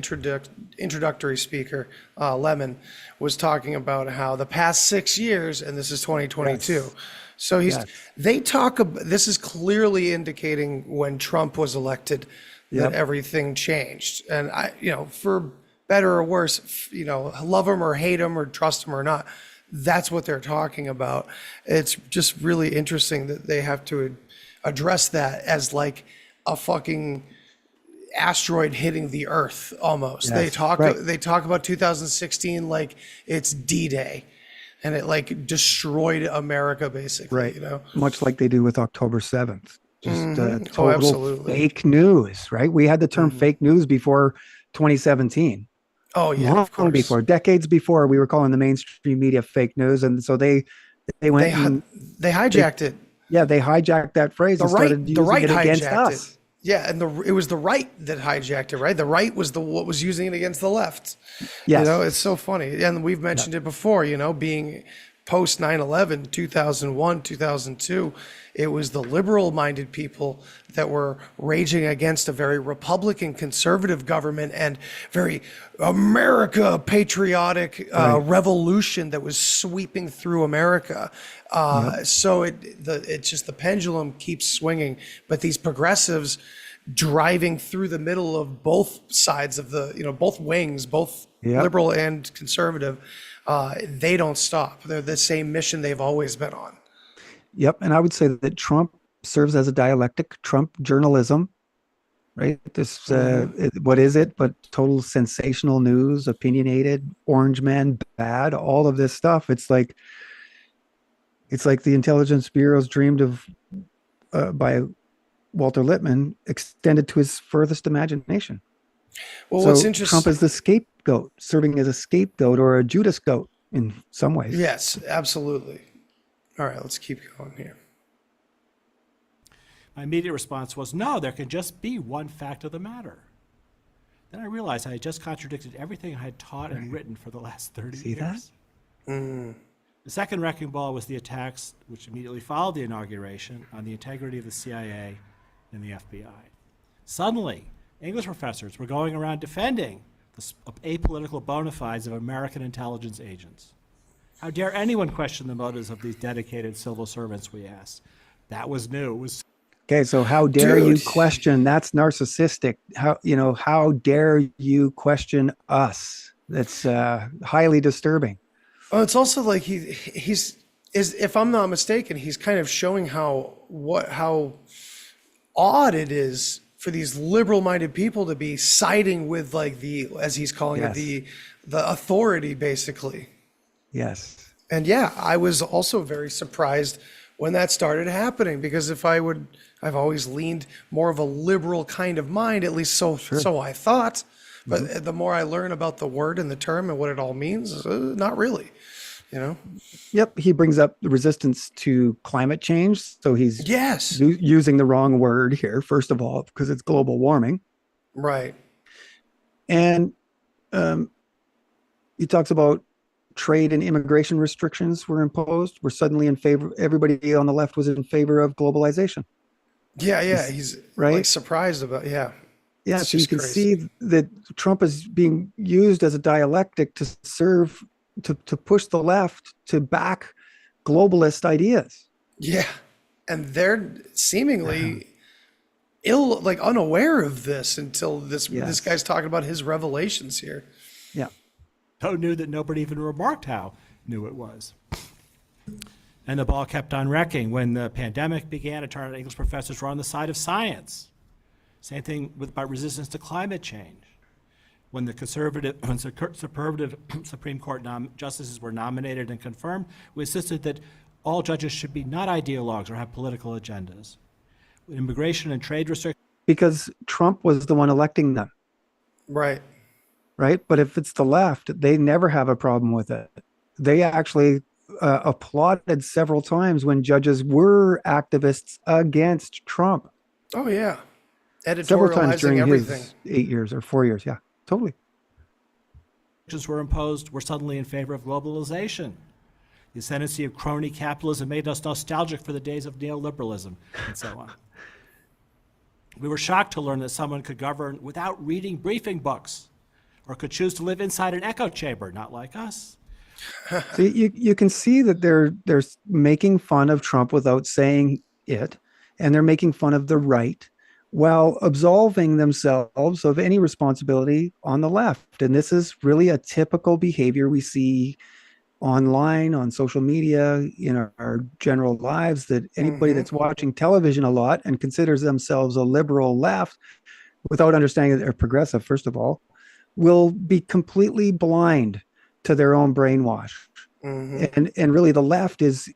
introductory speaker, Lemon, was talking about how the past 6 years, and this is 2022. Yes. So Yes. they talk about, this is clearly indicating when Trump was elected that Yep. everything changed. And for better or worse, love him or hate him or trust him or not, that's what they're talking about. It's just really interesting that they have to address that as like a fucking asteroid hitting the earth almost. Yes, They talk about 2016 like it's D-Day, and it like destroyed America basically, Right. Much like they do with October 7th. Just total absolutely. fake news, right? We had the term fake news before 2017. Oh yeah, Long of course. before, decades before, we were calling the mainstream media fake news, and so they went. They hijacked it. Yeah, they hijacked that phrase and started using it against us. it. Yeah, and it was the right that hijacked it, right? The right was what was using it against the left. Yes. It's so funny. And we've mentioned it before, being post 9/11, 2001, 2002, it was the liberal-minded people that were raging against a very Republican conservative government and very America patriotic revolution that was sweeping through America. So it's just the pendulum keeps swinging, but these progressives driving through the middle of both sides of both wings, both Yep. liberal and conservative, they don't stop. They're the same mission they've always been on. Yep, and I would say that Trump serves as a dialectic. Trump journalism, right? This what is it? But total sensational news, opinionated, orange man bad, all of this stuff. It's like the intelligence bureaus dreamed of by Walter Lippmann, extended to his furthest imagination. Well, So what's interesting? Trump is the scapegoat, serving as a scapegoat or a Judas goat in some ways. Yes, absolutely. All right, let's keep going here. My immediate response was, no, there can just be one fact of the matter. Then I realized I had just contradicted everything I had taught and written for the last 30 See years. that? The second wrecking ball was the attacks which immediately followed the inauguration on the integrity of the CIA and the FBI. Suddenly, English professors were going around defending the apolitical bona fides of American intelligence agents. How dare anyone question the motives of these dedicated civil servants, we asked. That was new. It was Okay, so how dare you Dude. question? That's narcissistic. How dare you question us? That's highly disturbing. Well, it's also like he's if I'm not mistaken, he's kind of showing how odd it is for these liberal-minded people to be siding with like as he's calling Yes. it, the authority, basically. Yes. And yeah, I was also very surprised when that started happening, because I've always leaned more of a liberal kind of mind, at least so I thought. But the more I learn about the word and the term and what it all means, not really, Yep. He brings up the resistance to climate change. So he's Yes. using the wrong word here, first of all, because it's global warming. Right. And he talks about trade and immigration restrictions were imposed. We're suddenly in favor. Everybody on the left was in favor of globalization. Yeah. He's right? like surprised about, yeah. Yeah. It's So you just can crazy. see that Trump is being used as a dialectic to serve, to push the left to back globalist ideas. Yeah. And they're seemingly unaware of this until this guy's talking about his revelations here. Yeah. so new that nobody even remarked how new it was. And the ball kept on wrecking. When the pandemic began, it turned out English professors were on the side of science. Same thing about resistance to climate change. When the conservative Supreme Court justices were nominated and confirmed, we insisted that all judges should be not ideologues or have political agendas. Immigration and trade restrictions. Because Trump was the one electing them. Right. Right. But if it's the left, they never have a problem with it. They actually applauded several times when judges were activists against Trump. Oh, yeah. Several times Editorializing during everything. his 8 years or 4 years. Yeah, totally. Were imposed were suddenly in favor of globalization. The ascendancy of crony capitalism made us nostalgic for the days of neoliberalism, and so on. We were shocked to learn that someone could govern without reading briefing books, or could choose to live inside an echo chamber, not like us. So you can see that they're making fun of Trump without saying it, and they're making fun of the right while absolving themselves of any responsibility on the left. And this is really a typical behavior we see online, on social media, in our general lives, that anybody that's watching television a lot and considers themselves a liberal left without understanding that they're progressive, first of all, will be completely blind to their own brainwash. And really the left is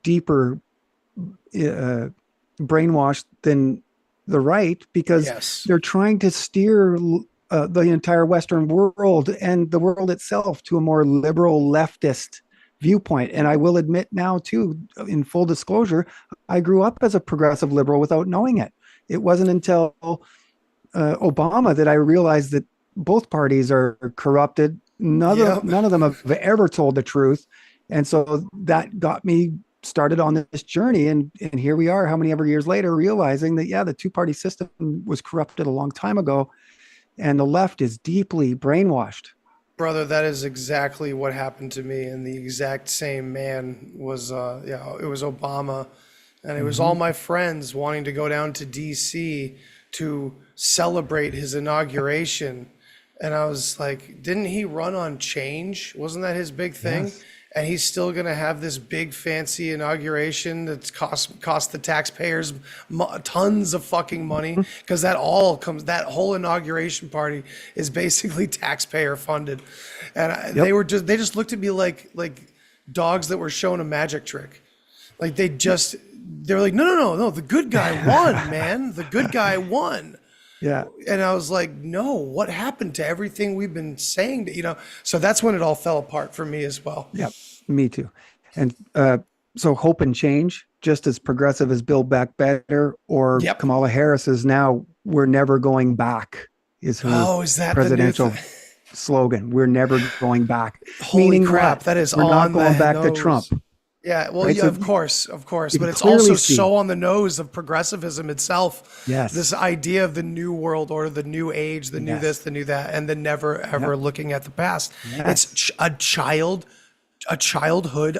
deeper brainwashed than the right, because they're trying to steer the entire Western world and the world itself to a more liberal leftist viewpoint. And I will admit now too, in full disclosure, I grew up as a progressive liberal without knowing it. It wasn't until Obama that I realized that both parties are corrupted. None of them have ever told the truth. And so that got me started on this journey. And here we are, how many ever years later, realizing that, the two-party system was corrupted a long time ago. And the left is deeply brainwashed. Brother, that is exactly what happened to me. And the exact same man was, it was Obama. And it was all my friends wanting to go down to DC to celebrate his inauguration. And I was like, didn't he run on change? Wasn't that his big thing? Yes. And he's still going to have this big fancy inauguration that's cost the taxpayers tons of fucking money, because that whole inauguration party is basically taxpayer funded. And they just looked at me like dogs that were shown a magic trick. Like they were like, no, the good guy won, man. The good guy won. Yeah. And I was like, no, what happened to everything we've been saying? So that's when it all fell apart for me as well. Yep. Me too. And so hope and change, just as progressive as Build Back Better, or Kamala Harris is now, we're never going back, is her is that presidential slogan. We're never going back. Holy Meaning crap, what? that is we're on not going the back to nose. Trump. Yeah, well, Right, yeah, so of course, you but can it's clearly also see. so on the nose of progressivism itself. Yes. This idea of the new world order, the new age, the new Yes. this, the new that, and then never ever looking at the past. Yes. It's a childhood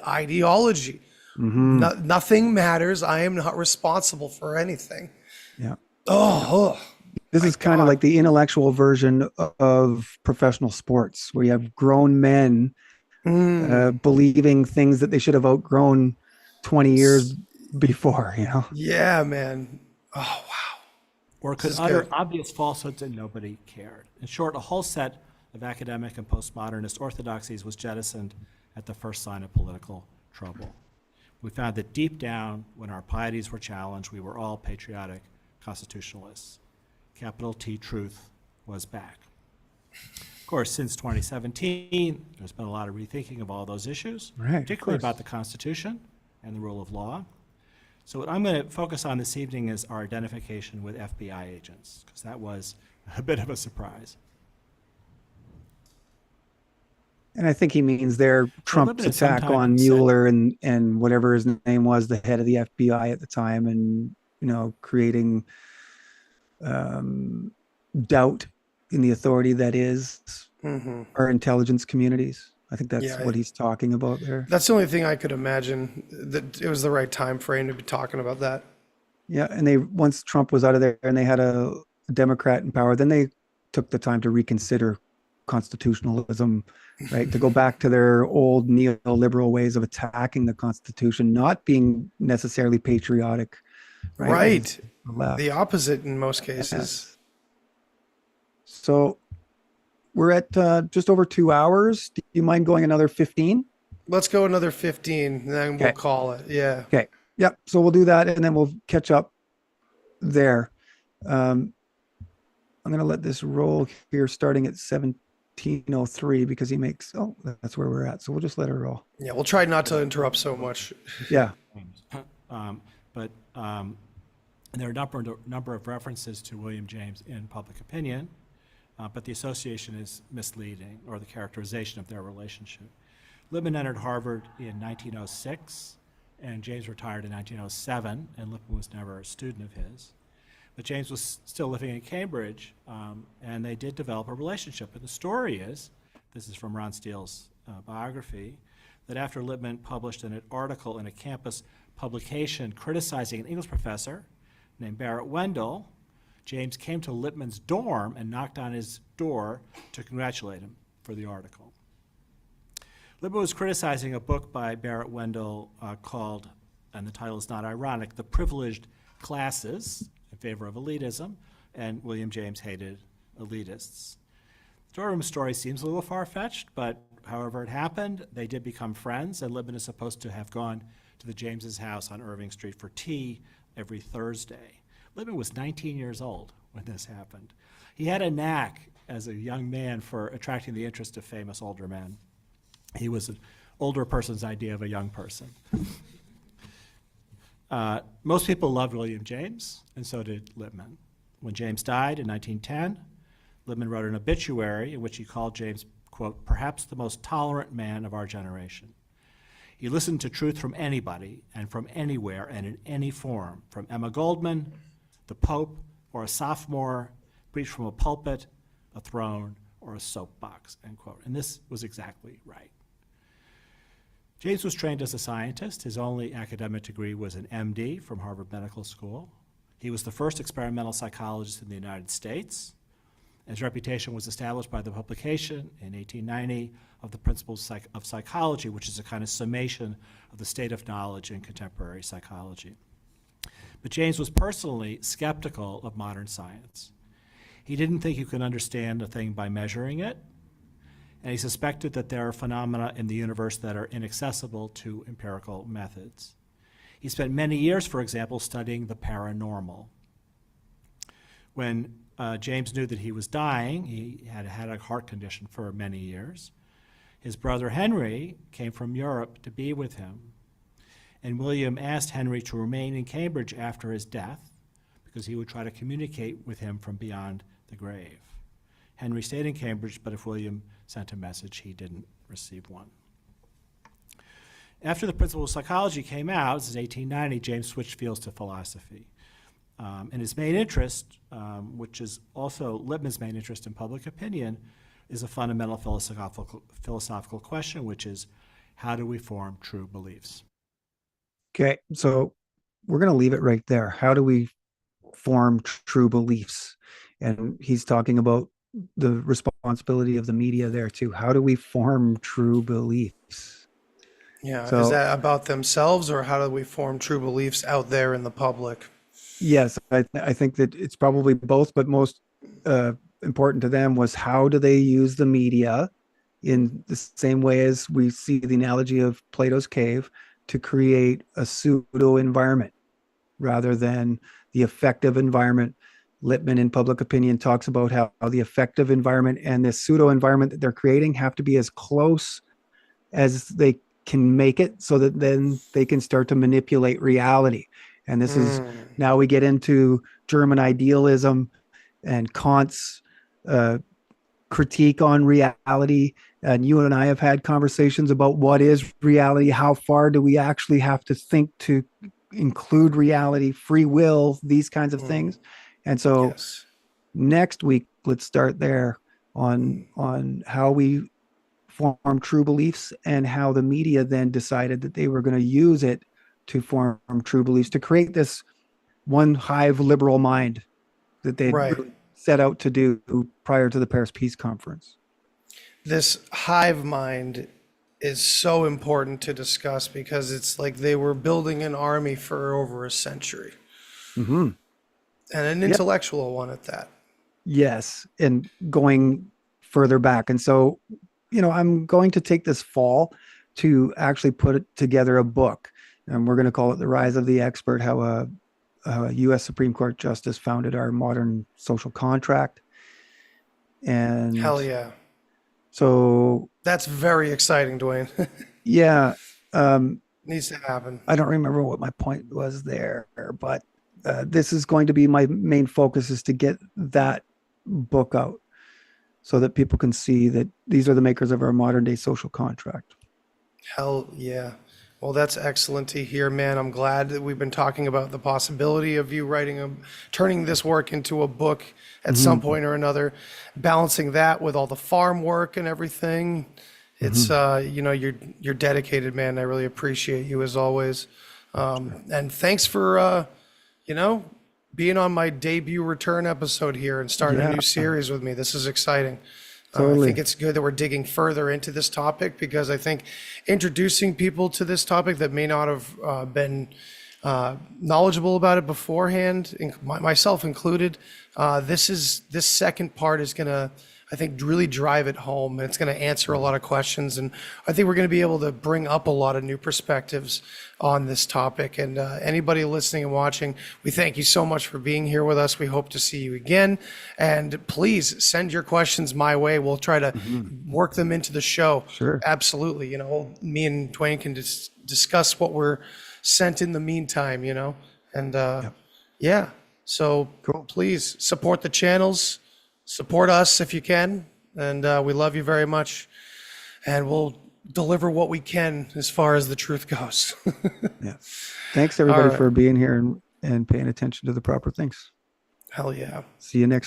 ideology. Mm-hmm. Nothing matters. I am not responsible for anything. Yeah. Oh, This is kind of God. like the intellectual version of professional sports, where you have grown men believing things that they should have outgrown 20 years before, Yeah, man. Oh, wow. Or could is utter good. obvious falsehoods and nobody cared. In short, a whole set of academic and postmodernist orthodoxies was jettisoned at the first sign of political trouble. We found that deep down, when our pieties were challenged, we were all patriotic constitutionalists. Capital T truth was back. Of course, since 2017, there's been a lot of rethinking of all those issues, Right, of particularly course. about the Constitution and the rule of law. So what I'm going to focus on this evening is our identification with FBI agents, because that was a bit of a surprise. And I think he means there Trump's limited attack sometime on said- Mueller and whatever his name was, the head of the FBI at the time, and creating doubt in the authority that is our intelligence communities. I think that's Yeah, what he's talking about there. That's the only thing I could imagine, that it was the right time frame to be talking about that. Yeah, and once Trump was out of there and they had a Democrat in power, then they took the time to reconsider constitutionalism, right? To go back to their old neoliberal ways of attacking the Constitution, not being necessarily patriotic, right? Right. The left. The opposite in most cases. Yes. So we're at just over 2 hours. Do you mind going another 15? Let's go another 15, and then we'll Okay. call it. Yeah. Okay. Yep. So we'll do that, and then we'll catch up there. I'm going to let this roll here, starting at 17:03, because he makes. Oh, that's where we're at. So we'll just let it roll. Yeah, we'll try not to interrupt so much. Yeah. But there are a number of references to William James in public opinion, but the association is misleading, or the characterization of their relationship. Lippmann entered Harvard in 1906, and James retired in 1907, and Lippmann was never a student of his. But James was still living in Cambridge, and they did develop a relationship. And the story is, this is from Ron Steele's biography, that after Lippmann published an article in a campus publication criticizing an English professor named Barrett Wendell, James came to Lippmann's dorm and knocked on his door to congratulate him for the article. Lippmann was criticizing a book by Barrett Wendell called, and the title is not ironic, The Privileged Classes, in favor of elitism, and William James hated elitists. The storeroom story seems a little far-fetched, but however it happened, they did become friends, and Lippmann is supposed to have gone to the James's house on Irving Street for tea every Thursday. Lippmann was 19 years old when this happened. He had a knack as a young man for attracting the interest of famous older men. He was an older person's idea of a young person. Most people loved William James, and so did Lippmann. When James died in 1910, Lippmann wrote an obituary in which he called James, quote, perhaps the most tolerant man of our generation. He listened to truth from anybody and from anywhere and in any form, from Emma Goldman, the Pope, or a sophomore, preached from a pulpit, a throne, or a soapbox, end quote. And this was exactly right. James was trained as a scientist. His only academic degree was an MD from Harvard Medical School. He was the first experimental psychologist in the United States. His reputation was established by the publication in 1890 of the Principles of Psychology, which is a kind of summation of the state of knowledge in contemporary psychology. But James was personally skeptical of modern science. He didn't think you could understand a thing by measuring it, and he suspected that there are phenomena in the universe that are inaccessible to empirical methods. He spent many years, for example, studying the paranormal. When James knew that he was dying, he had had a heart condition for many years. His brother Henry came from Europe to be with him, and William asked Henry to remain in Cambridge after his death because he would try to communicate with him from beyond the grave. Henry stayed in Cambridge, but if William sent a message, he didn't receive one. After the Principle of Psychology came out, this is 1890, James switched fields to philosophy. And his main interest, which is also Lippmann's main interest in public opinion, is a fundamental philosophical question, which is, how do we form true beliefs? Okay, so we're going to leave it right there. How do we form true beliefs? And he's talking about the responsibility of the media there too. How do we form true beliefs? Yeah. So- Is that about themselves, or how do we form true beliefs out there in the public? Yes, I think that it's probably both, but most important to them was how do they use the media in the same way as we see the analogy of Plato's cave to create a pseudo environment rather than the effective environment. Lippmann in Public Opinion talks about how the effective environment and this pseudo environment that they're creating have to be as close as they can make it so that then they can start to manipulate reality. And this is, now we get into German idealism and Kant's critique on reality. And you and I have had conversations about what is reality, how far do we actually have to think to include reality, free will, these kinds of things. And so Yes. next week, let's start there on how we form true beliefs and how the media then decided that they were going to use it to form true beliefs, to create this one hive liberal mind that they Right. really set out to do prior to the Paris Peace Conference. This hive mind is so important to discuss because it's like they were building an army for over a century, Mm-hmm. and an intellectual one at that. Yes, and going further back. And so, I'm going to take this fall to actually put together a book, and we're going to call it The Rise of the Expert, how a U.S. Supreme Court justice founded our modern social contract. And Hell yeah. so, That's very exciting, Duane. yeah, Needs to happen. I don't remember what my point was there, but this is going to be my main focus, is to get that book out so that people can see that these are the makers of our modern day social contract. Hell yeah. Well, that's excellent to hear, man. I'm glad that we've been talking about the possibility of you turning this work into a book at some point or another, balancing that with all the farm work and everything. It's, you're dedicated, man. I really appreciate you as always. And thanks for, being on my debut return episode here and starting a new series with me. This is exciting. I Totally. think it's good that we're digging further into this topic, because I think introducing people to this topic that may not have been knowledgeable about it beforehand, myself included, this second part is going to, I think, really drive it home. And it's going to answer a lot of questions. And I think we're going to be able to bring up a lot of new perspectives on this topic. And anybody listening and watching, we thank you so much for being here with us. We hope to see you again. And please send your questions my way. We'll try to work them into the show. Sure. Absolutely. Me and Duane can discuss what we're sent in the meantime, and yeah. So Cool. Please support the channels. Support us if you can, and we love you very much, and we'll deliver what we can as far as the truth goes. Yeah. Thanks everybody All right. for being here and paying attention to the proper things. Hell yeah. See you next